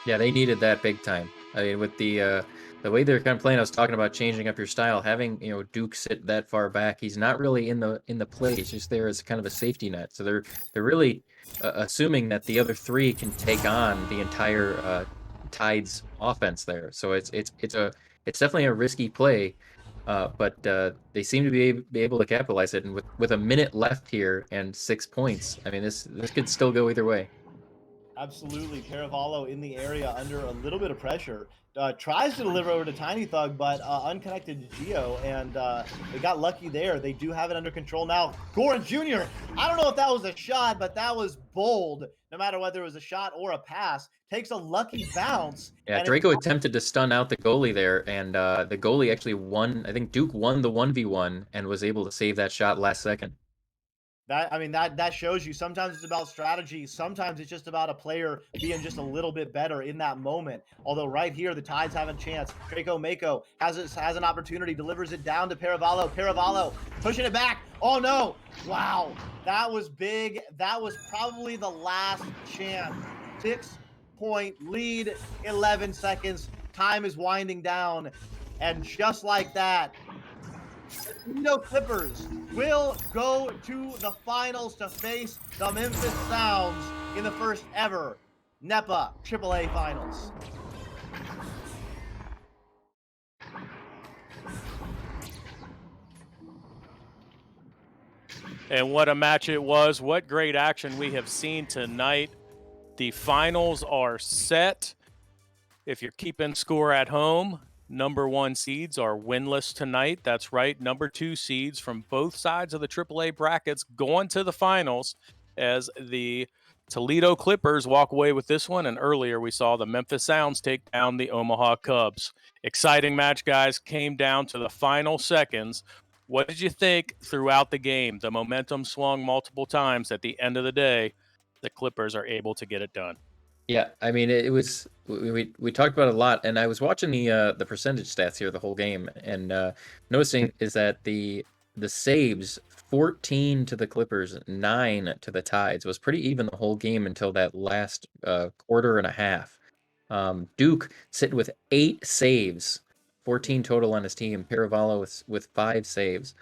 S5: Yeah, they needed that big time. I mean, with the way they're kind of playing, I was talking about changing up your style. Having Duke sit that far back, he's not really in the play. He's just there as kind of a safety net. So they're really assuming that the other 3 can take on the entire Tides offense there. So it's definitely a risky play. But they seem to be able to capitalize it, and with a minute left here and 6 points, I mean, this could still go either way.
S4: Absolutely. Paravallo in the area under a little bit of pressure. Tries to deliver over to Tiny Thug, but unconnected to Geo, and they got lucky there. They do have it under control now. Goran Jr., I don't know if that was a shot, but that was bold. No matter whether it was a shot or a pass, takes a lucky bounce.
S5: Yeah, Draco attempted to stun out the goalie there, and the goalie actually won. I think Duke won the 1v1 and was able to save that shot last second.
S4: That shows you sometimes it's about strategy. Sometimes it's just about a player being just a little bit better in that moment. Although right here, the Tides have a chance. Draco Mako has an opportunity, delivers it down to Paravallo. Paravallo pushing it back. Oh no. Wow. That was big. That was probably the last chance. 6-point lead, 11 seconds. Time is winding down. And just like that, the Clippers will go to the finals to face the Memphis Sounds in the first ever NEPA AAA finals.
S3: And what a match it was. What great action we have seen tonight. The finals are set. If you're keeping score at home, number 1 seeds are winless tonight. That's right. Number 2 seeds from both sides of the AAA brackets going to the finals as the Toledo Clippers walk away with this one. And earlier we saw the Memphis Sounds take down the Omaha Cubs. Exciting match, guys. Came down to the final seconds. What did you think throughout the game? The momentum swung multiple times. At the end of the day, the Clippers are able to get it done.
S5: Yeah, I mean, it was we talked about it a lot, and I was watching the percentage stats here the whole game, and noticing is that the saves 14 to the Clippers, 9 to the Tides was pretty even the whole game until that last quarter and a half. Duke sitting with 8 saves, 14 total on his team. Piravallo with 5 saves.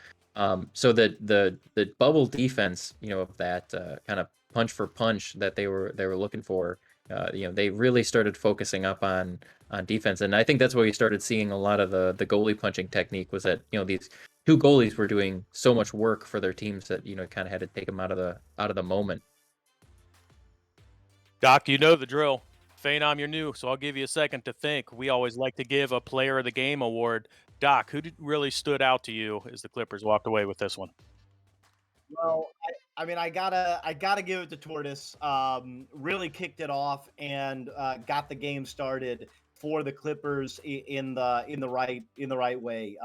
S5: So the bubble defense, of that kind of punch for punch that they were looking for. They really started focusing up on defense, and I think that's where you started seeing a lot of the goalie punching technique. Was that these two goalies were doing so much work for their teams that kind of had to take them out of the moment.
S3: Doc, you know the drill. Phenom, you're new, so I'll give you a second to think. We always like to give a Player of the Game award. Doc, who really stood out to you as the Clippers walked away with this one?
S4: Well, I mean, I gotta give it to Tortoise. Really kicked it off and got the game started for the Clippers in the right way.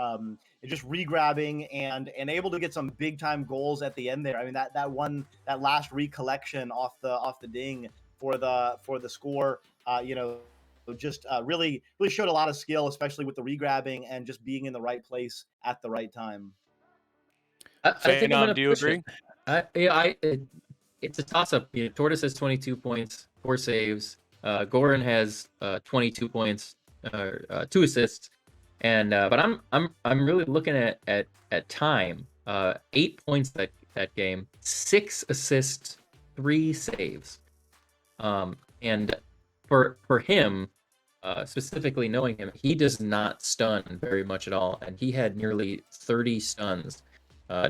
S4: Just re-grabbing and able to get some big time goals at the end there. I mean, that last recollection off the ding for the score. Just really showed a lot of skill, especially with the re-grabbing and just being in the right place at the right time.
S5: I think I'm
S3: Phenom,
S5: gonna
S3: do you
S5: push
S3: agree?
S5: it's a toss up. Tortoise has 22 points, 4 saves. Goran has 22 points, 2 assists, and but I'm really looking at time. 8 points that game, 6 assists, 3 saves. And for him, specifically knowing him, he does not stun very much at all, and he had nearly 30 stuns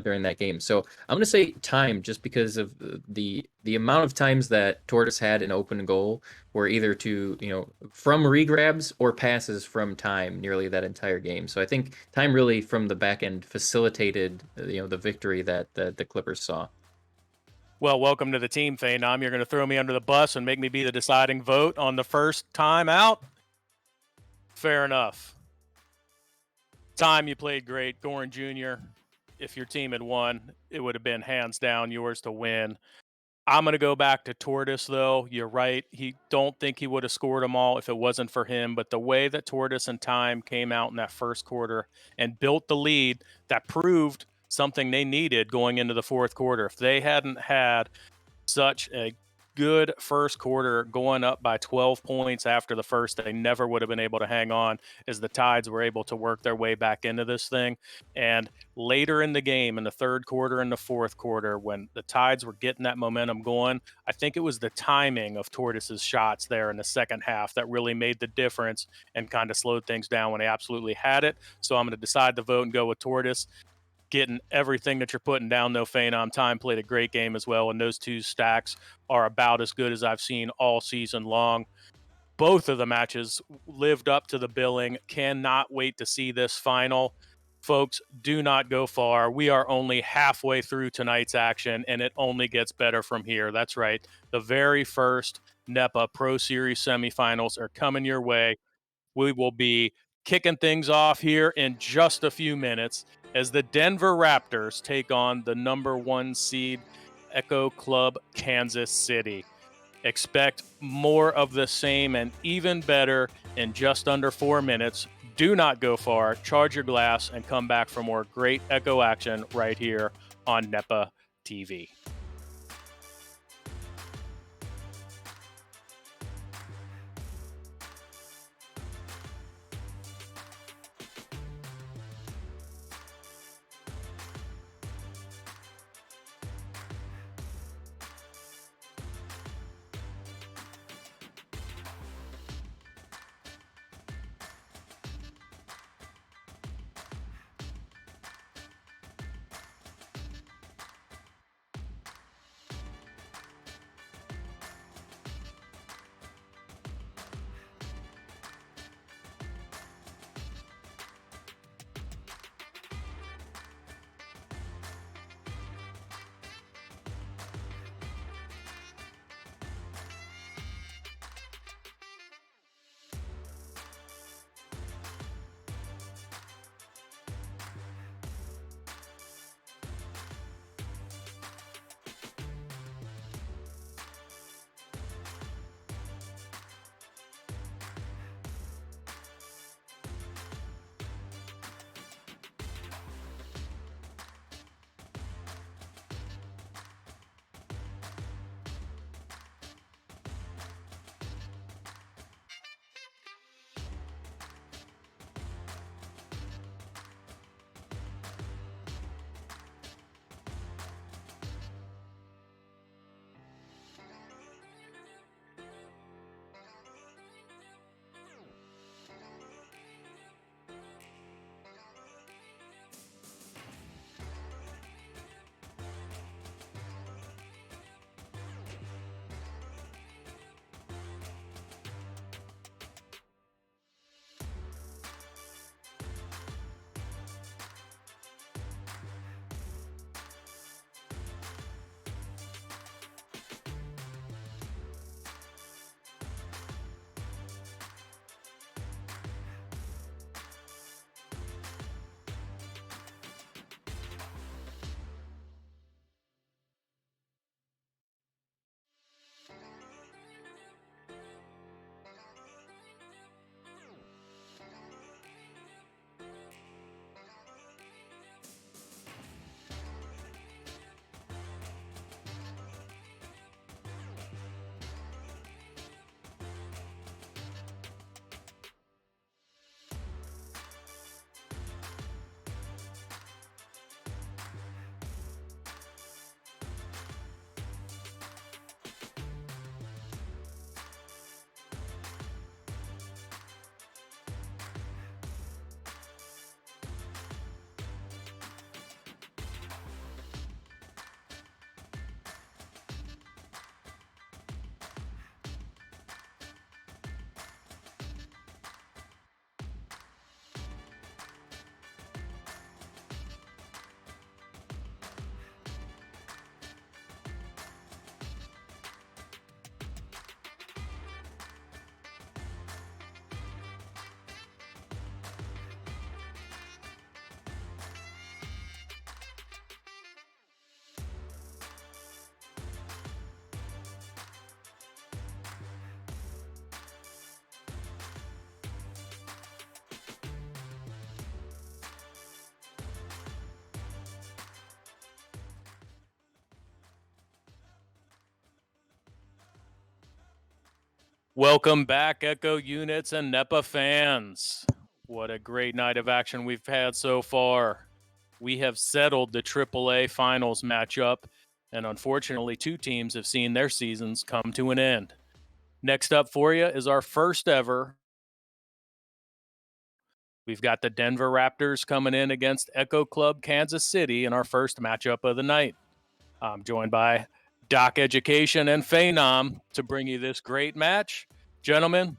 S5: during that game. So I'm going to say time, just because of the amount of times that Tortoise had an open goal were either from regrabs or passes from time nearly that entire game. So I think time really from the back end facilitated the victory that the Clippers saw.
S3: Well, welcome to the team, Phenom. You're going to throw me under the bus and make me be the deciding vote on the first time out? Fair enough. Time, you played great. Goran Jr., if your team had won, it would have been hands down yours to win. I'm going to go back to Tortoise, though. You're right. Don't think he would have scored them all if it wasn't for him. But the way that Tortoise and Time came out in that first quarter and built the lead, that proved something they needed going into the fourth quarter. If they hadn't had such a good first quarter, going up by 12 points after the first, they never would have been able to hang on, as the Tides were able to work their way back into this thing. And later in the game, in the third quarter and the fourth quarter, when the Tides were getting that momentum going, I think it was the timing of Tortoise's shots there in the second half that really made the difference and kind of slowed things down when they absolutely had it. So I'm going to decide to vote and go with Tortoise. Getting everything that you're putting down, though, Phenom. Time played a great game as well, and those two stacks are about as good as I've seen all season long. Both of the matches lived up to the billing. Cannot wait to see this final. Folks, do not go far. We are only halfway through tonight's action, and it only gets better from here. That's right. The very first NEPA Pro Series semifinals are coming your way. We will be kicking things off here in just a few minutes as the Denver Raptors take on the number 1 seed Echo Club Kansas City. Expect more of the same and even better in just under 4 minutes. Do not go far. Charge your glass and come back for more great Echo action right here on NEPA TV. Welcome back, Echo units and NEPA fans. What a great night of action we've had so far. We have settled the AAA finals matchup, and unfortunately, two teams have seen their seasons come to an end. Next up for you is our first ever. We've got the Denver Raptors coming in against Echo Club Kansas City in our first matchup of the night. I'm joined by Doc Education and Phenom to bring you this great match. Gentlemen,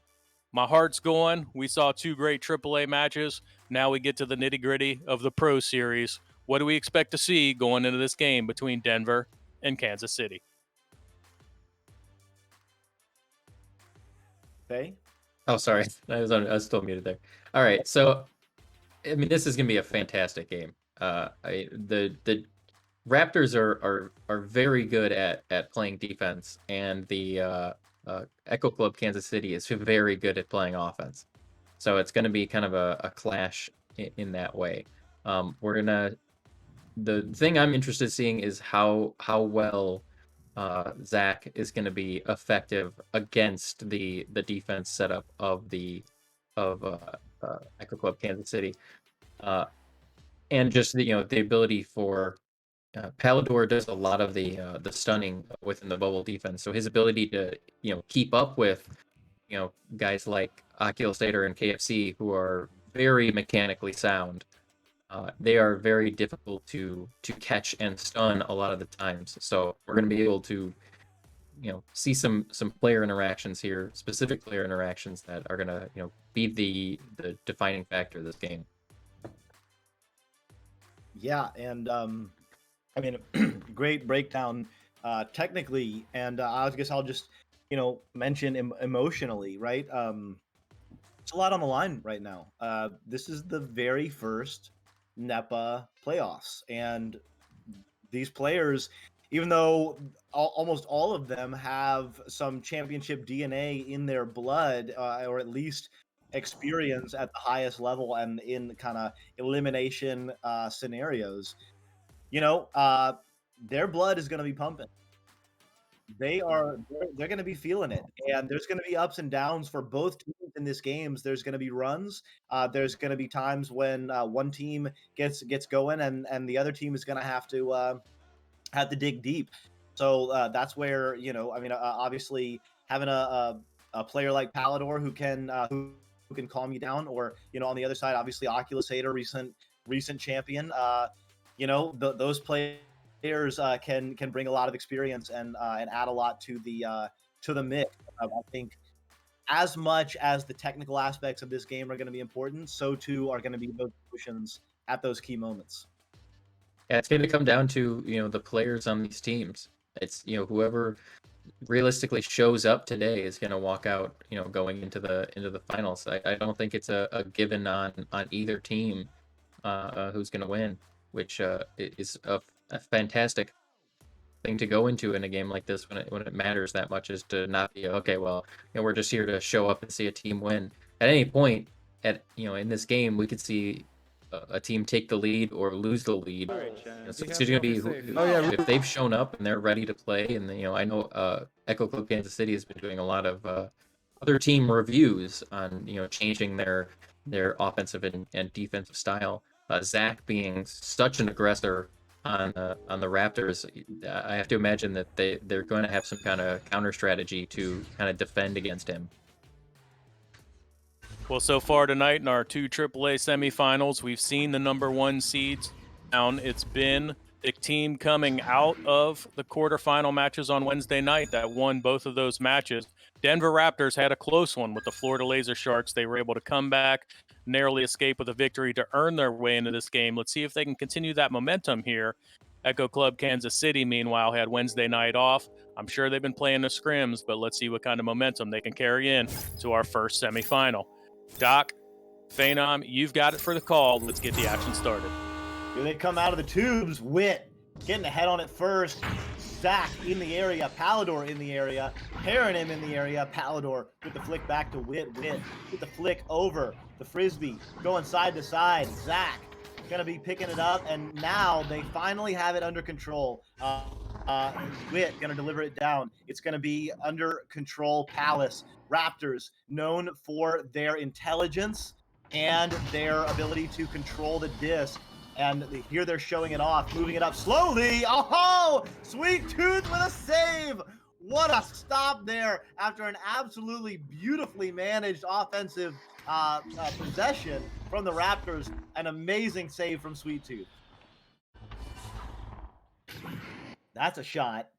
S3: my heart's going. We saw two great AAA matches. Now we get to the nitty-gritty of the Pro Series. What do we expect to see going into this game between Denver and Kansas City?
S4: Okay.
S5: Oh, sorry. I was still muted there. All right. So, I mean, this is going to be a fantastic game. The Raptors are very good at playing defense, and the Echo Club Kansas City is very good at playing offense. So it's going to be kind of a clash in that way. The thing I'm interested in seeing is how well Zach is going to be effective against the defense setup of Echo Club Kansas City, and just the ability for Palador does a lot of the stunning within the bubble defense. So his ability to keep up with guys like Oculus Stater and KFC, who are very mechanically sound. They are very difficult to catch and stun a lot of the times. So we're going to be able to see some player interactions here, specific player interactions that are going to be the defining factor of this game.
S4: Yeah, and I mean, great breakdown technically, and I guess I'll just mention emotionally, right? It's a lot on the line right now. This is the very first NEPA playoffs, and these players, even though almost all of them have some championship DNA in their blood, or at least experience at the highest level and in kind of elimination scenarios, their blood is going to be pumping. They're going to be feeling it, and there's going to be ups and downs for both teams in this games. There's going to be runs. There's going to be times when one team gets going, and the other team is going to have to dig deep. So that's where obviously having a player like Palador who can calm you down, or on the other side, obviously Oculus Hater, recent champion. Those players can bring a lot of experience and add a lot to the mix. I think as much as the technical aspects of this game are going to be important, so too are going to be those emotions at those key moments.
S5: Yeah, it's going to come down to the players on these teams. It's whoever realistically shows up today is going to walk out going into the finals. I don't think it's a given on either team who's going to win, which is a fantastic thing to go into in a game like this when it matters that much, is to not be okay. Well, we're just here to show up and see a team win. At any point in this game, we could see a team take the lead or lose the lead. So it's going to be if they've shown up and they're ready to play. And I know Echo Club Kansas City has been doing a lot of other team reviews on changing their offensive and defensive style. Zach being such an aggressor on the Raptors, I have to imagine that they're going to have some kind of counter strategy to kind of defend against him.
S3: Well, so far tonight in our two AAA semifinals, we've seen the number one seeds down. It's been the team coming out of the quarterfinal matches on Wednesday night that won both of those matches. Denver Raptors had a close one with the Florida Laser Sharks. They were able to come back, narrowly escape with a victory to earn their way into this game. Let's see if they can continue that momentum here. Echo Club Kansas City, meanwhile, had Wednesday night off. I'm sure they've been playing the scrims, but let's see what kind of momentum they can carry in to our first semifinal. Doc, Phenom, you've got it for the call. Let's get the action started.
S4: Here they come out of the tubes. Wit getting ahead on it first. Zach in the area. Palador in the area. Pairing him in the area. Palador with the flick back to Wit. Wit with the flick over the frisbee. Going side to side. Zach going to be picking it up. And now they finally have it under control. Witt going to deliver it down. It's going to be under control. Palace. Raptors, known for their intelligence and their ability to control the disc. And here they're showing it off, moving it up slowly. Oh, Sweet Tooth with a save. What a stop there after an absolutely beautifully managed offensive possession from the Raptors. An amazing save from Sweet Tooth. That's a shot.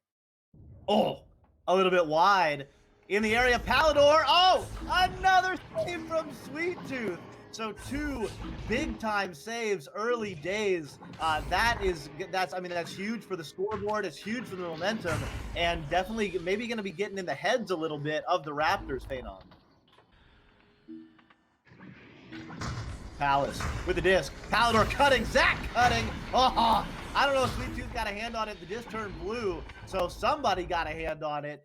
S4: Oh, a little bit wide. In the area, Palador. Oh, another save from Sweet Tooth. So 2 big-time saves early days. That's huge for the scoreboard. It's huge for the momentum, and definitely maybe going to be getting in the heads a little bit of the Raptors, Phenom. Palace with the disc. Palador cutting. Zach cutting. Oh, I don't know if Sweet Tooth got a hand on it. The disc turned blue, so somebody got a hand on it.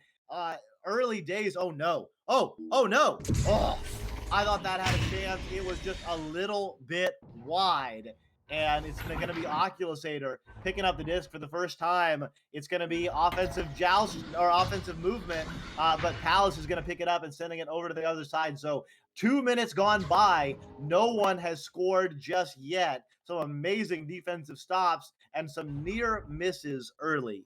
S4: Early days. Oh, no. Oh, no. Oh, I thought that had a chance. It was just a little bit wide. And it's going to be Oculusator picking up the disc for the first time. It's going to be offensive joust or offensive movement, but Palace is going to pick it up and sending it over to the other side. So 2 minutes gone by. No one has scored just yet. So amazing defensive stops and some near misses early.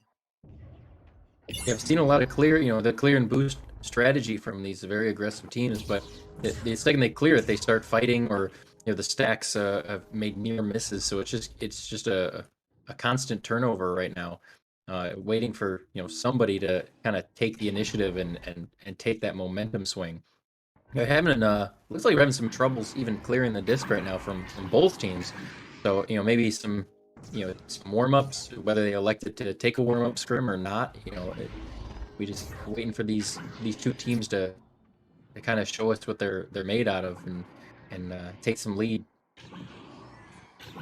S5: Yeah, I've seen a lot of the clear and boost strategy from these very aggressive teams, but the second they clear it, they start fighting, or the stacks have made near misses. So it's just a constant turnover right now, waiting for somebody to kind of take the initiative and take that momentum swing. Looks like we're having some troubles even clearing the disc right now from both teams. So maybe some warm-ups, whether they elected to take a warm-up scrim or not. We just waiting for these 2 teams to kind of show us what they're made out of and take some lead.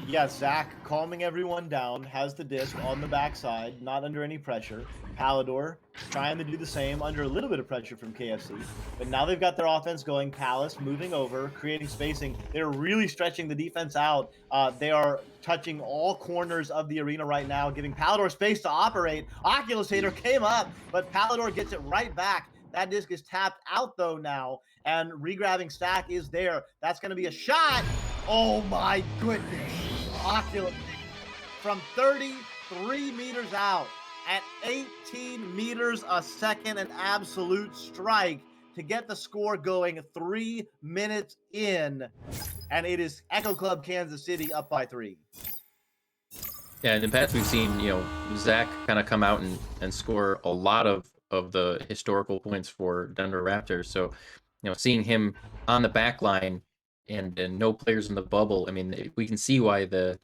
S4: Yeah, Zach calming everyone down, has the disc on the backside, not under any pressure. Palador trying to do the same under a little bit of pressure from KFC. But now they've got their offense going. Palace moving over, creating spacing. They're really stretching the defense out. They are touching all corners of the arena right now, giving Palador space to operate. Oculusator came up, but Palador gets it right back. That disc is tapped out, though, now, and regrabbing Stack is there. That's going to be a shot. Oh, my goodness. Oculus from 33 meters out at 18 meters a second, an absolute strike to get the score going 3 minutes in, and it is Echo Club Kansas City up by 3.
S5: Yeah, in the past we've seen Zach kind of come out and score a lot of the historical points for Denver Raptors. So seeing him on the back line and no players in the bubble, I mean, we can see why the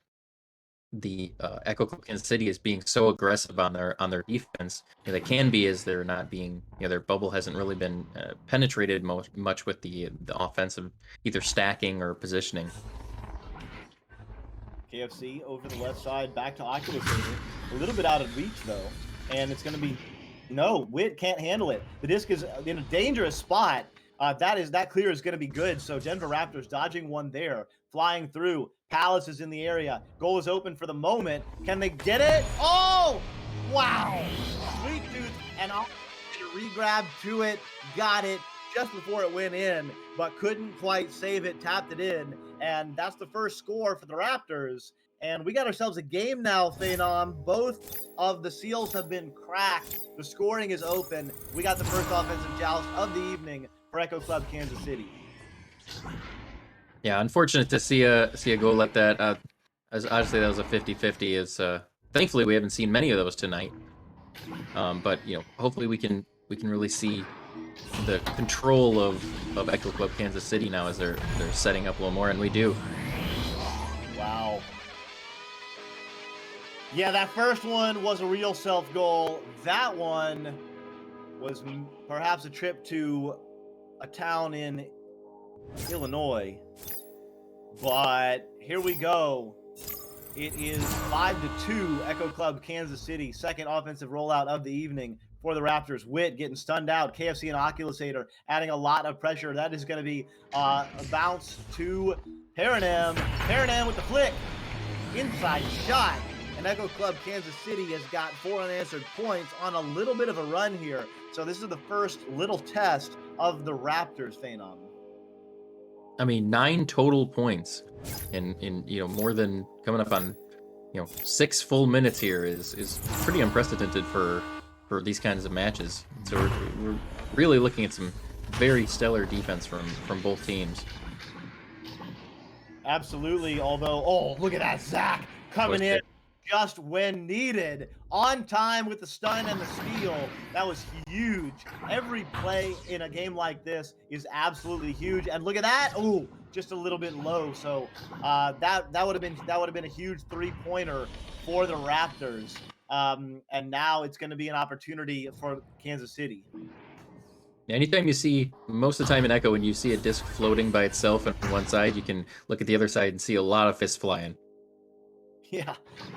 S5: Echo Club Kansas City is being so aggressive on their defense. They can be, as they're not being, their bubble hasn't really been penetrated much with the offensive either stacking or positioning.
S4: KFC over the left side, back to Oculusator. A little bit out of reach, though, and it's going to be no. Witt can't handle it. The disc is in a dangerous spot. That clear is going to be good. So Denver Raptors dodging one there, flying through. Palace is in the area. Goal is open for the moment. Can they get it? Oh, wow! Sweet Tooth and regrab to it, got it just before it went in, but couldn't quite save it. Tapped it in, and that's the first score for the Raptors. And we got ourselves a game now, Phenom. Both of the seals have been cracked. The scoring is open. We got the first offensive joust of the evening for Echo Club Kansas City.
S5: Yeah, unfortunate to see a goal like that. As obviously that was a 50-50. Thankfully we haven't seen many of those tonight. But hopefully we can really see the control of Echo Club Kansas City now as they're setting up a little more, and we do.
S4: Wow. Yeah, that first one was a real self-goal. That one was perhaps a trip to a town in Illinois. But here we go. It is 5-2, Echo Club Kansas City. Second offensive rollout of the evening for the Raptors. Witt getting stunned out. KFC and Oculusator adding a lot of pressure. That is going to be a bounce to Paranem. Paranem with the flick. Inside shot. and Echo Club Kansas City has got 4 unanswered points on a little bit of a run here. So this is the first little test of the Raptors, Phenom.
S5: I mean, 9 total points in more than coming up on 6 full minutes here is pretty unprecedented for these kinds of matches. So we're really looking at some very stellar defense from both teams.
S4: Absolutely. Although, look at that, Zach coming in just when needed, on time with the stun and the steal. That was huge. Every play in a game like this is absolutely huge. And look at that. Ooh, just a little bit low. So that would have been a huge 3-pointer for the Raptors. And now it's going to be an opportunity for Kansas City.
S5: Anytime you see, most of the time in Echo, when you see a disc floating by itself on one side, you can look at the other side and see a lot of fists flying.
S4: Yeah,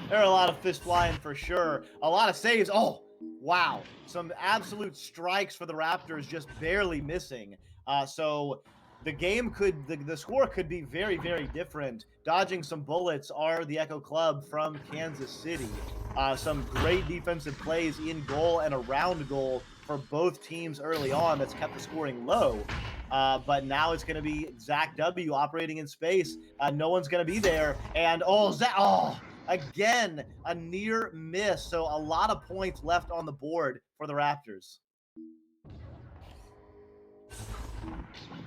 S4: there are a lot of fists flying for sure. A lot of saves. Oh, wow. Some absolute strikes for the Raptors, just barely missing. So the game the score could be very, very different. Dodging some bullets are the Echo Club from Kansas City. Some great defensive plays in goal and around goal for both teams early on that's kept the scoring low. But now it's going to be Zach W operating in space. No one's going to be there. And again, a near miss. So a lot of points left on the board for the Raptors.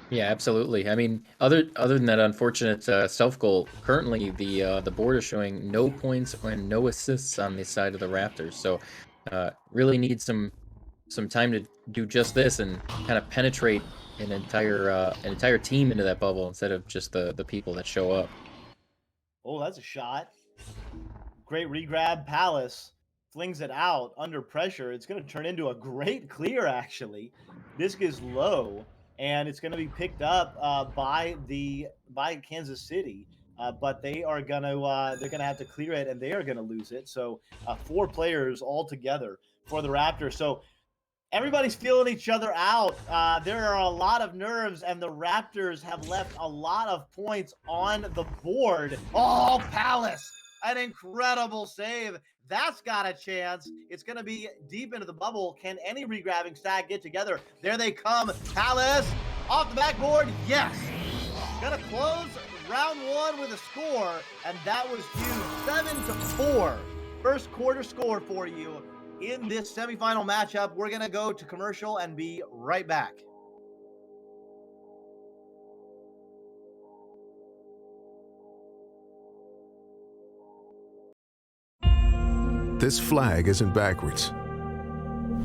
S5: Yeah, absolutely. I mean, other than that unfortunate self goal, currently the board is showing no points and no assists on the side of the Raptors. So really need some time to do just this and kind of penetrate an entire team into that bubble instead of just the people that show up.
S4: Oh, that's a shot. Great regrab. Palace flings it out under pressure. It's going to turn into a great clear, actually. Disc is low, and it's going to be picked up by Kansas City. But they're gonna have to clear it, and they are gonna lose it. So 4 players all together for the Raptors. So everybody's feeling each other out. There are a lot of nerves, and the Raptors have left a lot of points on the board. Oh, Palace, an incredible save. That's got a chance. It's going to be deep into the bubble. Can any regrabbing stack get together? There they come. Palace off the backboard. Yes. Going to close round 1 with a score, and that was huge. 7-4. First quarter score for you in this semifinal matchup. We're going to go to commercial and be right back.
S12: This flag isn't backwards.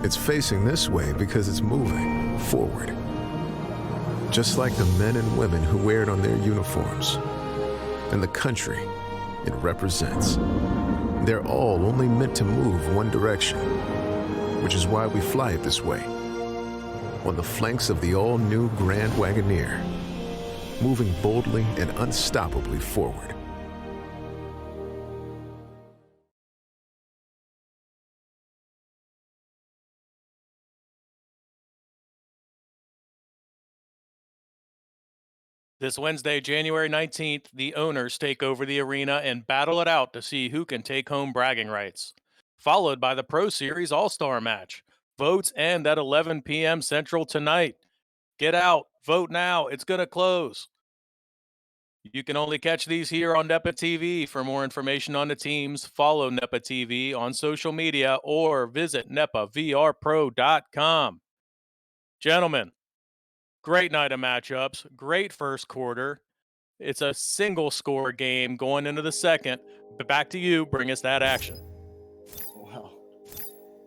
S12: It's facing this way because it's moving forward. Just like the men and women who wear it on their uniforms and the country it represents. They're all only meant to move one direction, which is why we fly it this way, on the flanks of the all-new Grand Wagoneer, moving boldly and unstoppably forward.
S3: This Wednesday, January 19th, the owners take over the arena and battle it out to see who can take home bragging rights. Followed by the Pro Series All-Star match. Votes end at 11 p.m. Central tonight. Get out. Vote now. It's going to close. You can only catch these here on NEPA TV. For more information on the teams, follow NEPA TV on social media or visit NEPAVRPro.com. Gentlemen, great night of matchups, great first quarter. It's a single score game going into the second. But back to you. Bring us that action.
S4: Well,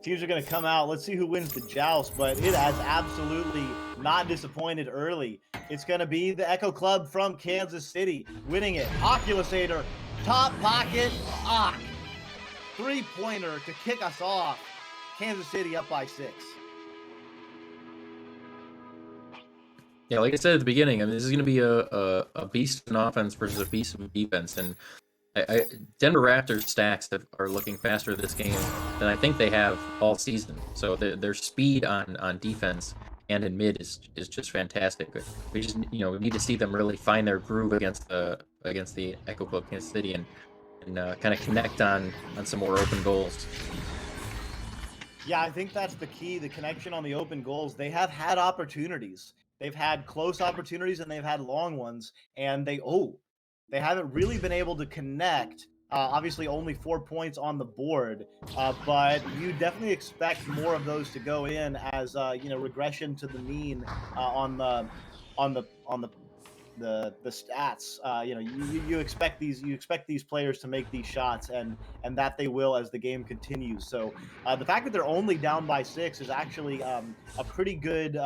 S4: teams are going to come out. Let's see who wins the joust, but it has absolutely not disappointed early. It's going to be the Echo Club from Kansas City winning it. Oculusator, top pocket, Ock. 3-pointer to kick us off. Kansas City up by 6.
S5: Yeah, like I said at the beginning, I mean, this is going to be a beast in offense versus a beast in defense, and Denver Raptors stacks are looking faster this game than I think they have all season. So their speed on defense and in mid is just fantastic. We just we need to see them really find their groove against the Echo Club Kansas City and and kind of connect on some more open goals.
S4: Yeah, I think that's the key, the connection on the open goals. They have had opportunities. They've had close opportunities and they've had long ones, and they haven't really been able to connect. Obviously, only 4 points on the board, but you definitely expect more of those to go in as regression to the mean on the stats. You expect these players to make these shots, and that they will as the game continues. So the fact that they're only down by 6 is actually a pretty good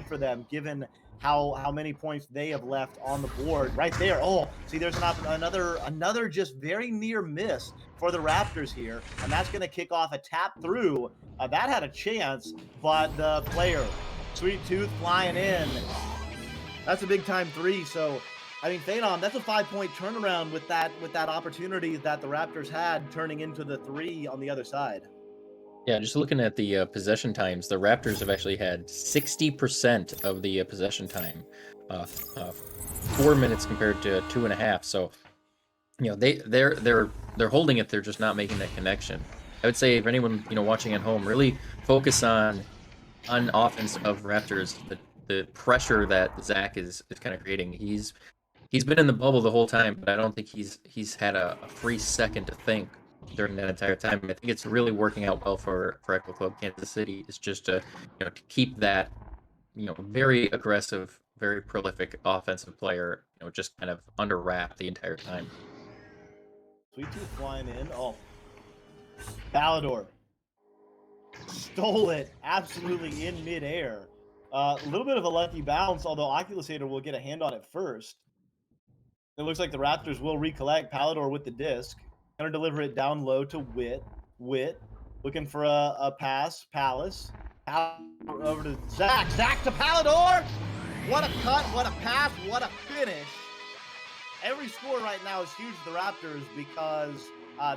S4: for them, given how many points they have left on the board right there. Oh, see, there's another just very near miss for the Raptors here, and that's going to kick off a tap through. That had a chance, but the player, Sweet Tooth, flying in. That's a big time 3. So, I mean, Phenom, that's a 5-point turnaround with that opportunity that the Raptors had, turning into the 3 on the other side.
S5: Yeah, just looking at the possession times, the Raptors have actually had 60% of the possession time, 4 minutes compared to 2.5. So, they're holding it. They're just not making that connection. I would say if anyone watching at home, really focus on offense of Raptors, the pressure that Zach is kind of creating. He's been in the bubble the whole time, but I don't think he's had a free second to think during that entire time. I think it's really working out well for Echo Club Kansas City. It's just to to keep that very aggressive, very prolific offensive player just kind of under wrap the entire time.
S4: Sweet Tooth flying in. Oh, Palador stole it absolutely in midair. A little bit of a lucky bounce, although Oculusator will get a hand on it first. It looks like the Raptors will recollect. Palador with the disc. Gonna deliver it down low to Wit. Wit looking for a pass. Palace. Over to Zach. Zach to Palador. What a cut. What a pass. What a finish. Every score right now is huge for the Raptors because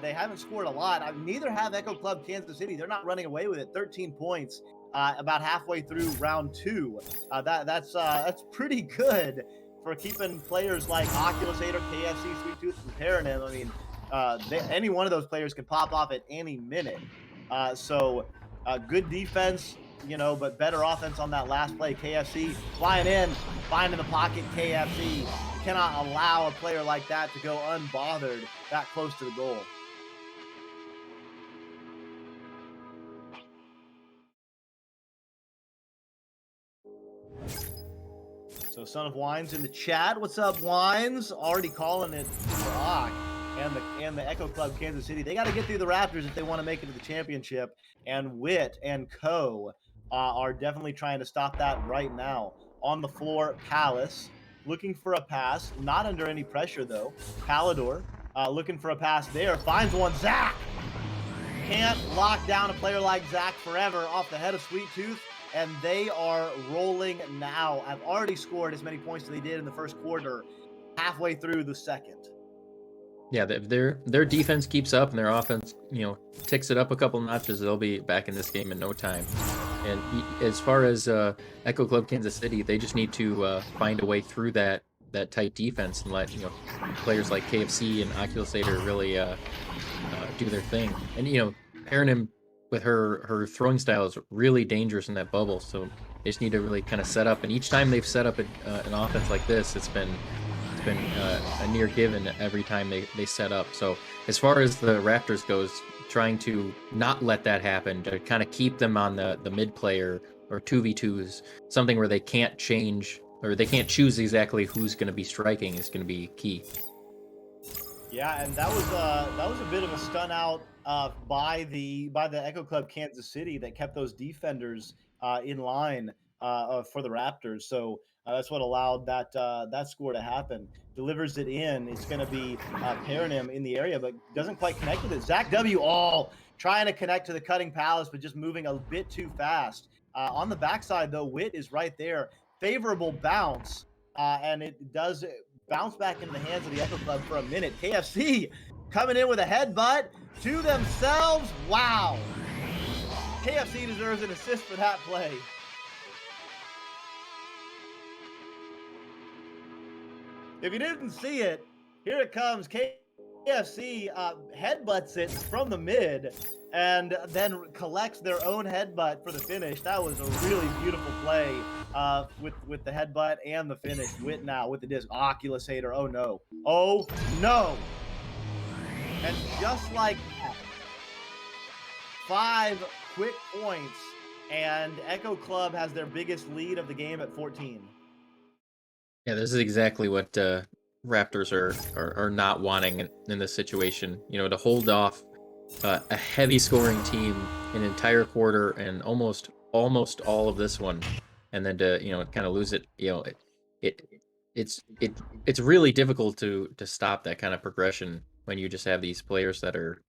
S4: they haven't scored a lot. Neither have Echo Club Kansas City. They're not running away with it. 13 points about halfway through round 2. That's pretty good for keeping players like Oculusator, KFC, Sweet Tooth from tearing him. I mean, any one of those players can pop off at any minute. So good defense, but better offense on that last play. KFC flying in, finding the pocket. KFC, you cannot allow a player like that to go unbothered that close to the goal. So Son of Wines in the chat. What's up, Wines? Already calling it Brock and the Echo Club Kansas City. They got to get through the Raptors if they want to make it to the championship. And Wit and Co. Are definitely trying to stop that right now. On the floor, Palace looking for a pass. Not under any pressure, though. Palador looking for a pass there. Finds one. Zach! Can't lock down a player like Zach forever off the head of Sweet Tooth. And they are rolling now. I've already scored as many points as they did in the first quarter, halfway through the second.
S5: Yeah, if their defense keeps up and their offense, ticks it up a couple notches, they'll be back in this game in no time. And as far as Echo Club Kansas City, they just need to find a way through that tight defense and let players like KFC and Oculusator really do their thing. And pairing him with her throwing style is really dangerous in that bubble. So they just need to really kind of set up. And each time they've set up an offense like this, it's been a near given every time they set up. So as far as the Raptors goes, trying to not let that happen, to kind of keep them on the mid player or 2v2s, something where they can't change or they can't choose exactly who's going to be striking is going to be key.
S4: Yeah, and that was a bit of a stun out by the Echo Club Kansas City that kept those defenders in line for the Raptors. So that's what allowed that score to happen. Delivers it in. It's going to be pairing him in the area, but doesn't quite connect with it. Zach W. Trying to connect to the cutting Palace, but just moving a bit too fast. On the backside, though, Wit is right there. Favorable bounce, and it does bounce back into the hands of the Echo Club for a minute. KFC coming in with a headbutt to themselves. Wow. KFC deserves an assist for that play. If you didn't see it, here it comes. KFC headbutts it from the mid and then collects their own headbutt for the finish. That was a really beautiful play with the headbutt and the finish. Now with the disc. Oculus Hater. Oh no. Oh no. And just like that, 5 quick points, and Echo Club has their biggest lead of the game at 14.
S5: Yeah, this is exactly what Raptors are not wanting in this situation. You know, to hold off a heavy scoring team an entire quarter and almost all of this one, and then to kind of lose it. It's really difficult to stop that kind of progression when you just have these players that are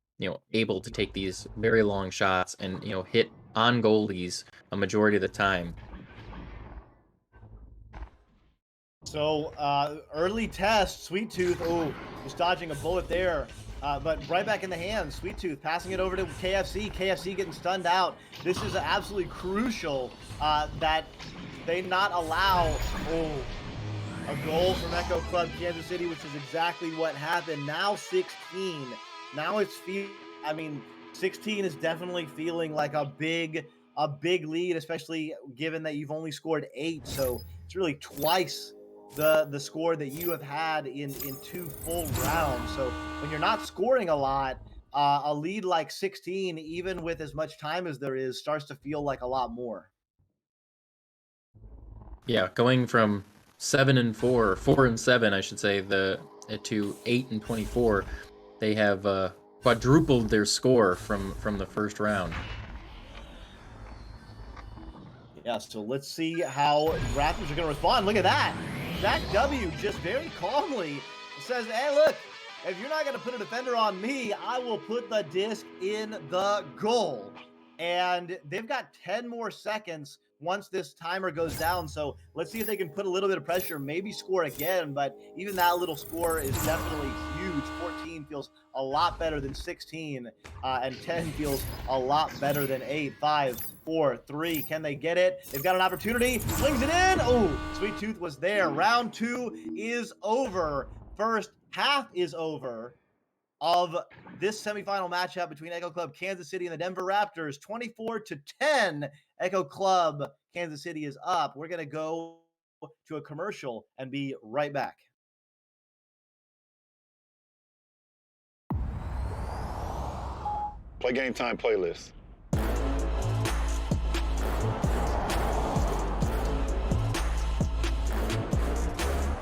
S5: able to take these very long shots and hit on goalies a majority of the time.
S4: So early test, Sweet Tooth, just dodging a bullet there. But right back in the hands, Sweet Tooth passing it over to KFC. KFC getting stunned out. This is absolutely crucial that they not allow a goal from Echo Club Kansas City, which is exactly what happened. Now 16. Now it's 16 is definitely feeling like a big lead, especially given that you've only scored 8. So it's really twice the score that you have had in 2 full rounds. So when you're not scoring a lot, a lead like 16, even with as much time as there is, starts to feel like a lot more.
S5: Yeah, going from 7-4, 4-7, I should say, to 8-24, they have quadrupled their score from the first round.
S4: Yeah, so let's see how Raptors are going to respond. Look at that. Zach W. just very calmly says, hey, look, if you're not going to put a defender on me, I will put the disc in the goal. And they've got 10 more seconds once this timer goes down. So let's see if they can put a little bit of pressure, maybe score again. But even that little score is definitely huge. 14 feels a lot better than 16, and 10 feels a lot better than 8. 5, 4, 3. Can they get it? They've got an opportunity. Flings it in. Oh, Sweet Tooth was there. Round 2 is over. First half is over of this semifinal matchup between Echo Club Kansas City and the Denver Raptors. 24-10. Echo Club Kansas City is up. We're going to go to a commercial and be right back.
S9: Play Game Time playlist.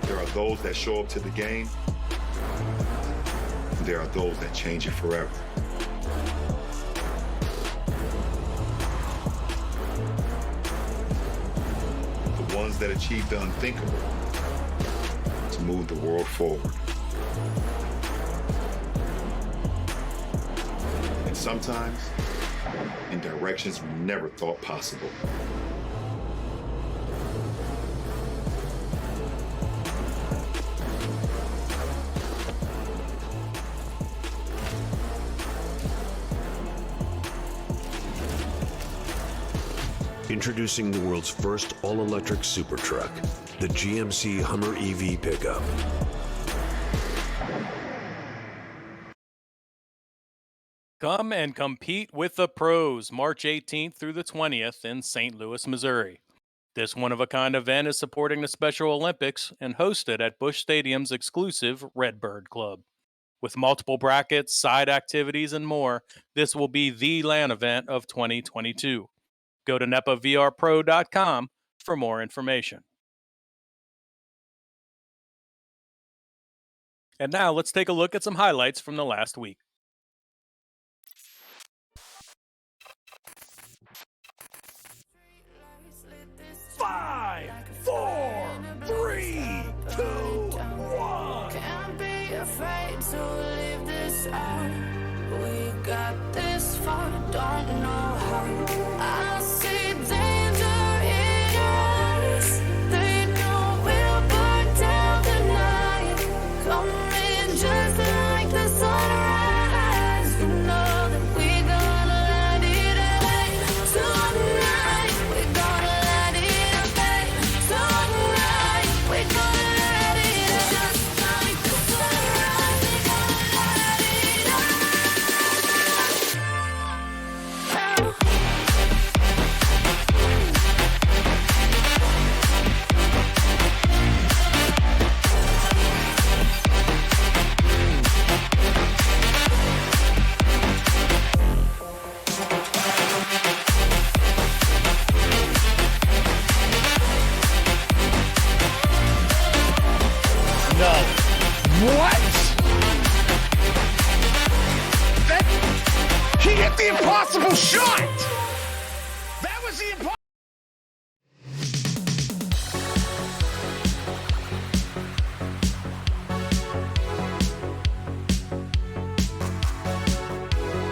S9: There are those that show up to the game. There are those that change it forever. The ones that achieve the unthinkable to move the world forward. And sometimes in directions we never thought possible.
S10: Introducing the world's first all-electric super truck, the GMC Hummer EV pickup.
S3: Come and compete with the pros March 18th through the 20th in St. Louis, Missouri. This one-of-a-kind event is supporting the Special Olympics and hosted at Busch Stadium's exclusive Redbird Club. With multiple brackets, side activities, and more, this will be the LAN event of 2022. Go to NEPAVRPro.com for more information. And now let's take a look at some highlights from the last week.
S8: Five, 4, 3, 2, 1.
S11: Can't be afraid to leave this out. We got this far, don't know how. I see danger in your eyes. They know we'll burn down the night. Coming just like the sunrise. You know that we're gonna light it up tonight. We're gonna light it up tonight. We're gonna light it up just like the sunrise. We're gonna light it up.
S8: No. What? He hit the impossible shot! That was the impossible.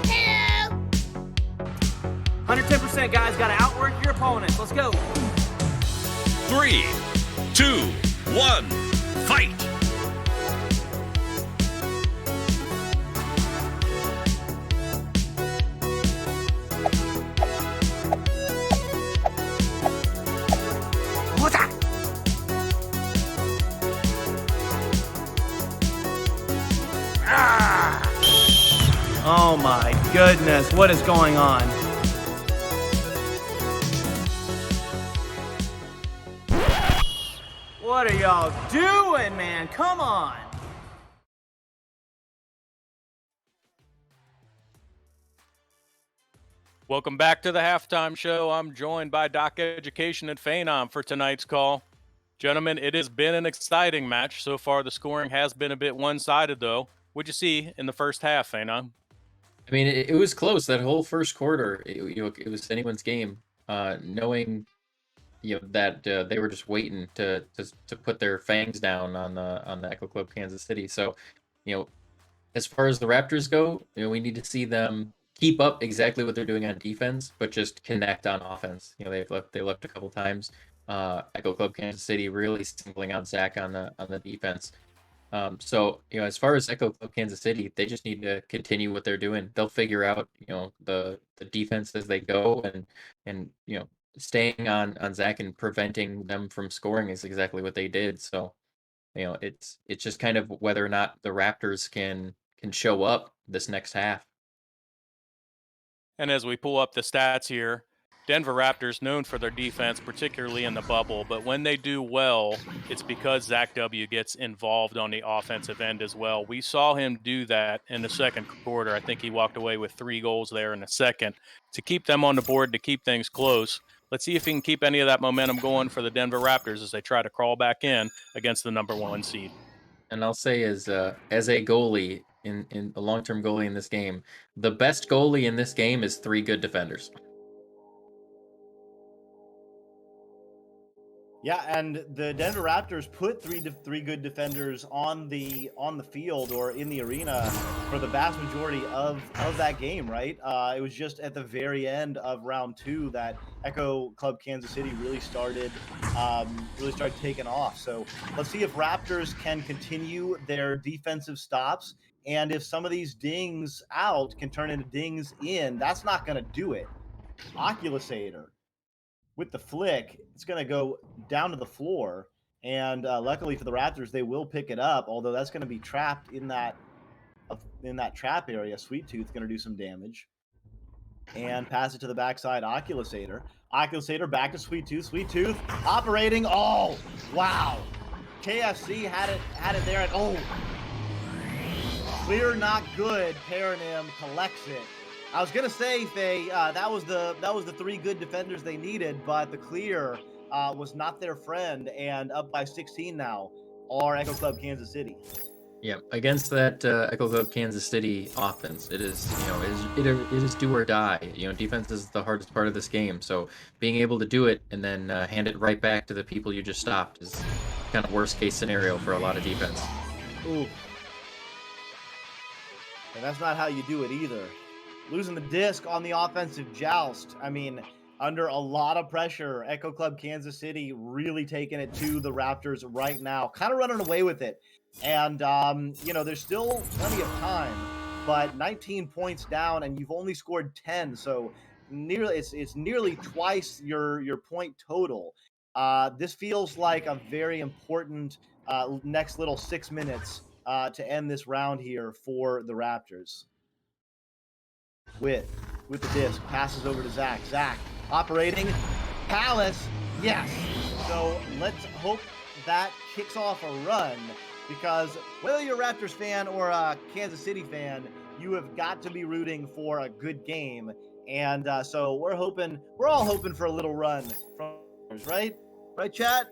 S7: Hello. 110%, guys. Got to outwork your opponents. Let's go.
S13: 3, 2, 1, fight!
S7: Oh my goodness, what is going on? What are y'all doing, man? Come on.
S3: Welcome back to the halftime show. I'm joined by Doc Education and Phenom for tonight's call. Gentlemen, it has been an exciting match. So far, the scoring has been a bit one-sided, though. What'd you see in the first half, Phenom?
S5: I mean, it was close that whole first quarter. It was anyone's game. Knowing that they were just waiting to put their fangs down on the Echo Club Kansas City. So, as far as the Raptors go, we need to see them keep up exactly what they're doing on defense, but just connect on offense. They left a couple times. Echo Club Kansas City really singling out Zach on the defense. So, as far as Echo Club Kansas City, they just need to continue what they're doing. They'll figure out, the defense as they go, and staying on Zach and preventing them from scoring is exactly what they did. So, it's just kind of whether or not the Raptors can show up this next half.
S3: And as we pull up the stats here, Denver Raptors known for their defense, particularly in the bubble, but when they do well, it's because Zach W. gets involved on the offensive end as well. We saw him do that in the second quarter. I think he walked away with 3 goals there in the second to keep them on the board, to keep things close. Let's see if he can keep any of that momentum going for the Denver Raptors as they try to crawl back in against the number 1 seed.
S5: And I'll say as a goalie, in a long-term goalie in this game, the best goalie in this game is 3 good defenders.
S4: Yeah, and the Denver Raptors put three good defenders on the field or in the arena for the vast majority of that game, right? It was just at the very end of round 2 that Echo Club Kansas City really started taking off. So let's see if Raptors can continue their defensive stops, and if some of these dings out can turn into dings in. That's not going to do it. Oculusator with the flick, it's going to go down to the floor, and luckily for the Raptors, they will pick it up, although that's going to be trapped in that trap area. Sweet Tooth going to do some damage, and pass it to the backside. Oculusator back to Sweet Tooth. Sweet Tooth operating. Oh, wow. KFC had it there. Clear, not good. Paranim collects it. I was gonna say, Faye, that was the 3 good defenders they needed, but the clear was not their friend, and up by 16 now are Echo Club Kansas City.
S5: Yeah, against that Echo Club Kansas City offense, it is it is do or die. Defense is the hardest part of this game, so being able to do it and then hand it right back to the people you just stopped is kind of worst case scenario for a lot of defense.
S4: Ooh, and that's not how you do it either. Losing the disc on the offensive joust. I mean, under a lot of pressure, Echo Club Kansas City really taking it to the Raptors right now, kind of running away with it. And, there's still plenty of time, but 19 points down, and you've only scored 10. So it's nearly twice your point total. This feels like a very important next little 6 minutes to end this round here for the Raptors. With the disc, passes over to Zach. Zach operating. Palace, yes. So let's hope that kicks off a run, because whether you're a Raptors fan or a Kansas City fan, you have got to be rooting for a good game. And so we're all hoping for a little run from Raptors, right? Right, chat?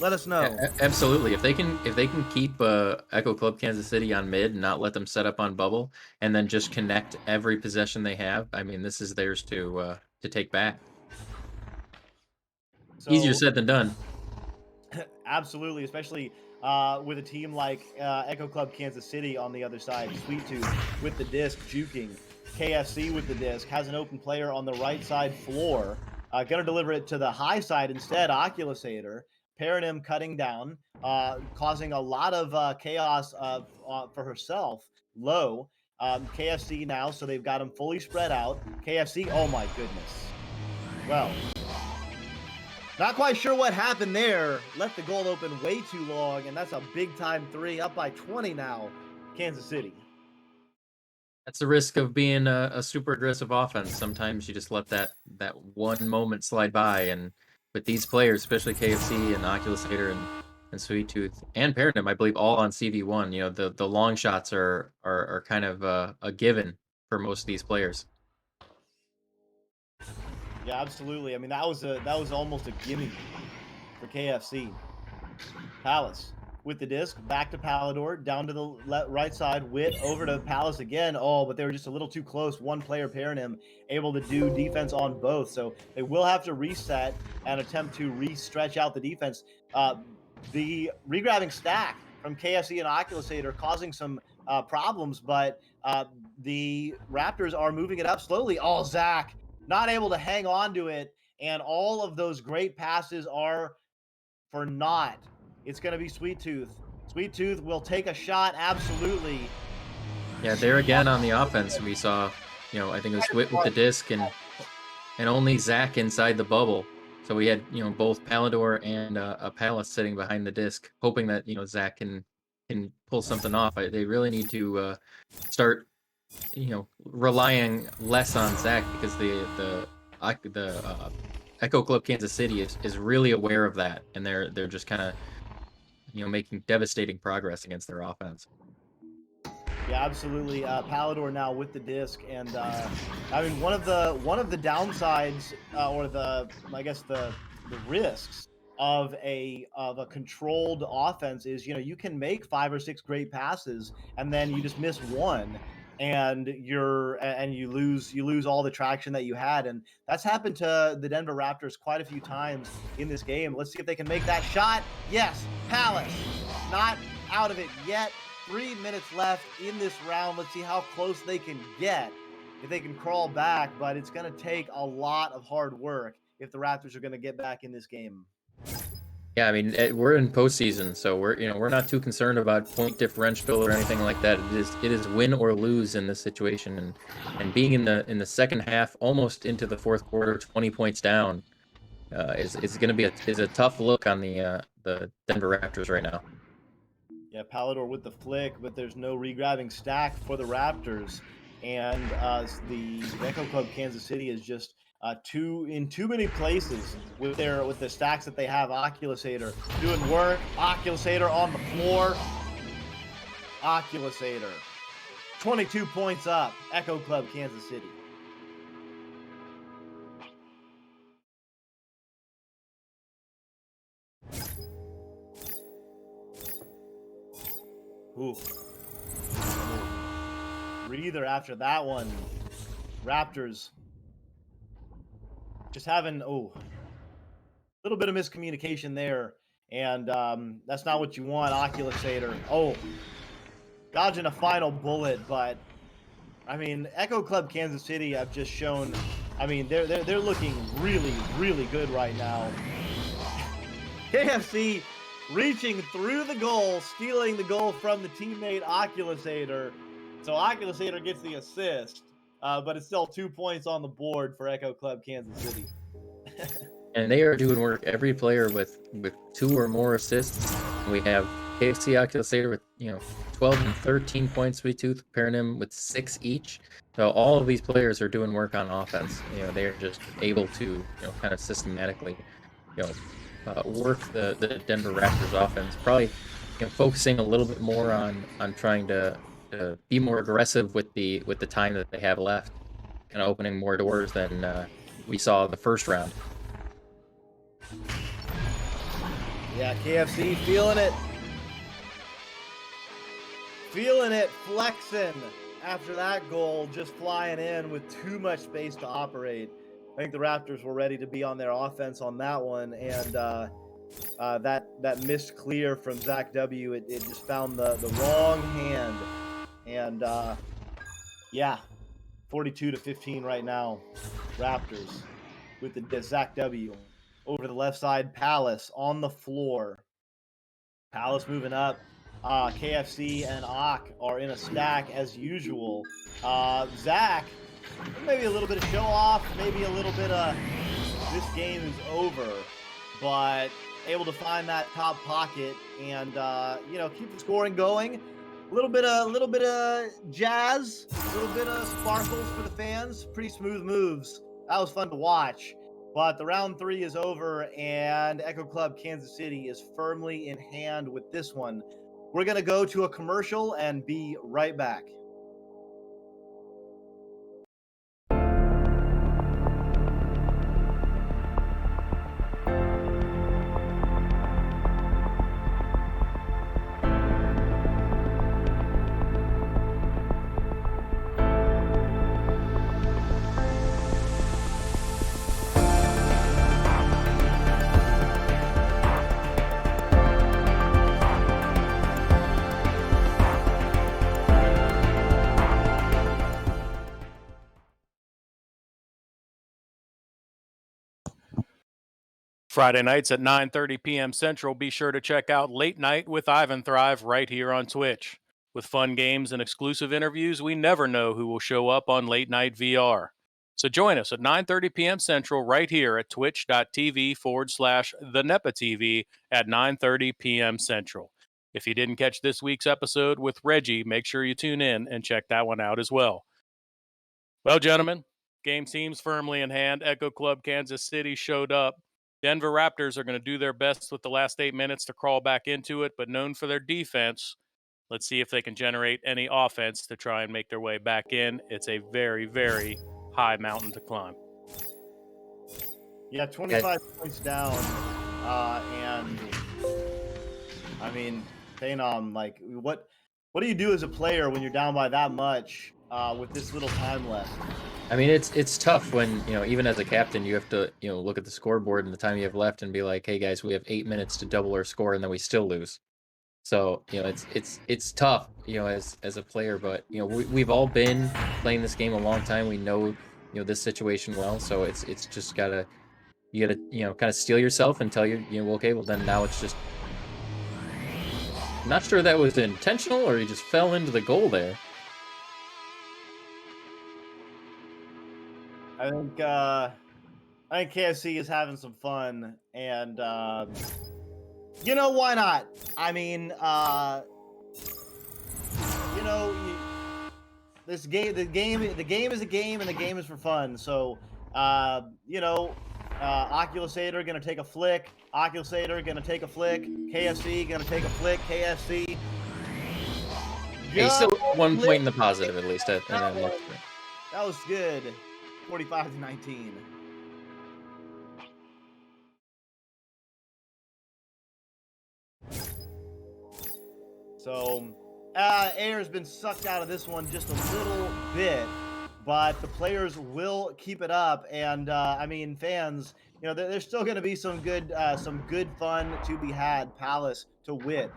S4: Let us know.
S5: Absolutely. If they can keep Echo Club Kansas City on mid and not let them set up on bubble, and then just connect every possession they have, I mean, this is theirs to take back.
S4: So,
S5: Easier said than done.
S4: Absolutely, especially with a team like Echo Club Kansas City on the other side. Sweet Tooth with the disc juking. KFC with the disc has an open player on the right side floor. Gonna deliver it to the high side instead. Oculusator. Paranym cutting down, causing a lot of chaos for herself. Low. KFC now, so they've got him fully spread out. KFC, oh my goodness. Well, not quite sure what happened there. Left the goal open way too long, and that's a big-time 3, up by 20 now, Kansas City.
S5: That's the risk of being a super aggressive offense. Sometimes you just let that one moment slide by, and with these players, especially KFC and Oculusator and Sweet Tooth and Paradigm, I believe all on CV1. You know, the long shots are kind of a given for most of these players.
S4: Yeah, absolutely. I mean, that was almost a gimme for KFC. Palace with the disc, back to Palador, down to the right side, Wit over to Palace again. Oh, but they were just a little too close. One player pairing him, able to do defense on both. So they will have to reset and attempt to re-stretch out the defense. The regrabbing stack from KFC and Oculusator causing some problems, but the Raptors are moving it up slowly. Oh, Zach, not able to hang on to it. And all of those great passes are for naught. It's going to be Sweet Tooth. Sweet Tooth will take a shot, absolutely.
S5: Yeah, there again on the offense, we saw, you know, I think it was Wit with the disc and only Zach inside the bubble. So we had, you know, both Palador and a Palace sitting behind the disc, hoping that, you know, Zach can pull something off. They really need to start, you know, relying less on Zach, because the Echo Club Kansas City is really aware of that, and they're just kind of, you know, making devastating progress against their offense.
S4: Yeah, absolutely. Palador now with the disc, and I mean, one of the downsides, or the risks of a controlled offense is, you know, you can make 5 or 6 great passes and then you just miss one, and you lose all the traction that you had, and that's happened to the Denver Raptors quite a few times in this game. Let's see if they can make that shot. Yes, Palace not out of it yet. 3 minutes left in this round. Let's see how close they can get, if they can crawl back, but it's going to take a lot of hard work if the Raptors are going to get back in this game.
S5: Yeah, I mean, we're in postseason, so we're not too concerned about point differential or anything like that. It is win or lose in this situation, and being in the second half, almost into the fourth quarter, 20 points down, is going to be a tough look on the Denver Raptors right now.
S4: Yeah, Palador with the flick, but there's no regrabbing stack for the Raptors, and the Echo Club Kansas City is just in too many places with the stacks that they have. Oculusator doing work. Oculusator on the floor. Oculusator, 22 points up. Echo Club Kansas City. Ooh. Breather after that one. Raptors just having a little bit of miscommunication there, and that's not what you want. Oculusator, dodging a final bullet, but I mean, Echo Club Kansas City have just shown, I mean, they're looking really, really good right now. KFC reaching through the goal, stealing the goal from the teammate Oculusator. So Oculusator gets the assist, but it's still 2 points on the board for Echo Club Kansas City.
S5: And they are doing work. Every player with 2 or more assists. We have KFC Oculusator with, you know, 12 and 13 points. Sweet Tooth pairing him with 6 each. So all of these players are doing work on offense. You know, they are just able to, you know, kind of systematically, you know, work the Denver Raptors offense. Probably, you know, focusing a little bit more on trying to be more aggressive with the time that they have left, and opening more doors than we saw the first round.
S4: Yeah, KFC feeling it. Feeling it, flexing after that goal, just flying in with too much space to operate. I think the Raptors were ready to be on their offense on that one, and that missed clear from Zach W. It just found the wrong hand, and yeah, 42-15 right now. Raptors with the Zach W. Over the left side, Palace on the floor. Palace moving up. KFC and Ak are in a stack as usual. Zach, maybe a little bit of show off, maybe a little bit of this game is over, but able to find that top pocket and keep the scoring going. A little bit of jazz, a little bit of sparkles for the fans. Pretty smooth moves. That was fun to watch. But the round 3 is over, and Echo Club Kansas City is firmly in hand with this one. We're going to go to a commercial and be right back.
S3: Friday nights at 9:30 p.m. Central, be sure to check out Late Night with Ivan Thrive right here on Twitch. With fun games and exclusive interviews, we never know who will show up on Late Night VR. So join us at 9:30 p.m. Central right here at twitch.tv/the NEPA TV at 9:30 p.m. Central. If you didn't catch this week's episode with Reggie, make sure you tune in and check that one out as well. Well, gentlemen, game seems firmly in hand. Echo Club Kansas City showed up. Denver Raptors are going to do their best with the last 8 minutes to crawl back into it, but known for their defense. Let's see if they can generate any offense to try and make their way back in. It's a very, very high mountain to climb.
S4: Yeah, 25 points down. And I mean, Phenom, like, what do you do as a player when you're down by that much with this little time left?
S5: I mean, it's tough when, even as a captain, you have to, look at the scoreboard and the time you have left and be like, hey guys, we have 8 minutes to double our score and then we still lose. So, it's tough, as a player, but, we've all been playing this game a long time. We know, this situation well. So it's just you gotta, kind of steel yourself and tell okay, well then now it's just, I'm not sure that was intentional or he just fell into the goal there.
S4: I think KFC is having some fun, and why not? I mean, this game, the game is a game, and the game is for fun. So, Oculusator gonna take a flick. Oculusator gonna take a flick. KFC gonna take a flick. KFC.
S5: Hey, still 1 point in the positive at least.
S4: That was good. 45-19. So, air's been sucked out of this one just a little bit, but the players will keep it up. And I mean, fans, there's still going to be some good fun to be had. Palace to Witt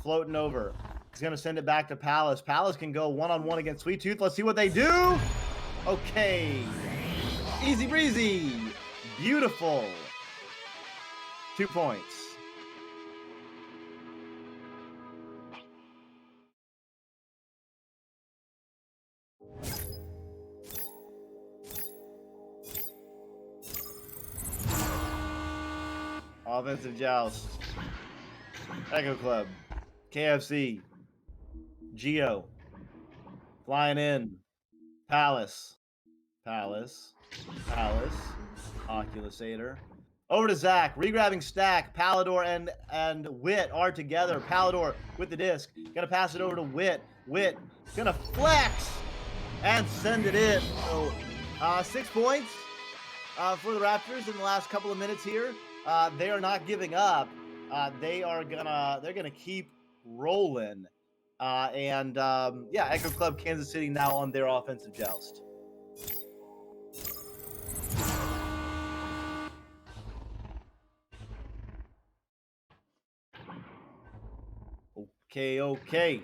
S4: floating over. He's going to send it back to Palace. Palace can go one-on-one against Sweet Tooth. Let's see what they do. Okay. Easy breezy. Beautiful. 2 points. Offensive joust. Echo Club. KFC. Geo. Flying in. Palace. Oculusator. Over to Zach. Regrabbing stack. Palador and Witt are together. Palador with the disc. Gonna pass it over to Witt. Witt gonna flex and send it in. So 6 points for the Raptors in the last couple of minutes here. They are not giving up. they're gonna keep rolling. Echo Club Kansas City now on their offensive joust. Okay.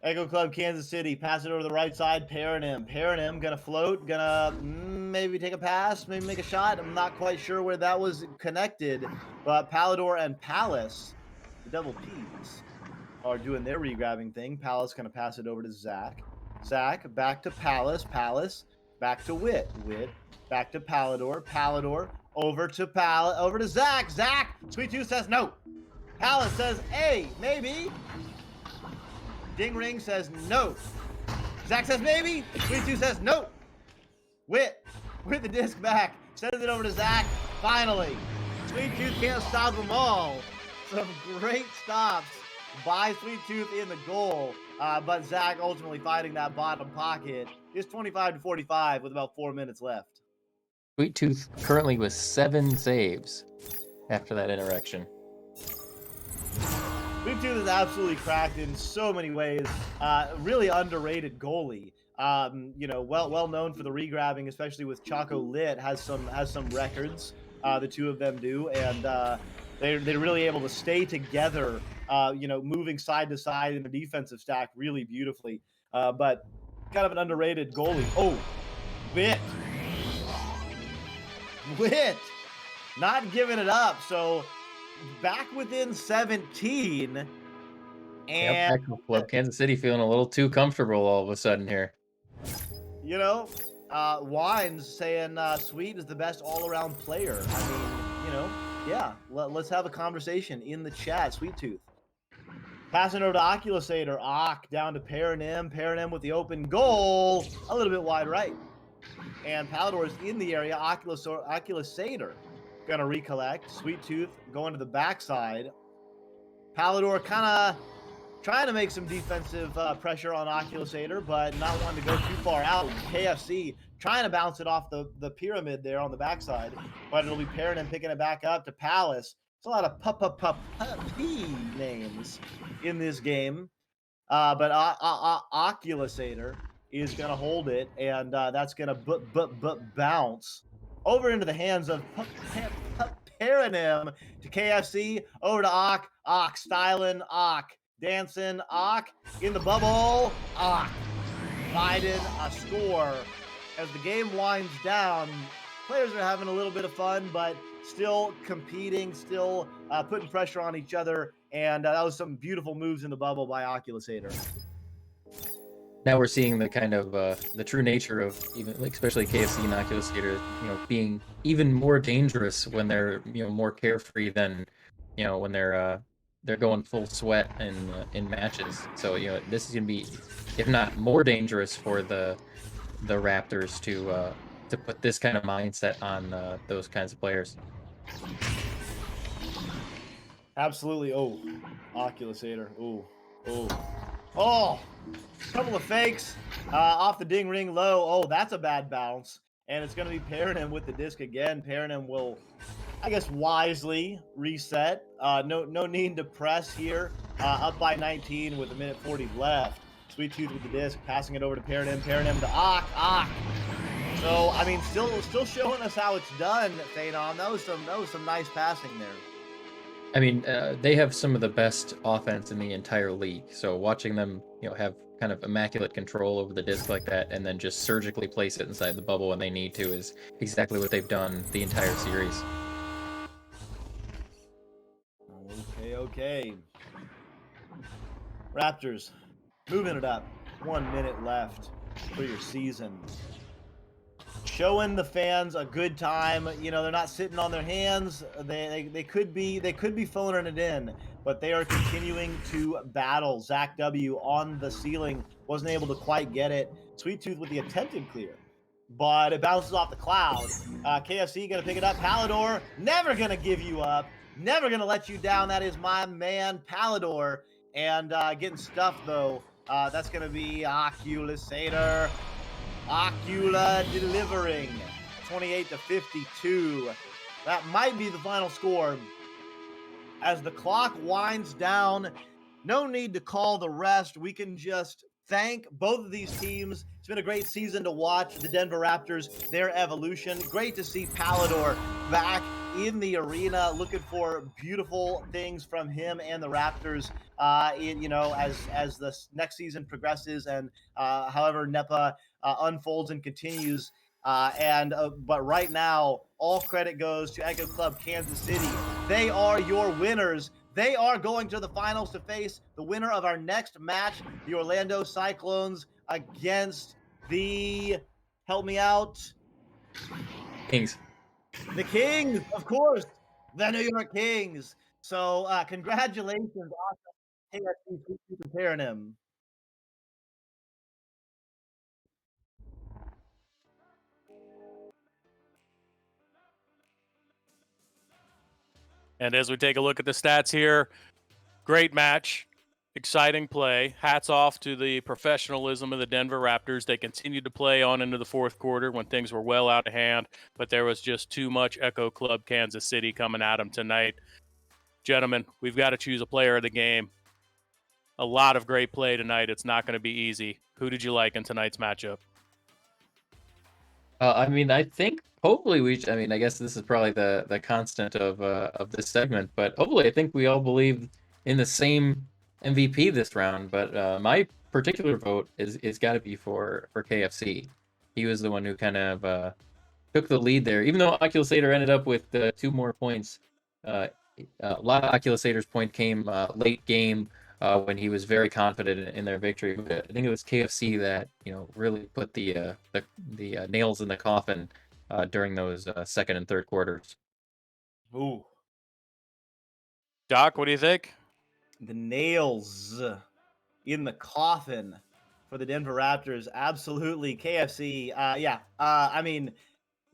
S4: Echo Club Kansas City, pass it over to the right side. Paranim gonna float, gonna maybe take a pass, maybe make a shot. I'm not quite sure where that was connected, but Palador and Palace, the Double P's, are doing their regrabbing thing. Palace gonna pass it over to Zach. Zach back to Palace. Palace back to Wit. Wit back to Palador. Palador over to Zach. Zach. Sweet Tooth says no. Palace says A, maybe. Ding Ring says no. Zach says maybe. Sweet Tooth says no. Wit with the disc back. Sends it over to Zach. Finally. Sweet Tooth can't stop them all. Some great stops by Sweet Tooth in the goal. But Zach ultimately fighting that bottom pocket. It's 25-45 with about 4 minutes left.
S5: Sweet Tooth currently with 7 saves after that interaction.
S4: Sweet Tooth is absolutely cracked in so many ways. Really underrated goalie. Well known for the regrabbing, especially with Choco Lit has some records. The two of them do, and they're really able to stay together. Moving side to side in the defensive stack really beautifully. But kind of an underrated goalie. Oh, Wit, not giving it up. So back within 17. And
S5: Kansas City feeling a little too comfortable all of a sudden here.
S4: Wines saying Sweet is the best all-around player. I mean, yeah. Let's have a conversation in the chat. Sweet Tooth. Passing over to Oculusator. Down to Paranim. Paranim with the open goal. A little bit wide right. And Palador is in the area. Oculusator going to recollect. Sweet Tooth going to the backside. Palador kind of trying to make some defensive pressure on Oculusator, but not wanting to go too far out. KFC trying to bounce it off the pyramid there on the backside, but it'll be Paranim picking it back up to Palace. It's a lot of puppy names in this game, but Oculusator is going to hold it, and that's going to bounce over into the hands of Paranim to KFC, over to Ock styling, dancing, in the bubble, Biden a score. As the game winds down, players are having a little bit of fun, but still competing, still putting pressure on each other, and that was some beautiful moves in the bubble by Oculusator.
S5: Now we're seeing the kind of the true nature of especially KFC and Oculusator, being even more dangerous when they're more carefree than when they're going full sweat in matches. So this is gonna be, if not more dangerous for the Raptors to put this kind of mindset on those kinds of players.
S4: Absolutely. Oh, Oculusator. Oh, couple of fakes off the ding ring low. Oh, that's a bad bounce. And it's going to be Paranim with the disc again. Paranim will, I guess, wisely reset. No need to press here. Up by 19 with 1:40 left. Sweet Tooth with the disc, passing it over to Paranim. Paranim to Ock. So, I mean, still showing us how it's done, Phenom. That was some nice passing there.
S5: I mean, they have some of the best offense in the entire league. So watching them, have kind of immaculate control over the disc like that, and then just surgically place it inside the bubble when they need to, is exactly what they've done the entire series.
S4: Okay. Raptors moving it up. 1 minute left for your season. Showing the fans a good time. They're not sitting on their hands. They could be phoning it in, but they are continuing to battle. Zach W on the ceiling wasn't able to quite get it. Sweet Tooth with the attempted clear, but it bounces off the cloud. KFC gonna pick it up. Palador never gonna give you up. Never gonna let you down. That is my man Palador, and getting stuffed though. That's gonna be Oculusator. Ocula delivering 28-52. That might be the final score as the clock winds down, no need to call the rest. We can just thank both of these teams. It's been a great season to watch the Denver Raptors, their evolution. Great to see Palador back in the arena. Looking for beautiful things from him and the Raptors. As the next season progresses and however NEPA unfolds and continues. But right now, all credit goes to Echo Club Kansas City. They are your winners. They are going to the finals to face the winner of our next match, the Orlando Cyclones against the, help me out,
S5: Kings.
S4: The Kings, of course, the New York Kings. So congratulations on KFC comparing him.
S3: And as we take a look at the stats here, great match, exciting play. Hats off to the professionalism of the Denver Raptors. They continued to play on into the fourth quarter when things were well out of hand, but there was just too much Echo Club Kansas City coming at them tonight. Gentlemen, we've got to choose a player of the game. A lot of great play tonight. It's not going to be easy. Who did you like in tonight's matchup?
S5: I think hopefully I guess this is probably the constant of this segment, but hopefully I think we all believe in the same MVP this round. But my particular vote is got to be for KFC. He was the one who kind of took the lead there, even though Oculusator ended up with 2 more points. A lot of Oculusator's point came late game when he was very confident in their victory. But I think it was KFC that really put the nails in the coffin during those second and third quarters.
S4: Ooh,
S3: Doc, what do you think?
S4: the nails in the coffin for the Denver Raptors. Absolutely, KFC.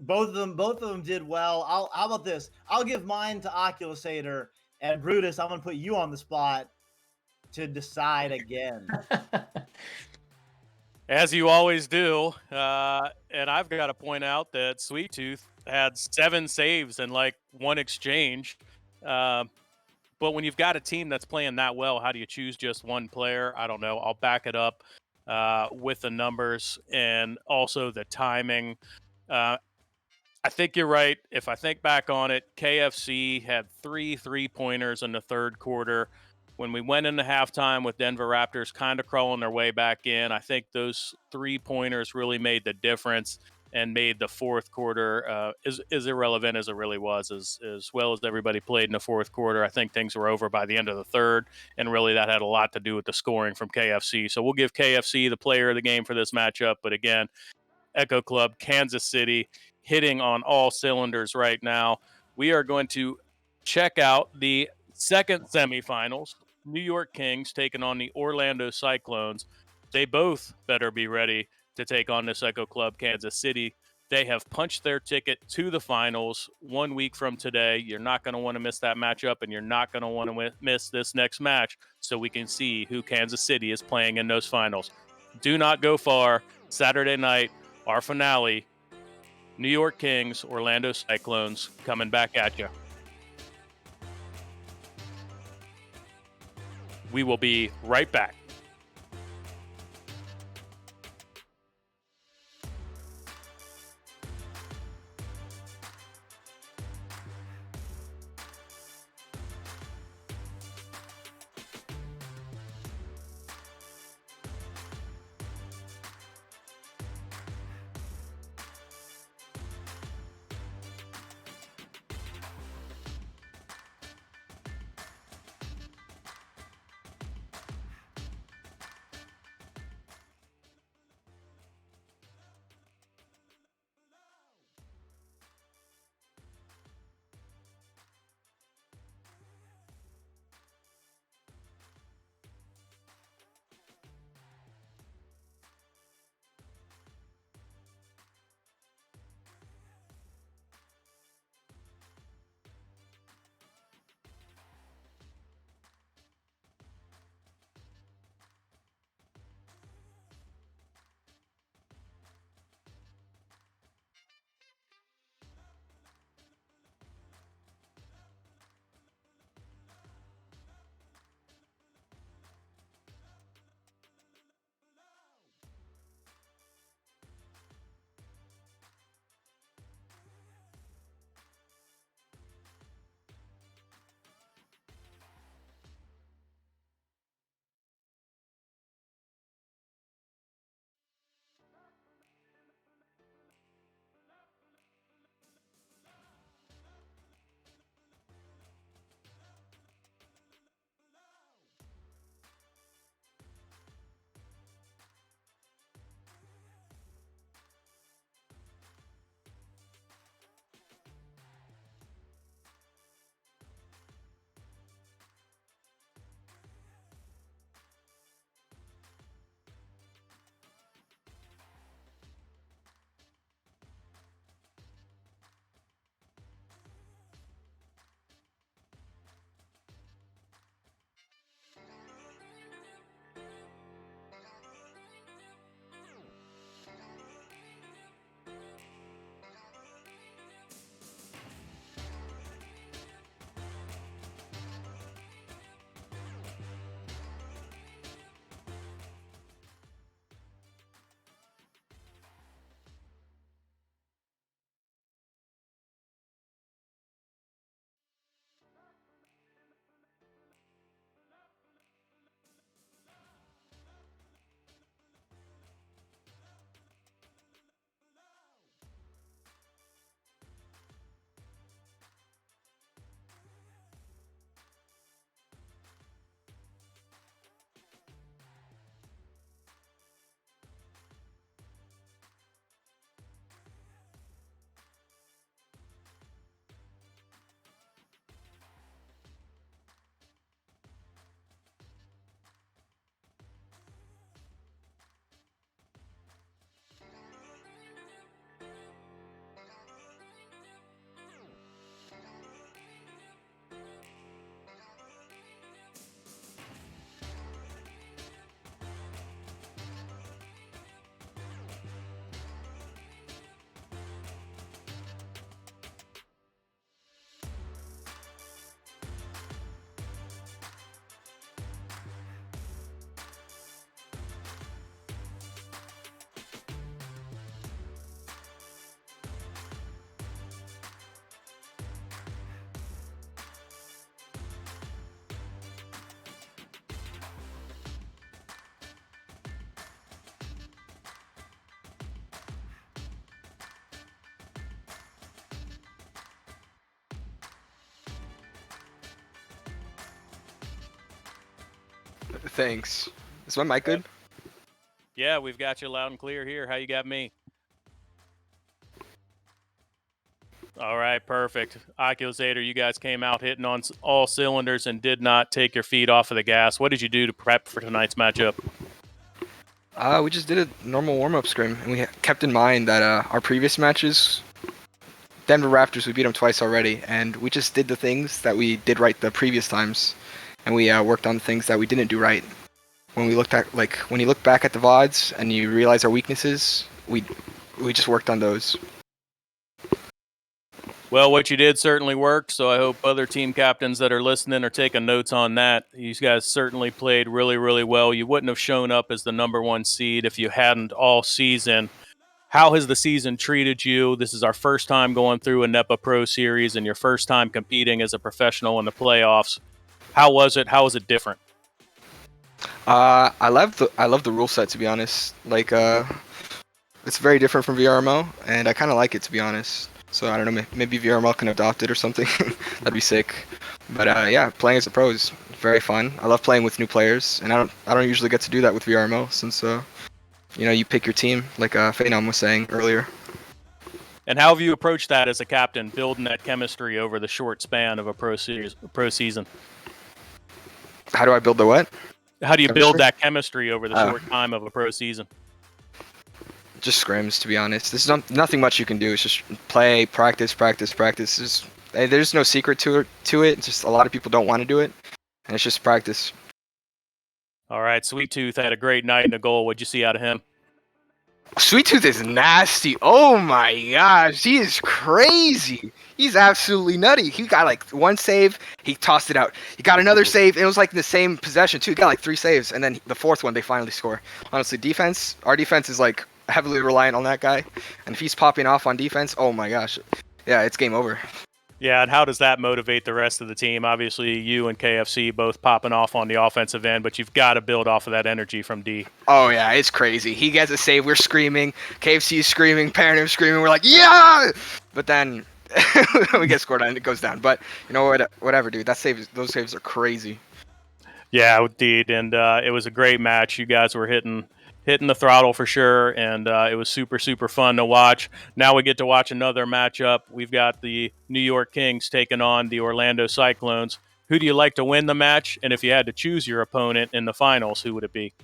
S4: Both of them did well. How about this? I'll give mine to Oculusator, and Brutus, I'm gonna put you on the spot to decide again.
S3: As you always do, and I've got to point out that Sweet Tooth had 7 saves and like 1 exchange. But when you've got a team that's playing that well, how do you choose just one player? I don't know. I'll back it up with the numbers and also the timing. I think you're right. If I think back on it, KFC had 3 3-pointers in the third quarter. When we went into halftime with Denver Raptors kind of crawling their way back in, I think those 3-pointers really made the difference and made the fourth quarter as irrelevant as it really was. As well as everybody played in the fourth quarter, I think things were over by the end of the third, and really that had a lot to do with the scoring from KFC. So we'll give KFC the player of the game for this matchup. But again, Echo Club, Kansas City, hitting on all cylinders right now. We are going to check out the second semifinals. New York Kings taking on the Orlando Cyclones. They both better be ready to take on this Echo Club, Kansas City. They have punched their ticket to the finals 1 week from today. You're not going to want to miss that matchup, and you're not going to want to miss this next match so we can see who Kansas City is playing in those finals. Do not go far. Saturday night, our finale, New York Kings, Orlando Cyclones, coming back at you. We will be right back.
S14: thanks. Is my mic good?
S3: Yeah, we've got you loud and clear here. How you got me? All right, perfect. Oculizator, you guys came out hitting on all cylinders and did not take your feet off of the gas. What did you do to prep for tonight's matchup?
S14: We just did a normal warm-up scrim, and we kept in mind that our previous matches, Denver Raptors, we beat them twice already, and we just did the things that we did right the previous times, and we worked on the things that we didn't do right. When we looked at, like, when you look back at the VODs and you realize our weaknesses, we just worked on those.
S3: Well, what you did certainly worked, so I hope other team captains that are listening are taking notes on that. You guys certainly played really, really well. You wouldn't have shown up as the #1 seed if you hadn't all season. How has the season treated you? This is our first time going through a NEPA Pro Series and your first time competing as a professional in the playoffs. How was it? How was it different?
S14: I love the rule set, to be honest. Like, it's very different from VRMO, and I kind of like it, to be honest. So I don't know, maybe VRML can adopt it or something. That'd be sick. But yeah, playing as a pro is very fun. I love playing with new players, and I don't usually get to do that with VRML since you know, you pick your team, like Phenom was saying earlier.
S3: And how have you approached that as a captain, building that chemistry over the short span of a pro season?
S14: How do I build the what?
S3: How do you
S14: Chemistry?
S3: build that chemistry over the short time of a pro season?
S14: Just scrims, to be honest. There's nothing much you can do. It's just play, practice. There's no secret to it. It's just a lot of people don't want to do it, and it's just practice.
S3: All right, Sweet Tooth had a great night in a goal. What'd you see out of him?
S14: Sweet Tooth is nasty. Oh my gosh, he is crazy. He's absolutely nutty. He got like one save, he tossed it out. He got another save, and it was like the same possession too. He got like 3 saves, and then the 4th one they finally score. Honestly, our defense is like heavily reliant on that guy, and if he's popping off on defense, oh my gosh, yeah, it's game over.
S3: Yeah, and how does that motivate the rest of the team? Obviously, you and KFC both popping off on the offensive end, but you've got to build off of that energy from D.
S14: Oh yeah, it's crazy. He gets a save, we're screaming, KFC is screaming, Paranim's screaming, we're like, yeah! But then we get scored on and it goes down. But you know what? Whatever, dude. Those saves are crazy.
S3: Yeah, indeed, and it was a great match. You guys were hitting the throttle for sure, and it was super, super fun to watch. Now we get to watch another matchup. We've got the New York Kings taking on the Orlando Cyclones. Who do you like to win the match? And if you had to choose your opponent in the finals, who would it be?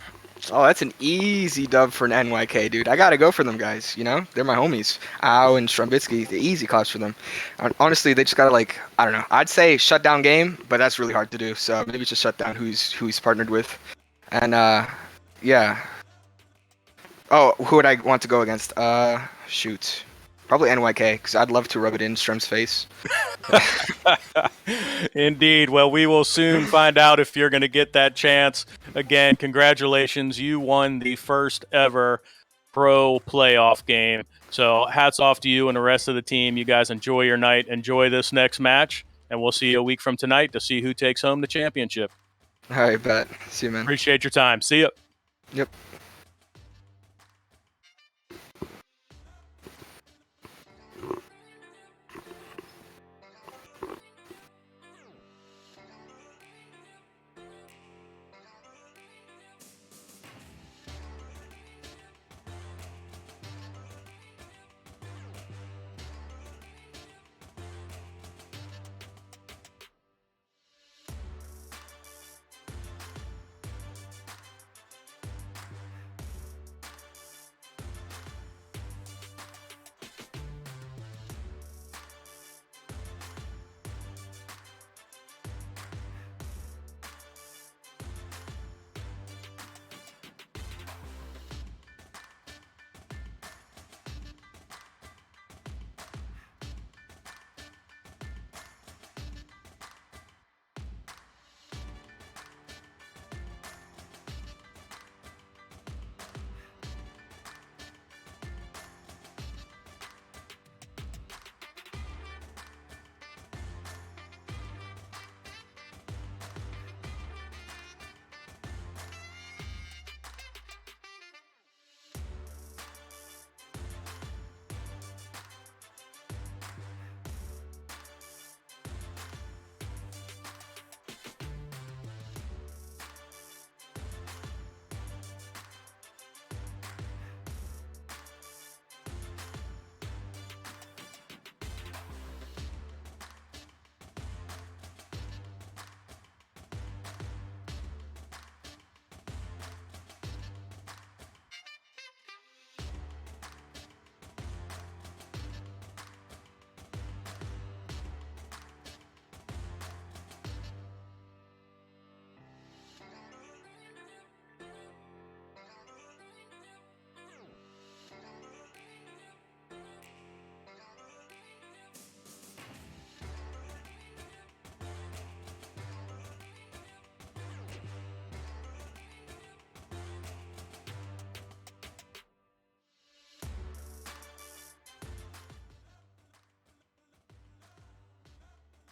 S14: Oh, that's an easy dub for an NYK, dude. I gotta go for them guys, you know? They're my homies. Ao and Strumbitsky, the easy calls for them. Honestly, they just gotta, like, I don't know. I'd say shut down game, but that's really hard to do. So maybe just shut down who he's partnered with. And, yeah. Oh, who would I want to go against? Shoot. Probably NYK, because I'd love to rub it in Strum's face.
S3: Indeed. Well, we will soon find out if you're going to get that chance. Again, congratulations. You won the first ever pro playoff game. So hats off to you and the rest of the team. You guys enjoy your night. Enjoy this next match. And we'll see you a week from tonight to see who takes home the championship.
S14: All right, bet. See you, man.
S3: Appreciate your time. See ya.
S14: Yep.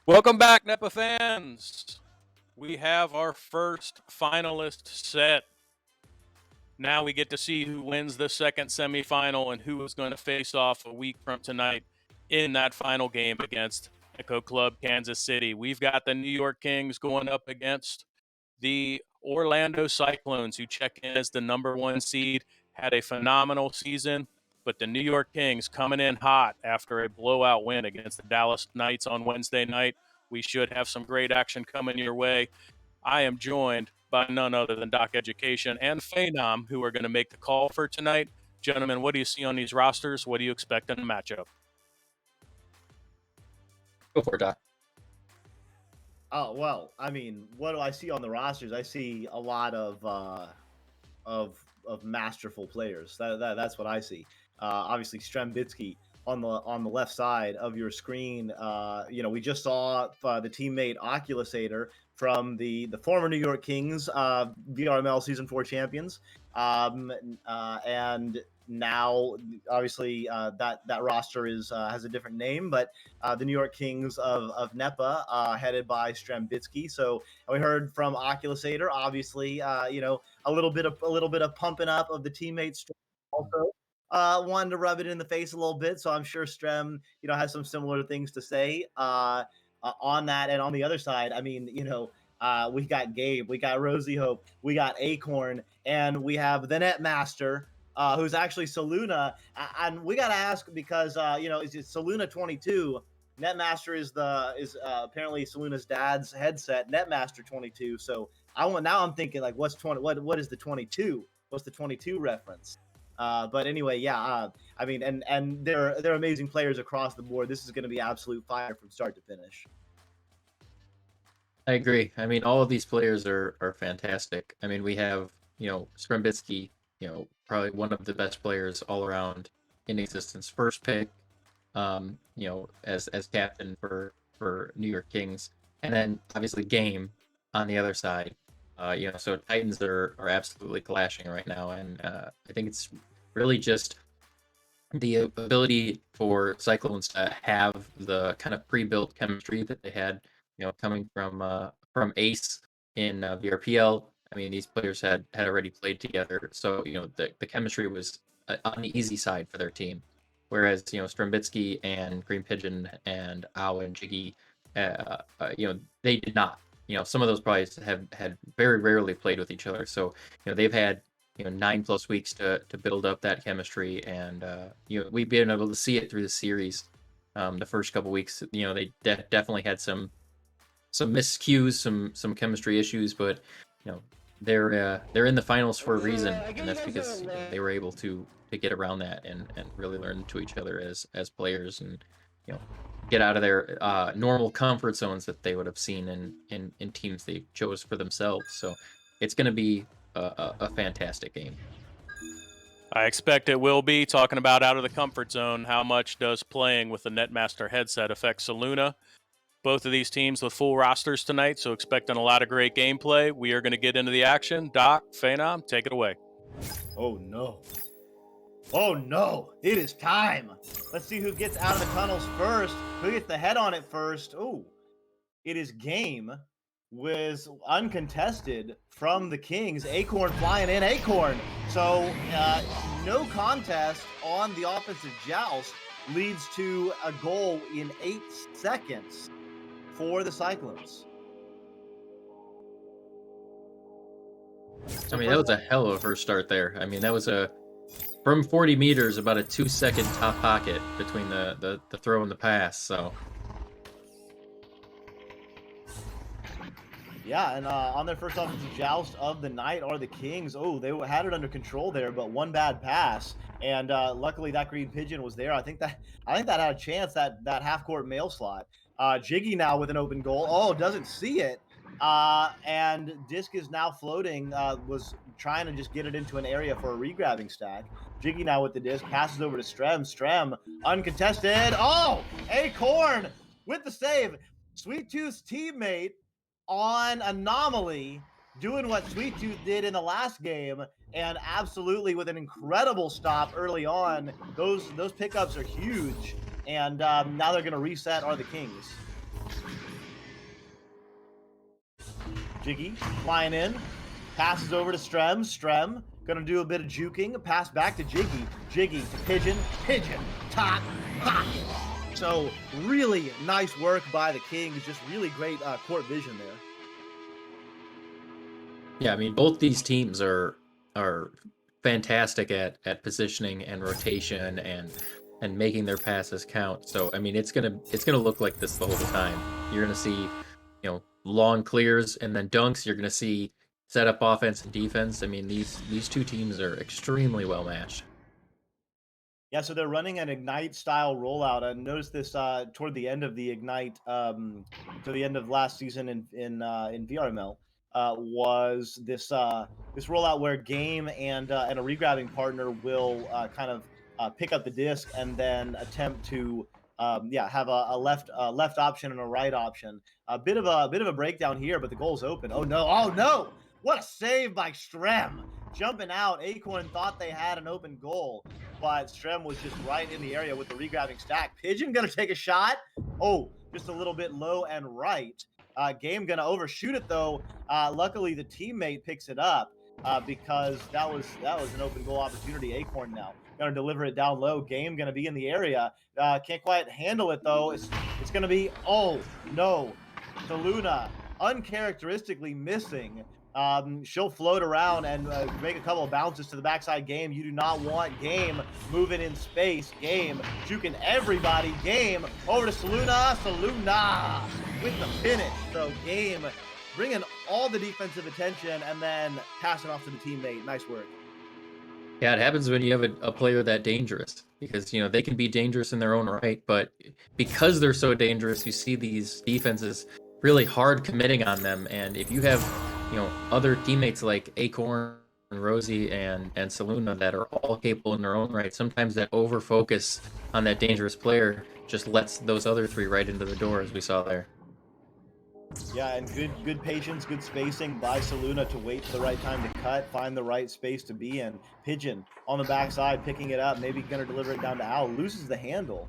S3: Welcome back, NEPA fans. We have our first finalist set. Now we get to see who wins the second semifinal and who is going to face off a week from tonight in that final game against Echo Club Kansas City. We've got the New York Kings going up against the Orlando Cyclones, who check in as the number 1 seed, had a phenomenal season, but the New York Kings coming in hot after a blowout win against the Dallas Knights on Wednesday night. We should have some great action coming your way. I am joined by none other than Doc Education and Phenom, who are going to make the call for tonight. Gentlemen, what do you see on these rosters? What do you expect in the matchup?
S5: Go for it, Doc.
S4: Oh, well, I mean, what do I see on the rosters? I see a lot of masterful players. That's what I see. Obviously, Strembitsky on the left side of your screen. We just saw the teammate Oculusator from the former New York Kings, VRML Season 4 champions, and now obviously that roster has a different name, but the New York Kings of NEPA, headed by Strembitsky. So we heard from Oculusator, obviously, a little bit of pumping up of the teammates also. Wanted to rub it in the face a little bit, so I'm sure Strem, has some similar things to say on that. And on the other side, I mean, we got Gabe, we got Rosie Hope, we got Acorn, and we have the Netmaster, who's actually Saluna. And we got to ask because, is it Saluna 22? Netmaster is apparently Saluna's dad's headset, Netmaster 22. So I'm thinking like, what's 20? What is the 22? What's the 22 reference? But anyway, yeah, I mean, and they're amazing players across the board. This is going to be absolute fire from start to finish.
S5: I agree. I mean, all of these players are fantastic. I mean, we have, Strembitsky, probably one of the best players all around in existence. First pick, as captain for New York Kings, and then obviously Game on the other side. So Titans are absolutely clashing right now, and I think it's really just the ability for Cyclones to have the kind of pre-built chemistry that they had, coming from Ace in VRPL. I mean, these players had already played together, so the chemistry was on the easy side for their team. Whereas Strembitsky and Green Pigeon and Ao and Jiggy, they did not. Some of those players had very rarely played with each other, so they've had 9+ weeks to build up that chemistry, and we've been able to see it through the series. The first couple weeks, they definitely had some miscues, some chemistry issues, but they're in the finals for a reason, and that's because they were able to get around that and really learn to each other as players, and get out of their normal comfort zones that they would have seen in teams they chose for themselves. So it's going to be a fantastic game.
S3: I expect it will be. Talking about out of the comfort zone, how much does playing with the Netmaster headset affect Saluna? Both of these teams with full rosters tonight, so expecting a lot of great gameplay. We are going to get into the action. Doc, Phenom, take it away.
S4: Oh no. Oh no, it is time. Let's see who gets out of the tunnels first. Who gets the head on it first? Oh, it is Game with uncontested from the Kings. Acorn flying in. Acorn. So no contest on the offensive joust leads to a goal in 8 seconds for the Cyclones.
S5: I mean, that was a hell of a first start there. I mean, that was from 40 meters, about a 2-second top pocket between the throw and the pass. So
S4: yeah, and on their first offensive joust of the night are the Kings. Oh, they had it under control there, but one bad pass, and luckily that Green Pigeon was there. I think that had a chance, that half-court mail slot. Jiggy now with an open goal. Oh, doesn't see it. And disc is now floating. Was trying to just get it into an area for a regrabbing stack. Jiggy now with the disc, passes over to Strem. Strem uncontested. Oh, Acorn with the save. Sweet Tooth's teammate on Anomaly doing what Sweet Tooth did in the last game, and absolutely with an incredible stop early on. Those pickups are huge, and now they're going to reset are the Kings. Jiggy flying in, passes over to Strem. Strem gonna do a bit of juking, pass back to Jiggy. Jiggy to Pigeon. Pigeon, top pocket. So really nice work by the Kings. Just really great court vision there.
S5: Yeah, I mean, both these teams are fantastic at positioning and rotation and making their passes count. So I mean, it's gonna look like this the whole time. You're gonna see, long clears and then dunks. You're gonna see set up offense and defense. I mean, these two teams are extremely well matched.
S4: Yeah, so they're running an Ignite style rollout. I noticed this toward the end of the Ignite, to the end of last season in VRML, was this rollout where Game and a regrabbing partner will kind of pick up the disc and then attempt to have a left option and a right option. A bit of a breakdown here, but the goal's open. Oh no! Oh no! What a save by Strem! Jumping out, Acorn thought they had an open goal, but Strem was just right in the area with the regrabbing stack. Pigeon gonna take a shot. Oh, just a little bit low and right. Game gonna overshoot it though. Luckily, the teammate picks it up because that was an open goal opportunity. Acorn now gonna deliver it down low. Game gonna be in the area. Can't quite handle it though. It's gonna be, oh no, Saluna uncharacteristically missing. She'll float around and make a couple of bounces to the backside. Game, you do not want Game moving in space. Game juking everybody. Game over to Saluna. Saluna with the finish. So Game bringing all the defensive attention and then passing off to the teammate. Nice work.
S5: Yeah, it happens when you have a player that dangerous because they can be dangerous in their own right, but because they're so dangerous, you see these defenses really hard committing on them. And if you have other teammates like Acorn and Rosie and Saluna that are all capable in their own right, sometimes that over focus on that dangerous player just lets those other three right into the door, as we saw there.
S4: Yeah, and good patience, good spacing by Saluna to wait for the right time to cut, find the right space to be in. Pigeon on the backside, picking it up, maybe going to deliver it down to Al, loses the handle.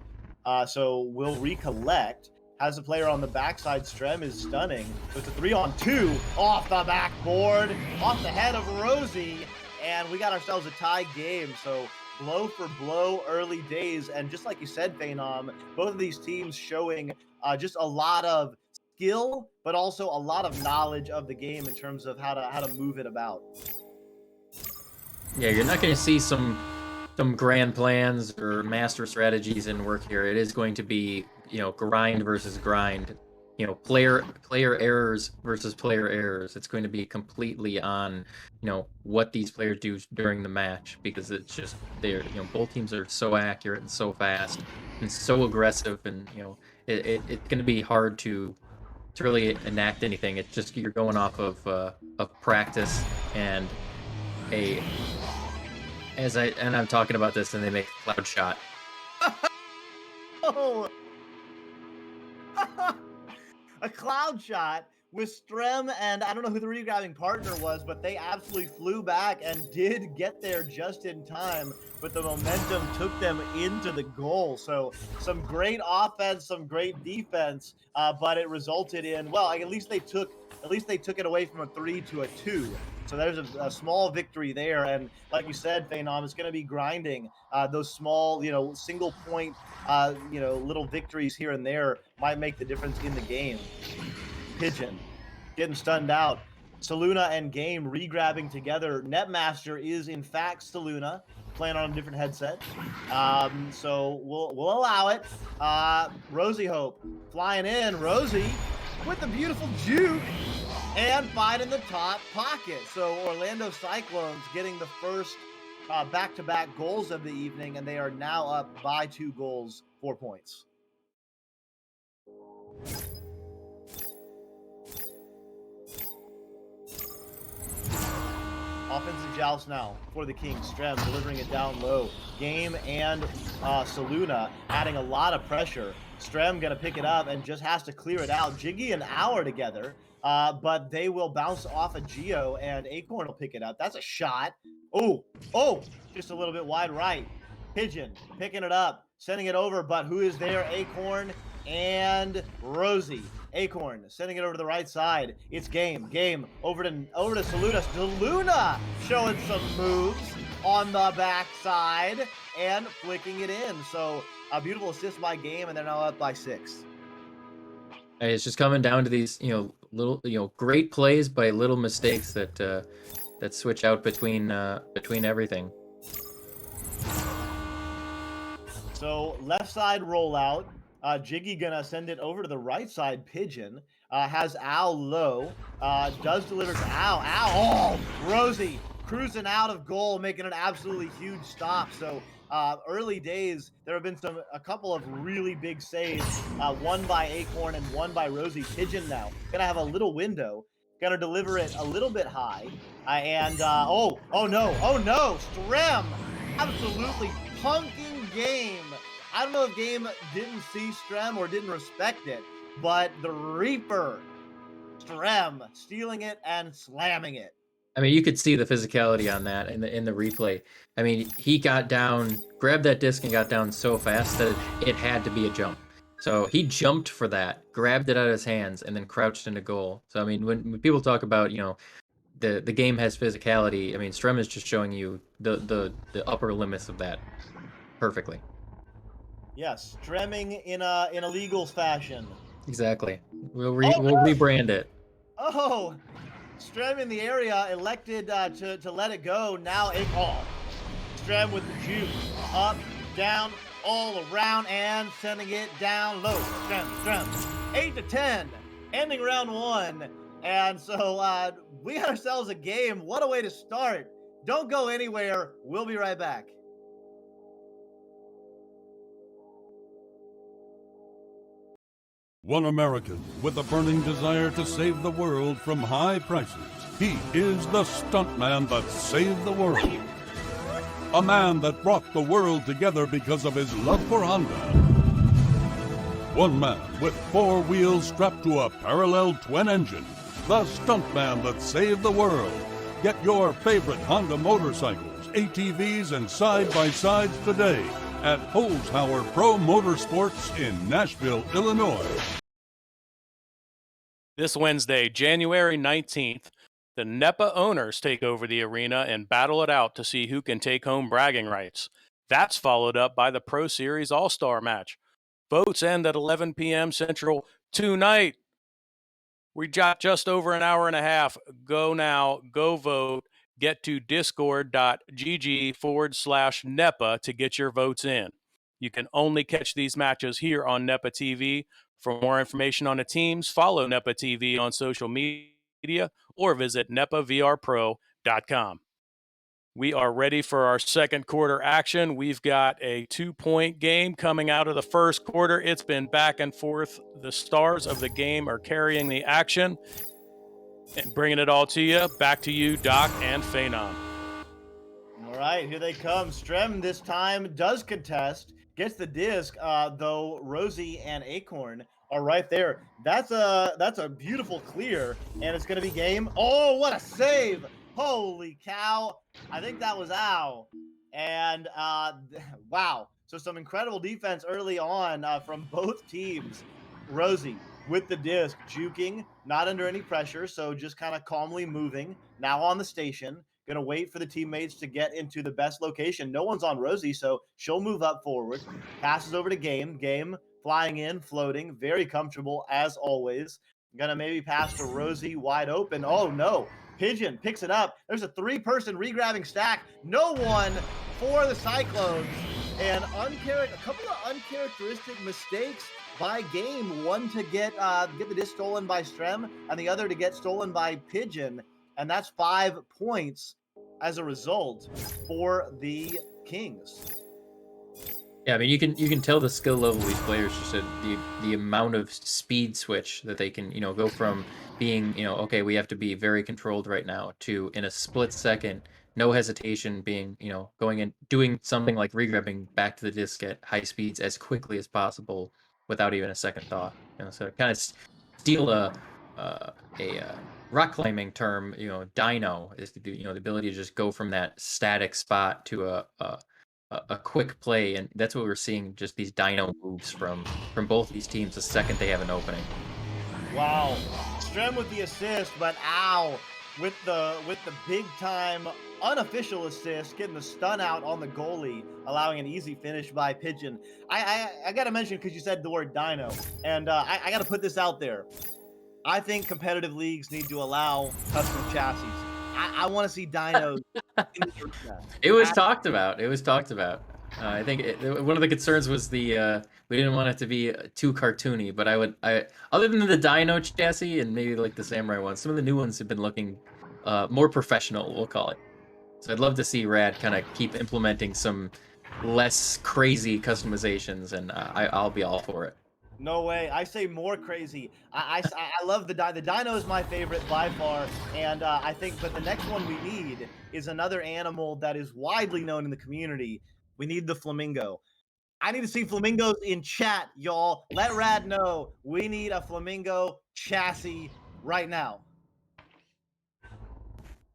S4: So will recollect. Has the player on the backside. Strem is stunning. So it's a 3-on-2 off the backboard, off the head of Rosie, and we got ourselves a tie game. So blow for blow, early days, and just like you said, Phenom, both of these teams showing just a lot of skill, but also a lot of knowledge of the game in terms of how to move it about.
S5: Yeah, you're not going to see some grand plans or master strategies in work here. It is going to be grind versus grind, player errors versus player errors. It's going to be completely on what these players do during the match, because it's just they're both teams are so accurate and so fast and so aggressive, and it's going to be hard to really enact anything. It's just you're going off of practice and I'm talking about this, and they make a cloud shot.
S4: Oh, a cloud shot with Strem, and I don't know who the regrabbing partner was, but they absolutely flew back and did get there just in time, but the momentum took them into the goal. So some great offense, some great defense, but it resulted in, well, at least they took it away from a 3 to a 2. So there's a small victory there. And like you said, Phenom, it's going to be grinding. Those small, single point, little victories here and there might make the difference in the game. Pigeon getting stunned out. Saluna and Game regrabbing together. Netmaster is, in fact, Saluna, playing on a different headset. So we'll allow it. Rosie Hope flying in. Rosie with the beautiful juke and finding the top pocket. So Orlando Cyclones getting the first back-to-back goals of the evening, and they are now up by 2 goals, 4 points. Offensive joust now for the Kings. Strem delivering it down low. Game and Saluna adding a lot of pressure. Strem going to pick it up and just has to clear it out. Jiggy and Hour together, but they will bounce off a Geo, and Acorn will pick it up. That's a shot. Oh, just a little bit wide right. Pigeon picking it up, sending it over, but who is there? Acorn and Rosie. Acorn sending it over to the right side. It's game over to Saluda. DeLuna showing some moves on the backside and flicking it in. So a beautiful assist by Game, and they're now up by 6.
S5: Hey, it's just coming down to these, little, great plays by little mistakes that that switch out between everything.
S4: So left side rollout. Jiggy gonna send it over to the right side. Pigeon has Al low. Does deliver to Al. Oh, Rosie cruising out of goal, making an absolutely huge stop. So early days, there have been a couple of really big saves. One by Acorn and one by Rosie. Pigeon now gonna have a little window. Gonna deliver it a little bit high. Oh no, Strem absolutely punking Game. I don't know if Game didn't see Strem or didn't respect it, but the Reaper, Strem, stealing it and slamming it.
S5: I mean, you could see the physicality on that in the replay. I mean, he got down, grabbed that disc and got down so fast that it had to be a jump. So he jumped for that, grabbed it out of his hands, and then crouched into goal. So I mean, when people talk about, the game has physicality, I mean, Strem is just showing you the upper limits of that perfectly.
S4: Yes, Stremming in a legals fashion.
S5: Exactly. We'll rebrand it.
S4: Oh, Strem in the area elected to let it go. Now Strem with the juke. Up, down, all around, and sending it down low. Strem. 8-10, ending round 1. And so we got ourselves a game. What a way to start. Don't go anywhere. We'll be right back.
S6: One American with a burning desire to save the world from high prices. He is the stuntman that saved the world. A man that brought the world together because of his love for Honda. One man with 4 wheels strapped to a parallel twin engine. The stuntman that saved the world. Get your favorite Honda motorcycles, ATVs, and side-by-sides today at Holzhauer Pro Motorsports in Nashville, Illinois.
S3: This Wednesday, January 19th, the NEPA owners take over the arena and battle it out to see who can take home bragging rights. That's followed up by the Pro Series All-Star match. Votes end at 11 p.m. Central tonight. We got just over an hour and a half. Go now, go vote. Get to discord.gg/NEPA to get your votes in. You can only catch these matches here on NEPA TV. For more information on the teams, follow NEPA TV on social media or visit nepavrpro.com. We are ready for our second quarter action. We've got a 2-point game coming out of the first quarter. It's been back and forth. The stars of the game are carrying the action and bringing it all to you. Back to you, Doc and Phenom.
S4: All right, here they come. Strem this time does contest, gets the disc, though Rosie and Acorn are right there. That's a beautiful clear, and it's going to be game. Oh, what a save! Holy cow! I think that was Al. And wow. So some incredible defense early on from both teams. Rosie with the disc, juking, not under any pressure, so just kind of calmly moving. Now on the station. Going to wait for the teammates to get into the best location. No one's on Rosie, so she'll move up forward. Passes over to Game. Game flying in, floating, very comfortable as always. Going to maybe pass to Rosie wide open. Oh, no. Pigeon picks it up. There's a 3-person regrabbing stack. No one for the Cyclones. And a couple of uncharacteristic mistakes by Game. One to get the disc stolen by Strem, and the other to get stolen by Pigeon. And that's 5 points as a result for the Kings.
S5: Yeah, I mean, you can tell the skill level of these players, just the amount of speed switch that they can, go from being, okay, we have to be very controlled right now, to in a split second, no hesitation, being, going and doing something like regrabbing back to the disc at high speeds as quickly as possible without even a second thought. So kind of steal a rock climbing term, dyno is the ability to just go from that static spot to a a quick play, and that's what we're seeing. Just these dino moves from both these teams the second they have an opening.
S4: Wow, Strem with the assist, but ow, with the big time unofficial assist, getting the stun out on the goalie, allowing an easy finish by Pigeon. I got to mention, because you said the word dino, and I got to put this out there. I think competitive leagues need to allow custom chassis. I want to see dinos in the arena.
S5: It was talked about. It was talked about. I think one of the concerns was we didn't want it to be too cartoony. But other than the Dino chassis and maybe like the Samurai ones, some of the new ones have been looking more professional. We'll call it. So I'd love to see Rad kind of keep implementing some less crazy customizations, and I'll be all for it.
S4: No way. I say more crazy. I love the dino is my favorite by far, and I think. But the next one we need is another animal that is widely known in the community. We need the flamingo. I need to see flamingos in chat, y'all. Let Rad know we need a flamingo chassis right now.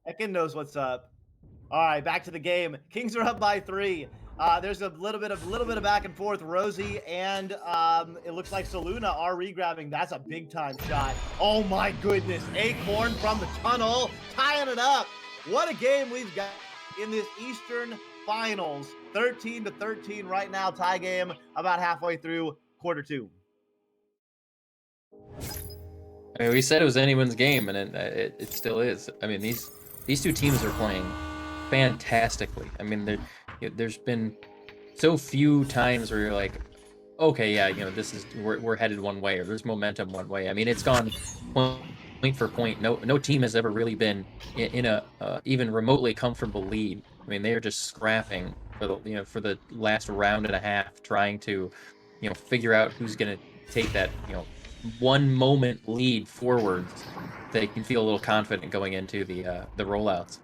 S4: Ekin knows what's up. All right, back to the game. Kings are up by 3. There's a little bit of back and forth. Rosie and it looks like Saluna are regrabbing. That's a big time shot. Oh my goodness. Acorn from the tunnel, tying it up. What a game we've got in this Eastern Finals. 13-13 right now, tie game about halfway through quarter 2.
S5: I mean, we said it was anyone's game, and it still is. I mean, these two teams are playing fantastically. I mean, there's been so few times where you're like, okay, yeah, this is we're headed one way, or there's momentum one way. I mean, it's gone point for point. No team has ever really been in a even remotely comfortable lead. I mean, they are just scrapping for the last round and a half, trying to figure out who's going to take that one moment lead forwards. They can feel a little confident going into the rollouts.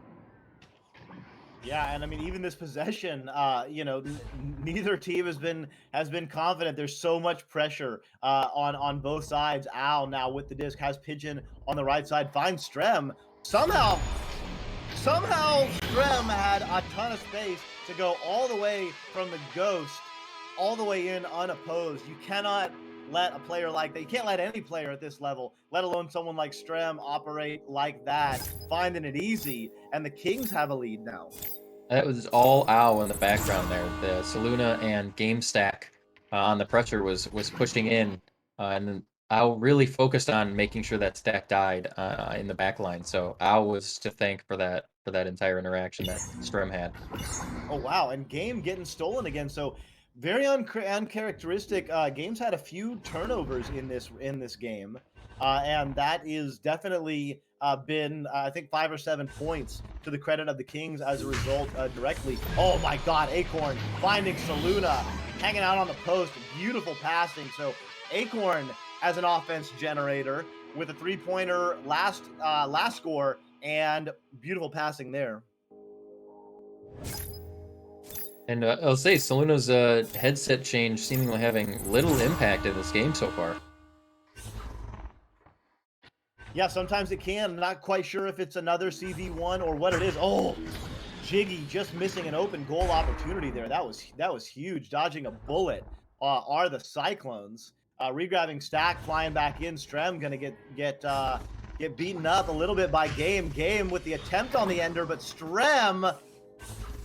S4: Yeah, and I mean, even this possession, neither team has been confident. There's so much pressure on both sides. Al now with the disc has Pigeon on the right side, finds Strem. Somehow Strem had a ton of space to go all the way from the ghost all the way in unopposed. You cannot let a player like that. You can't let any player at this level, let alone someone like Strem, operate like that, finding it easy. And the Kings have a lead now.
S5: That was all Al in the background there. The Saluna and Game Stack on the pressure was pushing in, and then Al really focused on making sure that stack died in the back line. So Al was to thank for that entire interaction that Strem had.
S4: Oh wow, and Game getting stolen again. So very uncharacteristic. Game's had a few turnovers in this game, and that is definitely been I think 5 or 7 points to the credit of the Kings as a result directly. Oh my God, Acorn finding Saluna, hanging out on the post, beautiful passing. So Acorn as an offense generator with a 3-pointer last score, and beautiful passing there.
S5: And I'll say Saluna's headset change seemingly having little impact in this game so far.
S4: Yeah, sometimes it can. I'm not quite sure if it's another CV1 or what it is. Oh, Jiggy just missing an open goal opportunity there. That was huge. Dodging a bullet are the Cyclones. Regrabbing Stack, flying back in. Strem gonna get beaten up a little bit by Game. Game with the attempt on the ender, but Strem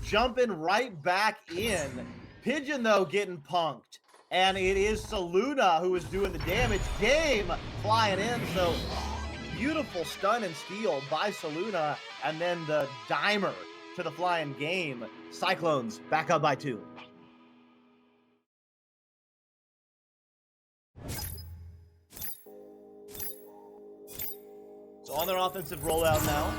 S4: jumping right back in. Pigeon, though, getting punked. And it is Saluna who is doing the damage. Game flying in, so beautiful stun and steal by Saluna. And then the dimer to the flying Game. Cyclones back up by 2. So on their offensive rollout now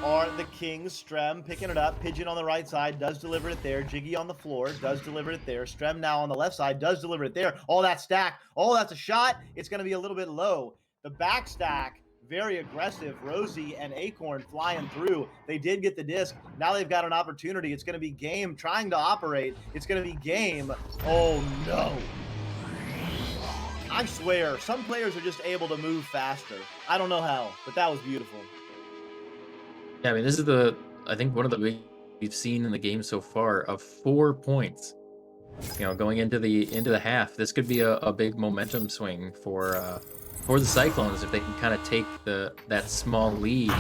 S4: are the Kings. Strem picking it up. Pigeon on the right side does deliver it there. Jiggy on the floor does deliver it there. Strem now on the left side does deliver it there. All that stack. Oh, that's a shot. It's going to be a little bit low. The back stack, very aggressive. Rosie and Acorn flying through. They did get the disc. Now they've got an opportunity. It's going to be Game trying to operate. It's going to be Game. Oh, no. I swear, some players are just able to move faster. I don't know how, but that was beautiful.
S5: Yeah, I mean, this is I think one of the we've seen in the game so far of 4 points. Going into the half, this could be a big momentum swing for the Cyclones if they can kind of take that small lead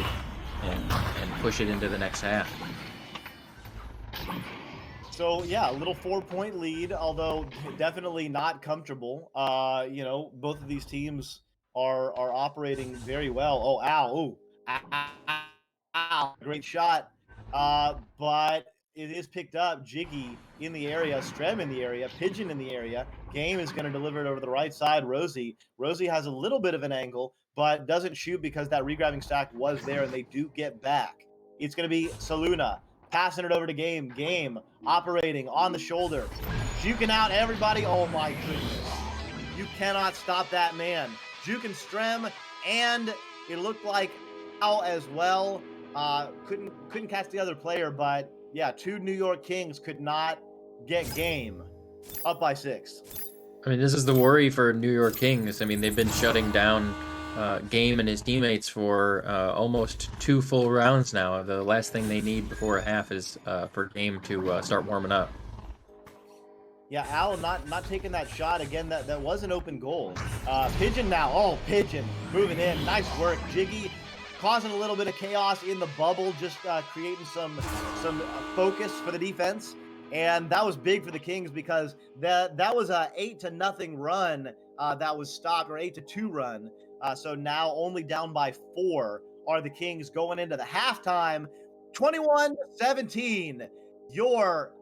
S5: and push it into the next half.
S4: So yeah, a little 4-point lead, although definitely not comfortable. Both of these teams are operating very well. Oh, ow, ooh, ow, great shot. But it is picked up. Jiggy in the area, Strem in the area, Pigeon in the area. Game is going to deliver it over the right side. Rosie has a little bit of an angle, but doesn't shoot because that regrabbing stack was there, and they do get back. It's going to be Saluna passing it over to Game. Game operating on the shoulder, juking out everybody. Oh my goodness. You cannot stop that man. Juking Strem, and it looked like Al as well. Couldn't catch the other player, but yeah, 2 New York Kings could not get Game up by 6.
S5: I mean, this is the worry for New York Kings. I mean, they've been shutting down Game and his teammates for almost 2 full rounds now. The last thing they need before a half is for Game to start warming up.
S4: Yeah, Al not taking that shot again. That was an open goal. Pigeon now. Oh, Pigeon moving in. Nice work, Jiggy, causing a little bit of chaos in the bubble, just creating some focus for the defense. And that was big for the Kings because that was a 8-0 run that was stopped, or 8-2 run. So now only down by 4 are the Kings going into the halftime. 21-17. Your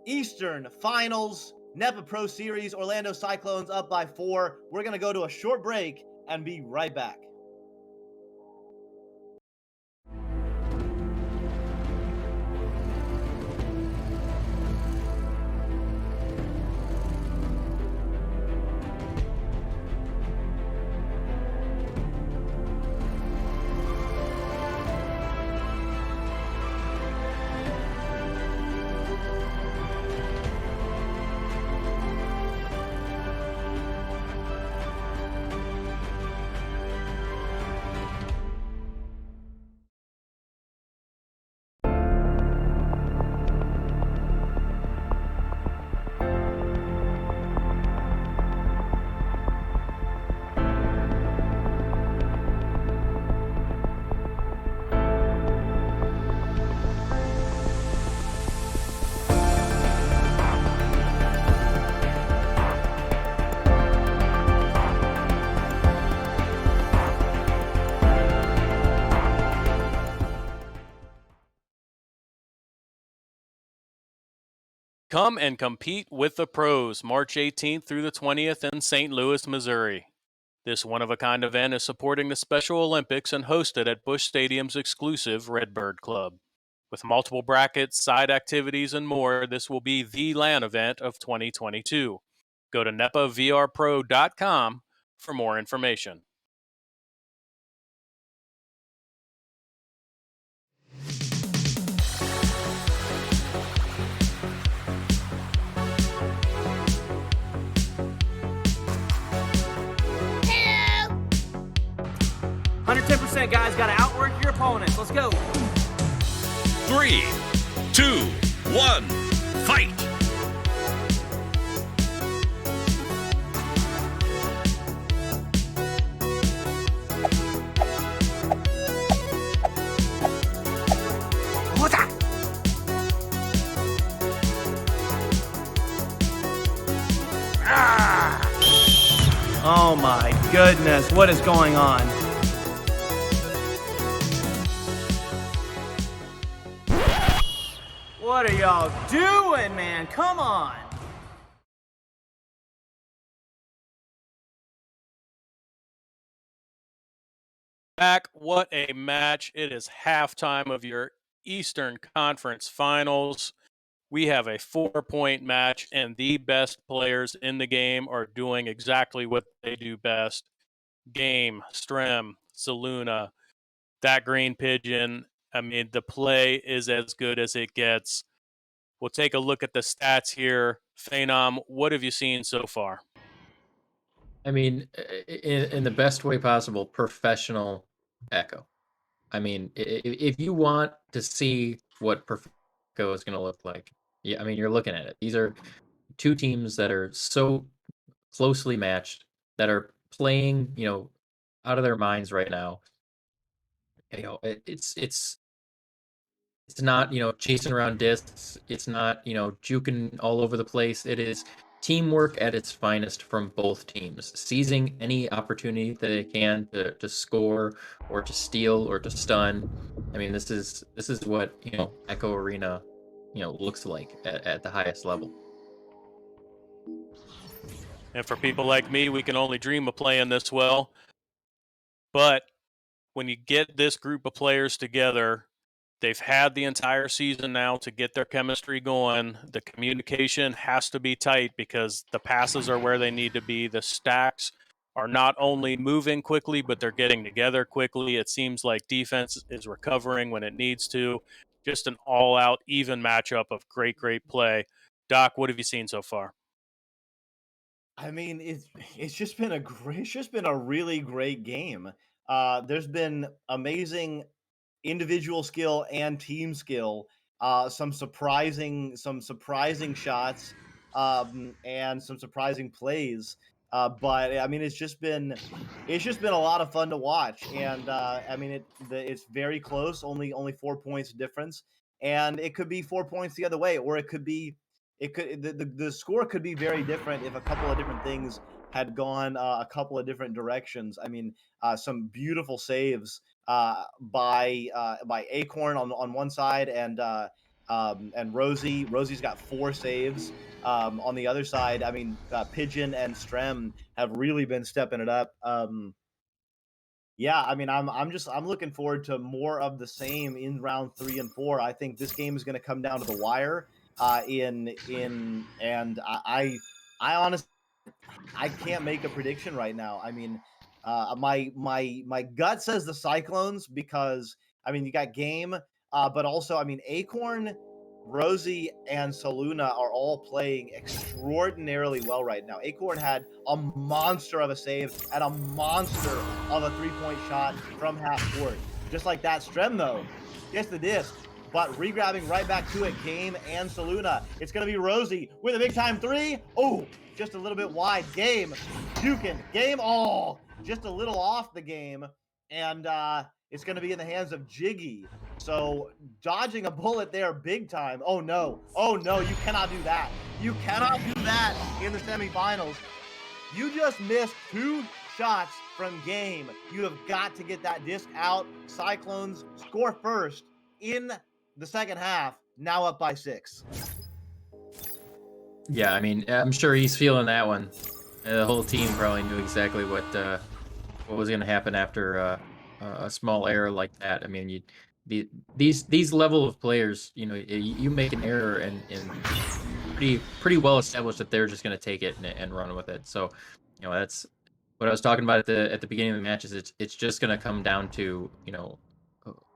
S4: Eastern Finals, NEPA Pro Series, Orlando Cyclones up by 4. We're going to go to a short break and be right back.
S3: Come and compete with the pros March 18th through the 20th in St. Louis, Missouri. This one-of-a-kind event is supporting the Special Olympics and hosted at Busch Stadium's exclusive Redbird Club. With multiple brackets, side activities, and more, this will be the LAN event of 2022. Go to nepavrpro.com for more information.
S7: Hello. 110%, guys. Got to outwork your opponents. Let's go.
S13: 3, 2, 1, fight!
S7: Oh my goodness, what is going on? What are y'all doing, man? Come on!
S3: Back, what a match. It is halftime of your Eastern Conference Finals. We have a 4-point match, and the best players in the game are doing exactly what they do best. Game, Strem, Saluna, that Green Pigeon. I mean, the play is as good as it gets. We'll take a look at the stats here. Phenom, what have you seen so far?
S5: I mean, in the best way possible, professional Echo. I mean, if you want to see what Echo is going to look like. Yeah, I mean, you're looking at it. These are two teams that are so closely matched, that are playing, out of their minds right now. It's not, chasing around discs. It's not, juking all over the place. It is teamwork at its finest from both teams, seizing any opportunity that they can to score or to steal or to stun. I mean, this is what, Echo Arena, looks like at the highest level.
S3: And for people like me, we can only dream of playing this well. But when you get this group of players together, they've had the entire season now to get their chemistry going. The communication has to be tight because the passes are where they need to be. The stacks are not only moving quickly, but they're getting together quickly. It seems like defense is recovering when it needs to. Just an all-out, even matchup of great, great play. Doc, what have you seen so far?
S4: I mean, it's just been a really great game. There's been amazing individual skill and team skill. Some surprising shots, and some surprising plays. But I mean, it's just been a lot of fun to watch. And I mean, it's very close. Only 4 points difference, and it could be 4 points the other way, or the score could be very different if a couple of different things had gone a couple of different directions. I mean, some beautiful saves by Acorn on one side, and Rosie. Rosie's got 4 saves. On the other side, I mean, Pigeon and Strem have really been stepping it up. Yeah, I mean, I'm looking forward to more of the same in round 3 and 4. I think this game is going to come down to the wire. And I honestly, I can't make a prediction right now. I mean, my gut says the Cyclones because I mean you got Game, but also I mean Acorn, Rosie, and Saluna are all playing extraordinarily well right now. Acorn had a monster of a save and a monster of a 3-point shot from half court. Just like that, Strem though gets the disc, but regrabbing right back to it, Game and Saluna. It's going to be Rosie with a big time 3. Oh, just a little bit wide. Game, juking. Game, just a little off the game. And it's going to be in the hands of Jiggy. So dodging a bullet there big time. Oh, no. You cannot do that. You cannot do that in the semifinals. You just missed 2 shots from Game. You have got to get that disc out. Cyclones score first in the second half, now up by 6.
S5: Yeah, I mean, I'm sure he's feeling that one. The whole team probably knew exactly what was going to happen after a small error like that. I mean, these level of players, you make an error and pretty well established that they're just going to take it and run with it. So, that's what I was talking about at the beginning of the match. Is it's just going to come down to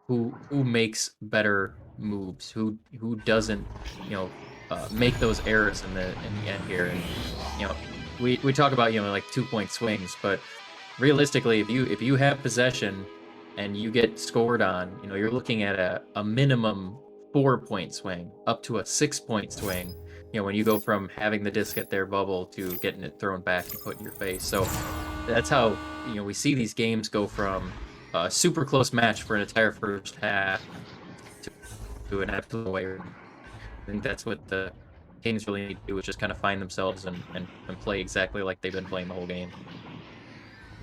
S5: who makes better moves, who doesn't, make those errors in the end here. And we talk about like 2-point swings, but realistically, if you have possession and you get scored on, you're looking at a minimum 4-point swing up to a 6-point swing. When you go from having the disc at their bubble to getting it thrown back and put in your face. So that's how we see these games go from a super close match for an entire first half to an absolute way. I think that's what the Kings really need to do, is just kind of find themselves and play exactly like they've been playing the whole game.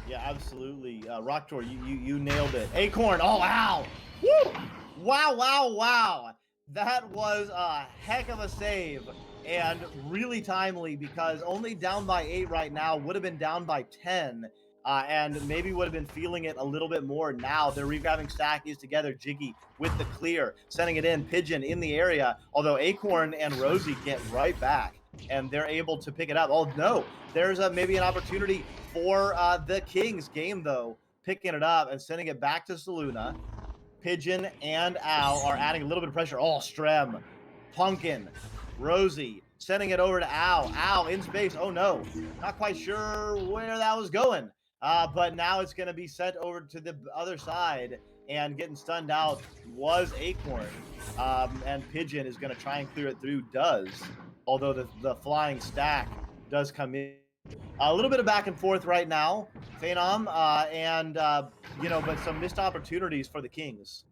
S4: Yeah, absolutely. Rocktor, you nailed it. Acorn, wow. Woo! Wow. That was a heck of a save and really timely because only down by 8 right now, would have been down by 10. And maybe would have been feeling it a little bit more now. They're regrabbing stack is together. Jiggy with the clear, sending it in. Pigeon in the area, although Acorn and Rosie get right back, and they're able to pick it up. Oh, no. There's maybe an opportunity for the Kings. Game, though, picking it up and sending it back to Saluna. Pigeon and Al are adding a little bit of pressure. Oh, Strem, Pumpkin, Rosie, sending it over to Al. Al in space. Oh, no. Not quite sure where that was going. But now it's going to be sent over to the other side. and getting stunned out was Acorn. And Pigeon is going to try and clear it through, does. Although the flying stack does come in. A little bit of back and forth right now, Phenom, but some missed opportunities for the Kings.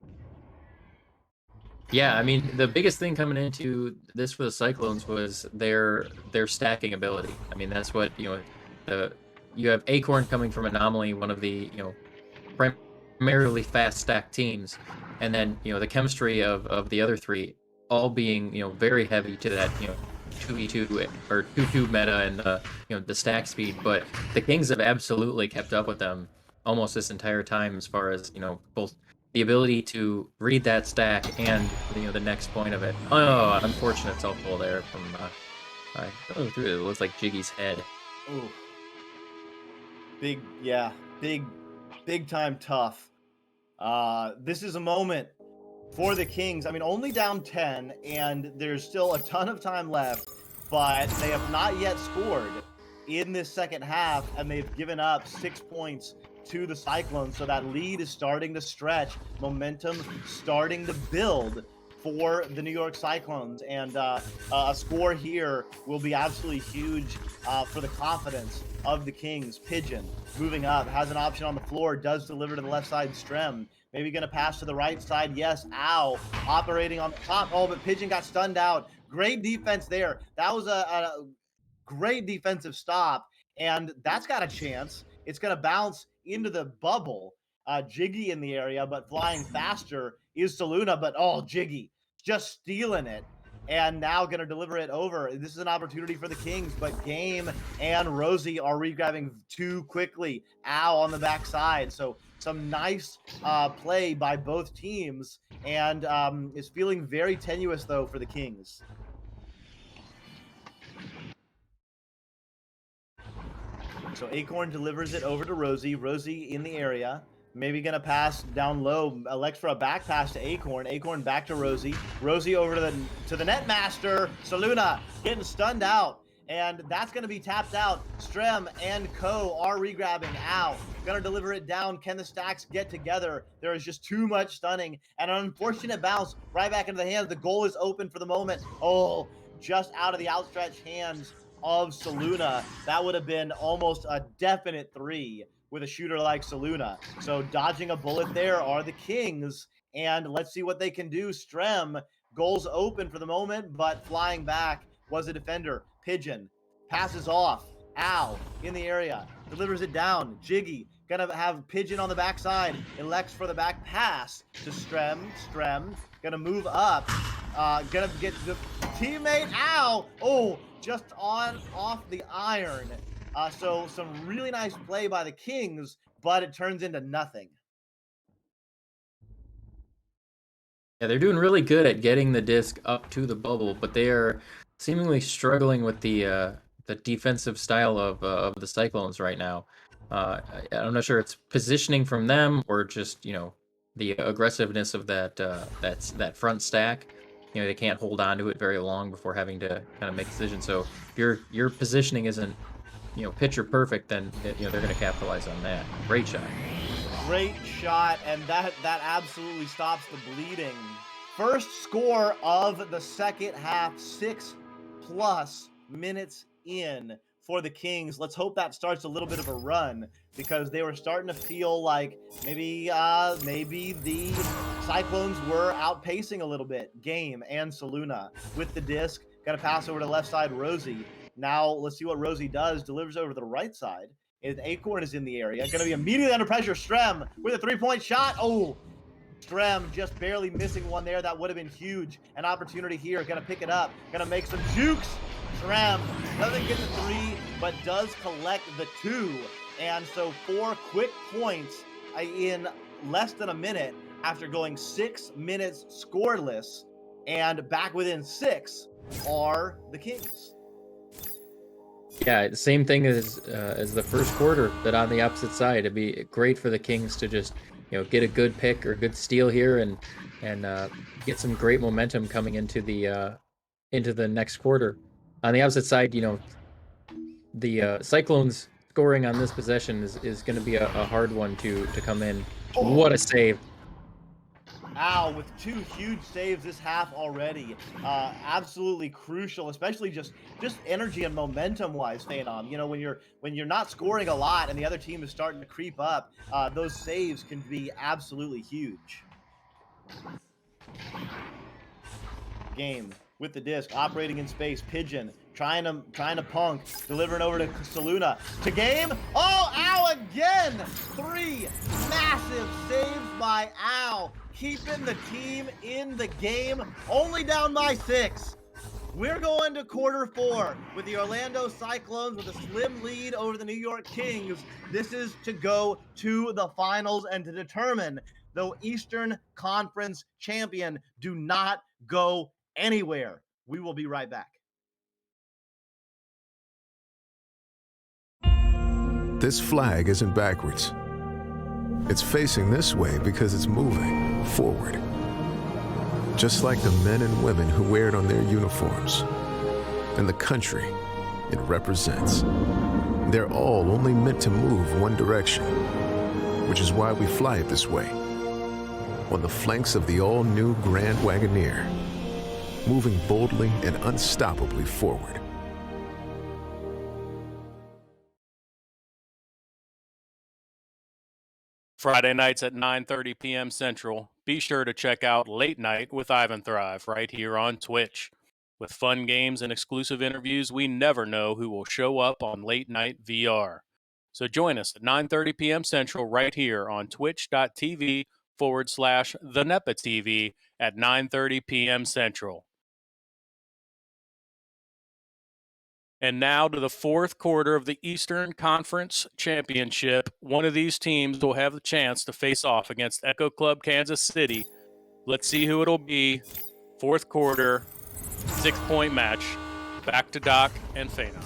S5: Yeah, I mean, the biggest thing coming into this for the Cyclones was their stacking ability. I mean, that's what, you have Acorn coming from Anomaly, one of the, primarily fast stack teams, and then, the chemistry of the other three all being, very heavy to that, 2v2 or 2-2 meta and the stack speed, but the Kings have absolutely kept up with them almost this entire time as far as, both the ability to read that stack and the next point of it. Oh, unfortunate self pull there from through it looks like Jiggy's head.
S4: Ooh. Big time tough. This is a moment for the Kings. I mean, only down 10, and there's still a ton of time left, but they have not yet scored in this second half, and they've given up 6 points to the Cyclones. So that lead is starting to stretch, momentum starting to build for the New York Cyclones, and a score here will be absolutely huge for the confidence of the Kings. Pigeon moving up, has an option on the floor, does deliver to the left side. Strem maybe going to pass to the right side. Yes, Ow operating on the top. Oh, but Pigeon got stunned out. Great defense there. That was a great defensive stop, and that's got a chance. It's going to bounce into the bubble. Jiggy in the area, but flying faster is Saluna. But Jiggy just stealing it, and now going to deliver it over. This is an opportunity for the Kings, but Game and Rosie are regrabbing too quickly. Ow on the backside. So some nice play by both teams, and is feeling very tenuous though for the Kings. So Acorn delivers it over to Rosie. Rosie in the area. Maybe going to pass down low. Alex for a back pass to Acorn. Acorn back to Rosie. Rosie over to the net master. Saluna getting stunned out. And that's going to be tapped out. Strem and Co are regrabbing. Ow. Going to deliver it down. Can the stacks get together? There is just too much stunning. And an unfortunate bounce right back into the hands. The goal is open for the moment. Oh, just out of the outstretched hands of Saluna. That would have been almost a definite 3 with a shooter like Saluna. So dodging a bullet there are the Kings, and let's see what they can do. Strem, goals open for the moment, but flying back was a defender. Pigeon passes off. Ow in the area, delivers it down. Jiggy gonna have Pigeon on the backside. Elects for the back pass to Strem. Strem gonna move up. Gonna get the teammate. Ow! Oh, just off the iron. So some really nice play by the Kings, but it turns into nothing.
S5: Yeah, they're doing really good at getting the disc up to the bubble, but they are seemingly struggling with the defensive style of the Cyclones right now. I'm not sure it's positioning from them or just the aggressiveness of that front stack. They can't hold on to it very long before having to kind of make decisions. So if your positioning isn't picture perfect, then they're going to capitalize on that. Great shot.
S4: Great shot, and that absolutely stops the bleeding. First score of the second half, 6+ minutes in for the Kings. Let's hope that starts a little bit of a run, because they were starting to feel like maybe the Cyclones were outpacing a little bit. Game and Saluna with the disc. Got to pass over to left side, Rosie. Now let's see what Rosie does. Delivers over to the right side. And Acorn is in the area. Going to be immediately under pressure. Strem with a 3-point shot. Oh, Strem just barely missing one there. That would have been huge. An opportunity here. Going to pick it up. Going to make some jukes. Strem doesn't get the 3, but does collect the 2. And so 4 quick points in less than a minute after going 6 minutes scoreless. And back within 6 are the Kings.
S5: Yeah, the same thing as the first quarter, but on the opposite side. It'd be great for the Kings to just get a good pick or good steal here and get some great momentum coming into the next quarter. On the opposite side, the Cyclones scoring on this possession is going to be a hard one to come in.
S4: Oh.
S5: What a save!
S4: Al with 2 huge saves this half already. Absolutely crucial, especially just energy and momentum wise, Phenom. You know, when you're not scoring a lot and the other team is starting to creep up, those saves can be absolutely huge. Game with the disc, operating in space. Pigeon trying to punk, delivering over to Saluna. To Game. Oh, Al again! 3 massive saves by Al, keeping the team in the game. Only down by 6. We're going to quarter 4 with the Orlando Cyclones with a slim lead over the New York Kings. This is to go to the finals and to determine the Eastern Conference champion. Do not go anywhere. We will be right back.
S12: This flag isn't backwards. It's facing this way because it's moving forward. Just like the men and women who wear it on their uniforms and the country it represents. They're all only meant to move one direction, which is why we fly it this way, on the flanks of the all-new Grand Wagoneer, moving boldly and unstoppably forward.
S3: Friday nights at 9:30 p.m. Central. Be sure to check out Late Night with Ivan Thrive right here on Twitch. With fun games and exclusive interviews, we never know who will show up on Late Night VR. So join us at 9:30 p.m. Central right here on twitch.tv/the NEPA TV at 9:30 p.m. Central. And now to the fourth quarter of the Eastern Conference Championship. One of these teams will have the chance to face off against Echo Club Kansas City. Let's see who it'll be. Fourth quarter, 6-point match. Back to Doc and Phenom.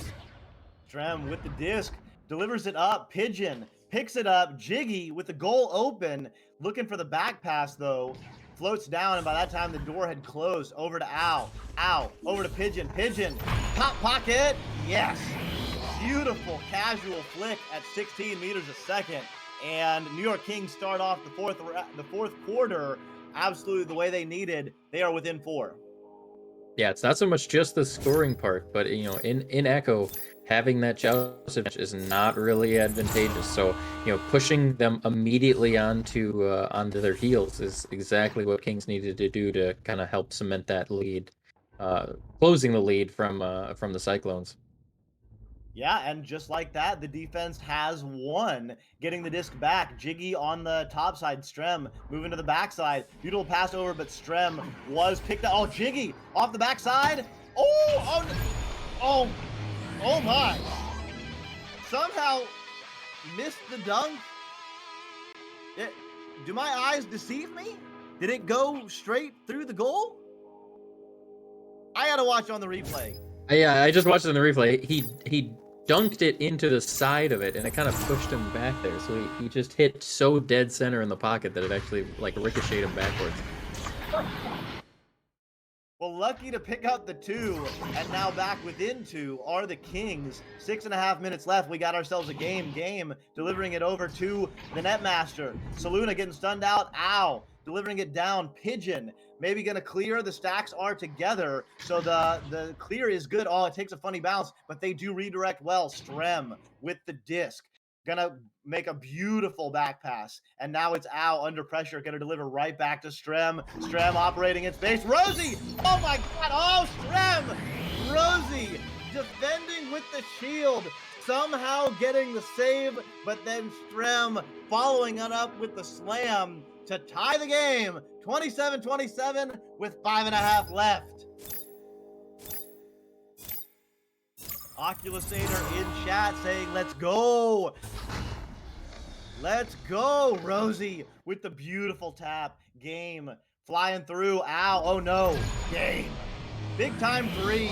S4: Strem with the disc, delivers it up. Pigeon picks it up. Jiggy with the goal open, looking for the back pass though. Floats down, and by that time the door had closed. Over to Al. Al over to Pigeon. Pigeon, top pocket. Yes. Beautiful casual flick at 16 meters a second. And New York Kings start off the fourth quarter absolutely the way they needed. They are within 4.
S5: Yeah, it's not so much just the scoring part, but you know, in Echo, having that joust advantage is not really advantageous. So, you know, pushing them immediately onto their heels is exactly what Kings needed to do to kind of help cement that lead, closing the lead from the Cyclones.
S4: Yeah, and just like that, the defense has won, getting the disc back. Jiggy on the top side, Strem moving to the backside. Beautiful pass over, but Strem was picked up. Oh, Jiggy off the backside. Oh my. Somehow missed the dunk. Do my eyes deceive me? Did it go straight through the goal? I gotta watch on the replay.
S5: Yeah, I just watched it in the replay. He dunked it into the side of it, and it kind of pushed him back there. So he just hit so dead center in the pocket that it actually like ricocheted him backwards.
S4: Well, lucky to pick up the 2, and now back within 2 are the Kings. 6.5 minutes left. We got ourselves a game, delivering it over to the Netmaster. Saluna getting stunned out. Ow. Delivering it down. Pigeon maybe going to clear. The stacks are together, so the clear is good. Oh, it takes a funny bounce, but they do redirect well. Strem with the disc. Gonna make a beautiful back pass. And now it's Al under pressure. Gonna deliver right back to Strem. Strem operating in space. Rosie! Oh my god! Oh, Strem! Rosie defending with the shield. Somehow getting the save, but then Strem following it up with the slam to tie the game. 27-27 with 5.5 left. Oculusator in chat saying, let's go. Let's go, Rosie, with the beautiful tap. Game flying through. Ow, oh no. Game. Big time 3.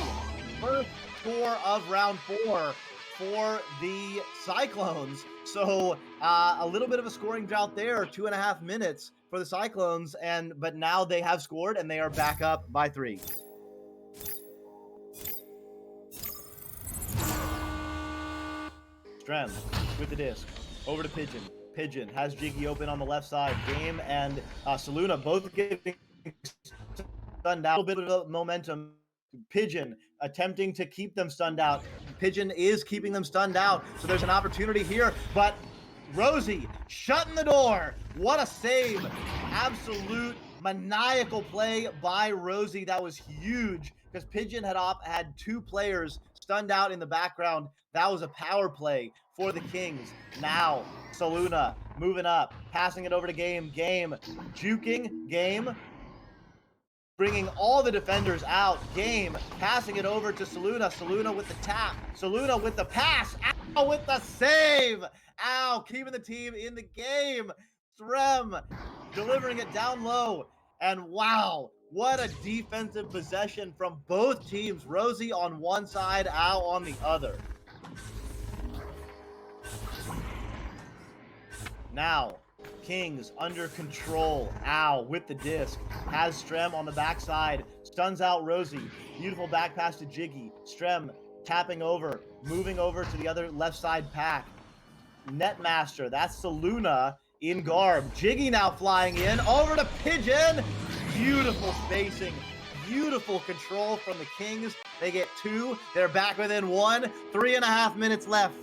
S4: First score of round 4 for the Cyclones. So a little bit of a scoring drought there. 2.5 minutes for the Cyclones, but now they have scored and they are back up by 3. Strem with the disc. Over to Pigeon. Pigeon has Jiggy open on the left side. Game and Saluna both getting stunned out. A little bit of momentum. Pigeon attempting to keep them stunned out. Pigeon is keeping them stunned out. So there's an opportunity here, but Rosie shutting the door. What a save. Absolute maniacal play by Rosie. That was huge because Pigeon had two players stunned out in the background. That was a power play for the Kings. Now, Saluna moving up, passing it over to Game. Game juking. Game bringing all the defenders out. Game passing it over to Saluna. Saluna with the tap. Saluna with the pass. Ow, with the save. Ow, keeping the team in the game. Strem delivering it down low. And wow, what a defensive possession from both teams. Rosie on one side, Ow on the other. Now, Kings under control. Ow with the disc. Has Strem on the backside. Stuns out Rosie. Beautiful back pass to Jiggy. Strem tapping over. Moving over to the other left side pack. Netmaster. That's Saluna in garb. Jiggy now flying in. Over to Pigeon. Beautiful spacing. Beautiful control from the Kings. They get two. They're back within one. 3.5 minutes left.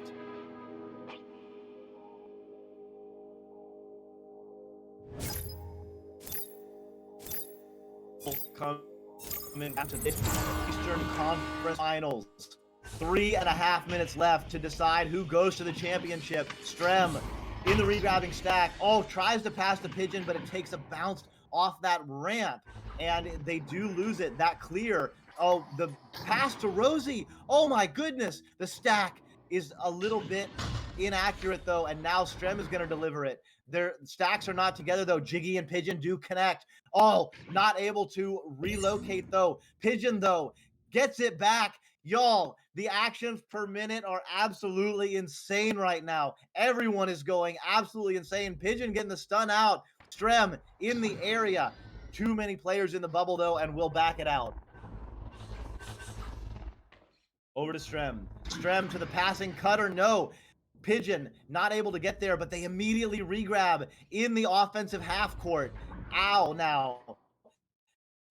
S4: Coming after this Eastern Conference Finals. 3.5 minutes left to decide who goes to the championship. Strem in the regrabbing stack. Oh, tries to pass the Pigeon, but it takes a bounce off that ramp, and they do lose it. That clear. Oh, the pass to Rosie. Oh my goodness. The stack is a little bit inaccurate though, and now Strem is going to deliver it. Their stacks are not together though. Jiggy and Pigeon do connect. Oh, not able to relocate though. Pigeon though gets it back. Y'all, the actions per minute are absolutely insane right now. Everyone is going absolutely insane. Pigeon getting the stun out. Strem in the area. Too many players in the bubble though, and we'll back it out. Over to Strem. Strem to the passing cutter. No. Pigeon not able to get there, but they immediately regrab in the offensive half court. Ow now.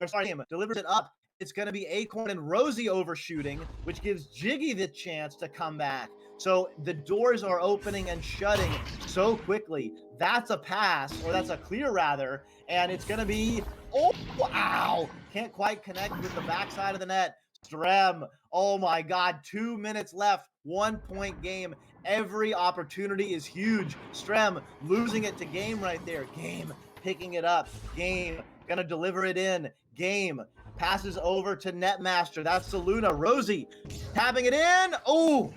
S4: Sorry, delivers it up. It's going to be Acorn and Rosie overshooting, which gives Jiggy the chance to come back. So the doors are opening and shutting so quickly. That's a pass, or that's a clear rather, and it's going to be, oh, ow. Can't quite connect with the backside of the net. Strem, oh my God, 2 minutes left, 1 point game. Every opportunity is huge. Strem losing it to Game right there. Game picking it up. Game gonna deliver it in. Game passes over to Netmaster. That's Saluna. Rosie tapping it in. Oh,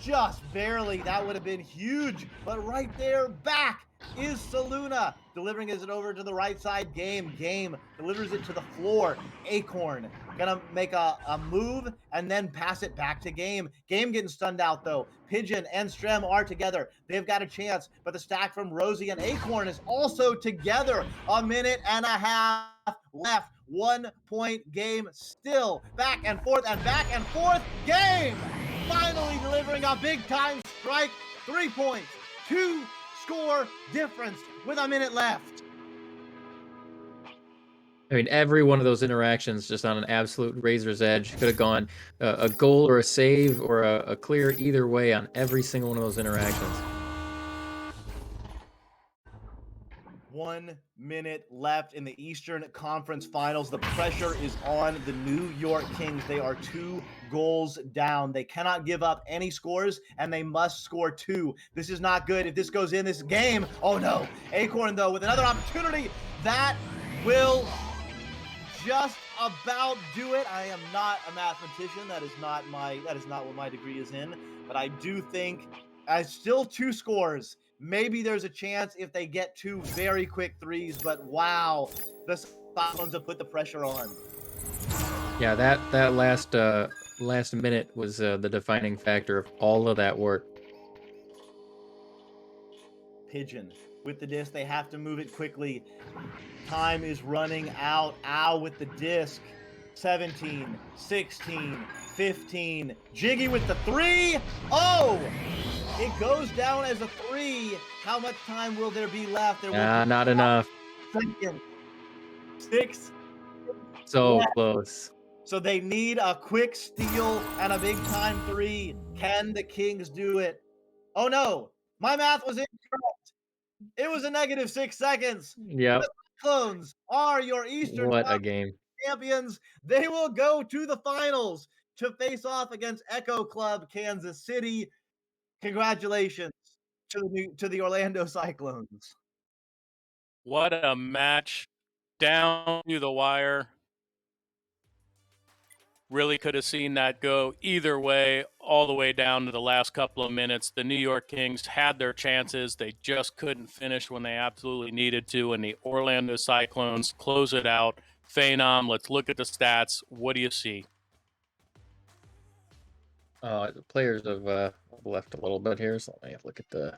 S4: just barely. That would have been huge. But right there, back is Saluna. Delivering it over to the right side. Game delivers it to the floor. Acorn gonna make a move and then pass it back to Game. Game getting stunned out though. Pigeon and Strem are together. They've got a chance, but the stack from Rosie and Acorn is also together. 1.5 minutes left. 1 point game still. Back and forth and back and forth. Game finally delivering a big time strike. 3 points. 2 score difference with 1 minute left.
S5: I mean, every one of those interactions just on an absolute razor's edge. Could have gone a goal or a save or a clear either way on every single one of those interactions.
S4: 1 minute left in the Eastern Conference Finals. The pressure is on the New York Kings. They are 2 goals down. They cannot give up any scores, and they must score 2. This is not good. If this goes in this game, oh no. Acorn, though, with another opportunity, that will just about do it. I am not a mathematician. That is not what my degree is in. But I do think as still 2 scores. Maybe there's a chance if they get 2 very quick threes, but wow, the Cyclones have put the pressure on.
S5: Yeah, that last minute was the defining factor of all of that work.
S4: Pigeon with the disc. They have to move it quickly. Time is running out. Ow with the disc. 17, 16, 15. Jiggy with the 3. Oh! It goes down as a 3. three. How much time will there be left? There will be
S5: Not enough.
S4: seconds. 6.
S5: So
S4: left.
S5: close.
S4: So they need a quick steal and a big time 3. Can the Kings do it? Oh no, my math was incorrect. It was a negative 6 seconds.
S5: Yep.
S4: The Cyclones are your Eastern
S5: What a
S4: Conference
S5: game.
S4: champions. They will go to the finals to face off against Echo Club Kansas City. Congratulations to the Orlando Cyclones.
S3: What a match, down to the wire. Really could have seen that go either way, all the way down to the last couple of minutes. The New York Kings had their chances. They just couldn't finish when they absolutely needed to, and the Orlando Cyclones close it out. Phenom, let's look at the stats. What do you see?
S5: The players have left a little bit here, so let me look at the.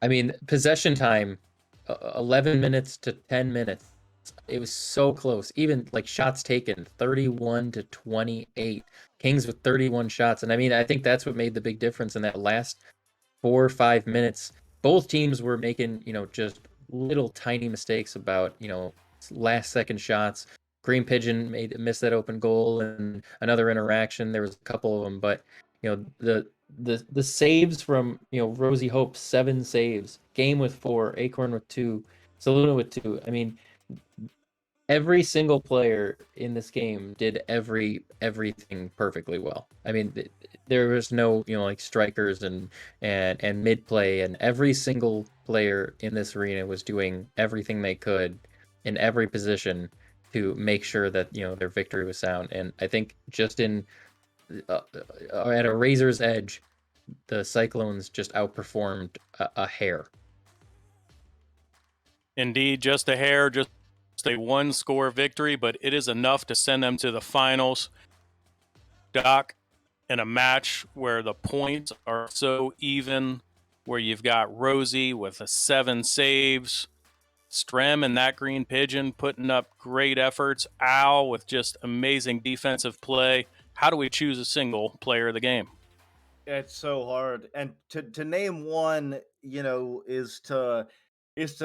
S5: I mean, possession time, 11 minutes to 10 minutes. It was so close. Even like shots taken, 31 to 28. Kings with 31 shots, and I mean, I think that's what made the big difference in that last 4 or 5 minutes. Both teams were making, just little tiny mistakes about, last second shots. Green Pigeon missed that open goal and another interaction. There was a couple of them, but the saves from Rosie Hope, 7 saves, Game with 4, Acorn with 2, Saluna with 2. I mean, every single player in this game did everything perfectly well. I mean, there was no like strikers and mid play, and every single player in this arena was doing everything they could in every position to make sure that their victory was sound. And I think just in at a razor's edge, the Cyclones just outperformed a hair.
S3: Indeed, just a hair, just a one-score victory, but it is enough to send them to the finals. Doc, in a match where the points are so even, where you've got Rosie with 7 saves, Strem and that Green Pigeon putting up great efforts, Al with just amazing defensive play. How do we choose a single player of the game?
S4: It's so hard, and to name one, is to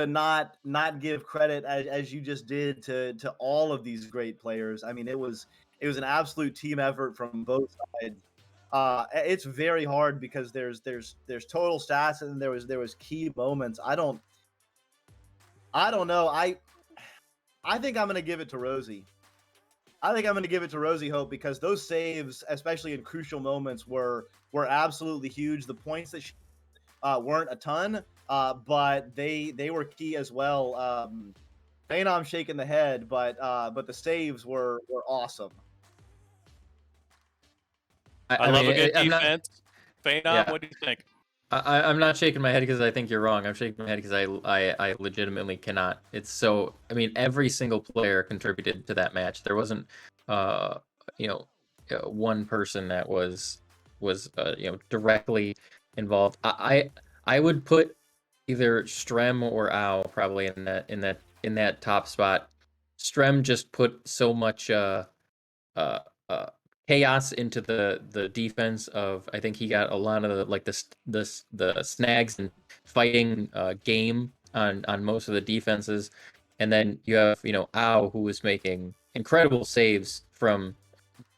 S4: not give credit as you just did to all of these great players. I mean, it was an absolute team effort from both sides. It's very hard because there's total stats and there was key moments. I don't know. I think I'm gonna give it to Rosie. I think I'm going to give it to Rosie Hope because those saves, especially in crucial moments, were absolutely huge. The points that she weren't a ton, but they were key as well. Phenom shaking the head, but the saves were awesome.
S3: I love a good defense. Phenom, what do you think?
S5: I'm not shaking my head because I think you're wrong. I'm shaking my head because I legitimately cannot. It's so. I mean, every single player contributed to that match. There wasn't, one person that was directly involved. I would put either Strem or Ao probably in that top spot. Strem just put so much uh, chaos into the defense of. I think he got a lot of the snags and fighting game on most of the defenses, and then you have Ao, who was making incredible saves from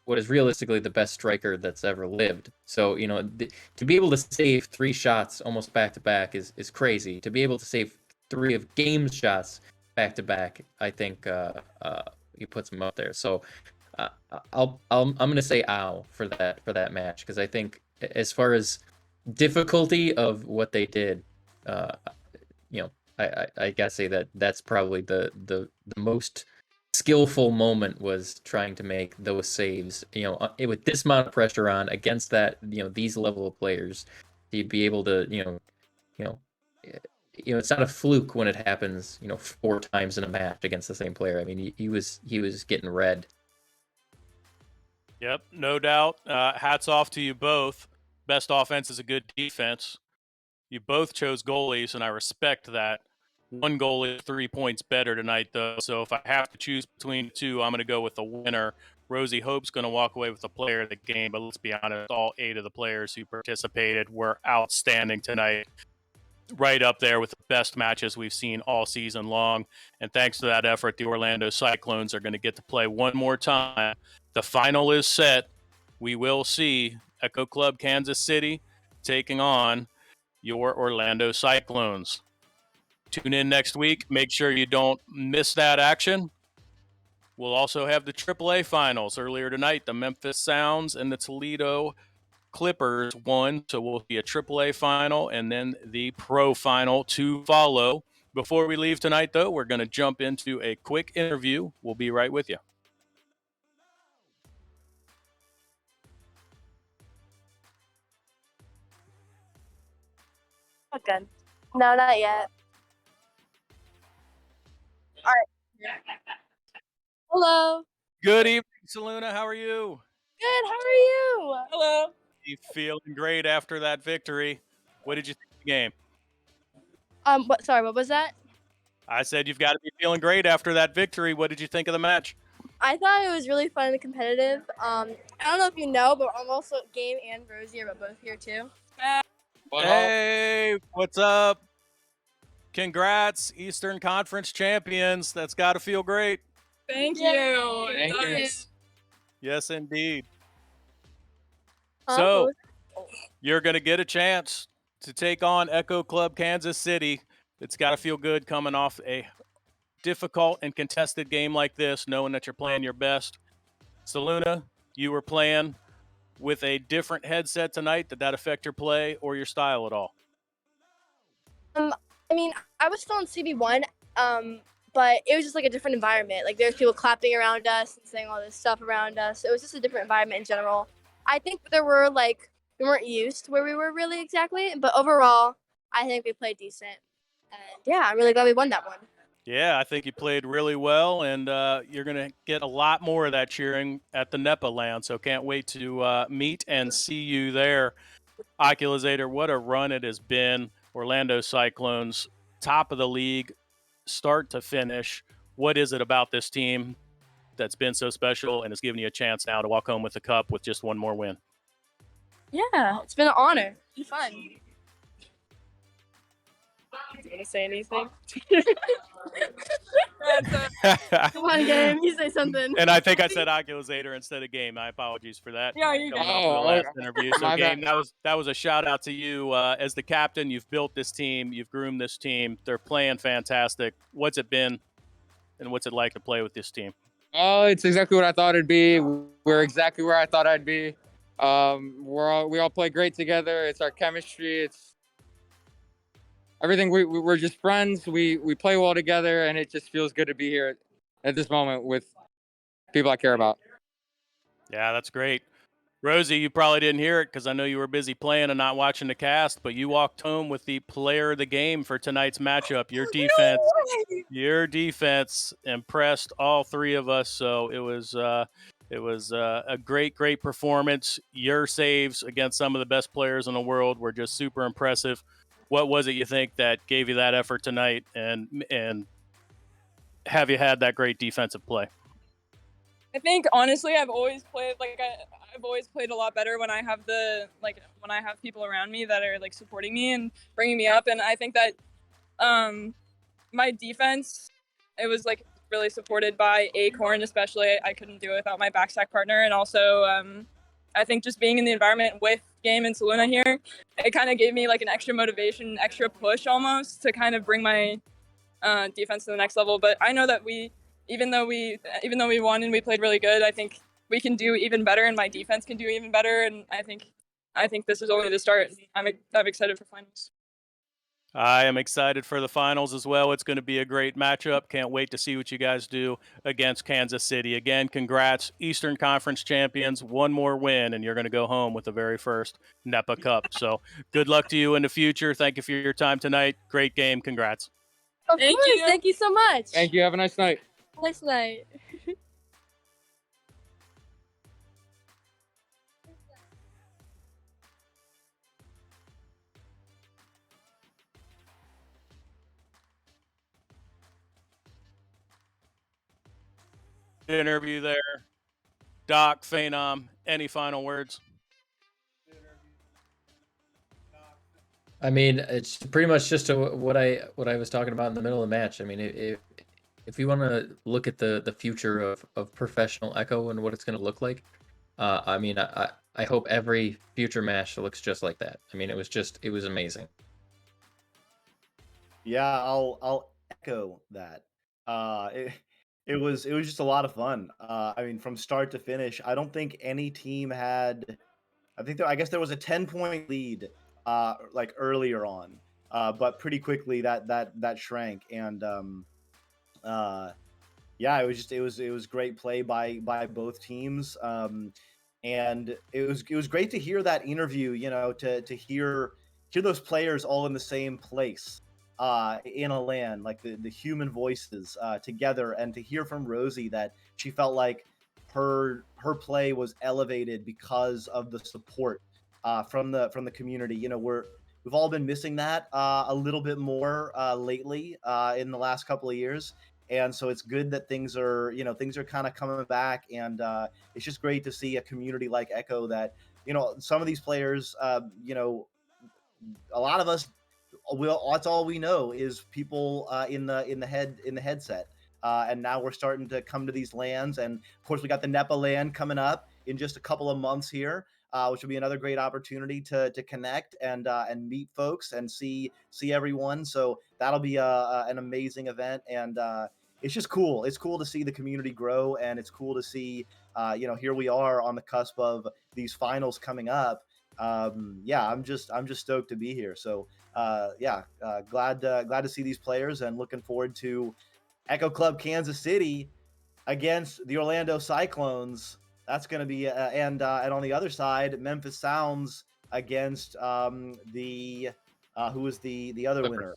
S5: what is realistically the best striker that's ever lived. So to be able to save 3 shots almost back to back is crazy. To be able to save 3 of Game's shots back to back, I think he puts him up there. So I'm gonna say Ao for that match because I think as far as difficulty of what they did, I gotta say that's probably the most skillful moment was trying to make those saves. With this amount of pressure on against that, these level of players, to be able to it's not a fluke when it happens 4 times in a match against the same player. I mean, he was getting red.
S3: Yep, no doubt. Hats off to you both. Best offense is a good defense. You both chose goalies, and I respect that. One goalie, 3 points better tonight, though. So if I have to choose between the two, I'm going to go with the winner. Rosie Hope's going to walk away with the player of the game, but let's be honest, all 8 of the players who participated were outstanding tonight. Right up there with the best matches we've seen all season long. And thanks to that effort, the Orlando Cyclones are going to get to play one more time. The final is set. We will see Echo Club Kansas City taking on your Orlando Cyclones. Tune in next week. Make sure you don't miss that action. We'll also have the AAA finals earlier tonight. The Memphis Sounds and the Toledo Clippers won, so we'll see a AAA final and then the Pro final to follow. Before we leave tonight, though, we're going to jump into a quick interview. We'll be right with you.
S15: Not good. No, not yet. All right. Hello.
S3: Good evening, Saluna. How are you?
S15: Good. How are you? Hello.
S3: You feeling great after that victory? What did you think of the game?
S15: What? Sorry. What was that?
S3: I said you've got to be feeling great after that victory. What did you think of the match?
S15: I thought it was really fun and competitive. I don't know if you know, but I'm also Game and Rosie are both here too.
S3: Hey, what's up? Congrats, Eastern Conference champions. That's got to feel great.
S15: Thank you.
S3: Thank you. Yes, indeed.
S15: Huh?
S3: So, you're going to get a chance to take on Echo Club Kansas City. It's got to feel good coming off a difficult and contested game like this, knowing that you're playing your best. Saluna, you were playing with a different headset tonight. Did that affect your play or your style at all?
S15: I mean, I was still in CB1, but it was just like a different environment. Like there's people clapping around us and saying all this stuff around us. It was just a different environment in general. I think there were we weren't used to where we were really exactly, but overall, I think we played decent. And yeah, I'm really glad we won that one.
S3: Yeah, I think you played really well, and you're going to get a lot more of that cheering at the NEPA land, so can't wait to meet and see you there. Oculazator, what a run it has been. Orlando Cyclones, top of the league, start to finish. What is it about this team that's been so special and has given you a chance now to walk home with the cup with just one more win?
S15: Yeah, it's been an honor. It's fun. Do you want to say anything? Come on, game. You say something.
S3: And I think I said Oculazator instead of Game. My apologies for that.
S15: Yeah, you
S3: Coming
S15: good.
S3: off of the
S15: Oh,
S3: last
S15: okay.
S3: interview. So,
S15: My
S3: Game,
S15: bad.
S3: that was a shout out to you as the captain. You've built this team. You've groomed this team. They're playing fantastic. What's it been, and what's it like to play with this team?
S16: Oh, it's exactly what I thought it'd be. We're exactly where I thought I'd be. We all play great together. It's our chemistry. It's everything. We're just friends. We play well together, and it just feels good to be here at this moment with people I care about.
S3: Yeah, that's great. Rosie, you probably didn't hear it because I know you were busy playing and not watching the cast, but you walked home with the player of the game for tonight's matchup. Your defense impressed all 3 of us. So it was a great performance. Your saves against some of the best players in the world were just super impressive. What was it you think that gave you that effort tonight, and have you had that great defensive play?
S17: I think honestly, I've always played a lot better when I have when I have people around me that are supporting me and bringing me up. And I think that my defense, it was really supported by Acorn, especially. I couldn't do it without my backstack partner, and also I think just being in the environment with Game and Saluna here, it kind of gave me an extra motivation, extra push almost to kind of bring my defense to the next level. But I know that even though we won and we played really good, I think we can do even better, and my defense can do even better. And I think this is only the start. I'm excited for finals.
S3: I am excited for the finals as well. It's going to be a great matchup. Can't wait to see what you guys do against Kansas City. Again, congrats, Eastern Conference champions. One more win, and you're going to go home with the very first NEPA Cup. So good luck to you in the future. Thank you for your time tonight. Great game. Congrats.
S15: Of course. Thank you so much.
S16: Thank you. Have a nice night.
S15: Nice night.
S3: Interview there. Doc, Phenom, any final words?
S5: I mean, it's pretty much just what I was talking about in the middle of the match. I mean, if you want to look at the future of professional Echo and what it's going to look like, I mean, I hope every future match looks just like that. I mean, it was amazing.
S4: Yeah, I'll echo that. It was just a lot of fun. I mean, from start to finish, I don't think any team had. I guess there was a 10-point lead, like earlier on, but pretty quickly that shrank, and uh, yeah, it was great play by both teams. And it was great to hear that interview. To hear those players all in the same place, in a LAN, like the human voices together, and to hear from Rosie that she felt like her play was elevated because of the support from the community. We've all been missing that a little bit more lately in the last couple of years, and so it's good that things are kind of coming back, and it's just great to see a community like Echo that some of these players, a lot of us that's all we know is people in the headset, and now we're starting to come to these lands, and of course we got the NEPA land coming up in just a couple of months here, which will be another great opportunity to connect and meet folks and see everyone. So that'll be an amazing event, and it's just cool. It's cool to see the community grow, and it's cool to see here we are on the cusp of these finals coming up. Yeah, I'm just stoked to be here. So glad to see these players, and looking forward to Echo Club Kansas City against the Orlando Cyclones. That's going to be and on the other side, Memphis Sounds against the who is the other
S5: Clippers.
S4: winner?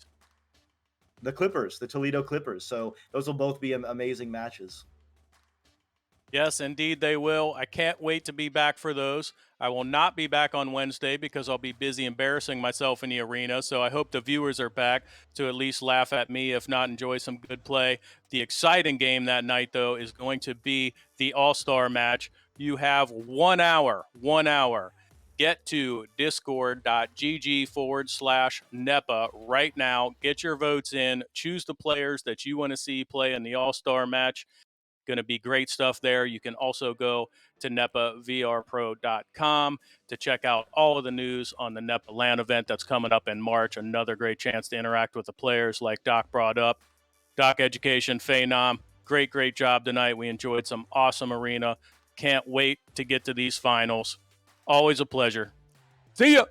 S4: The Clippers, the Toledo Clippers. So those will both be amazing matches.
S3: Yes, indeed they will. I can't wait to be back for those. I will not be back on Wednesday because I'll be busy embarrassing myself in the arena. So I hope the viewers are back to at least laugh at me, if not enjoy some good play. The exciting game that night, though, is going to be the All-Star match. You have 1 hour. Get to discord.gg/NEPA right now. Get your votes in. Choose the players that you want to see play in the All-Star match. Going to be great stuff there. You can also go to NEPAVRPro.com to check out all of the news on the NEPA LAN event that's coming up in March. Another great chance to interact with the players like Doc brought up. Doc Education, Phenom, great job tonight. We enjoyed some awesome arena. Can't wait to get to these finals. Always a pleasure. See ya.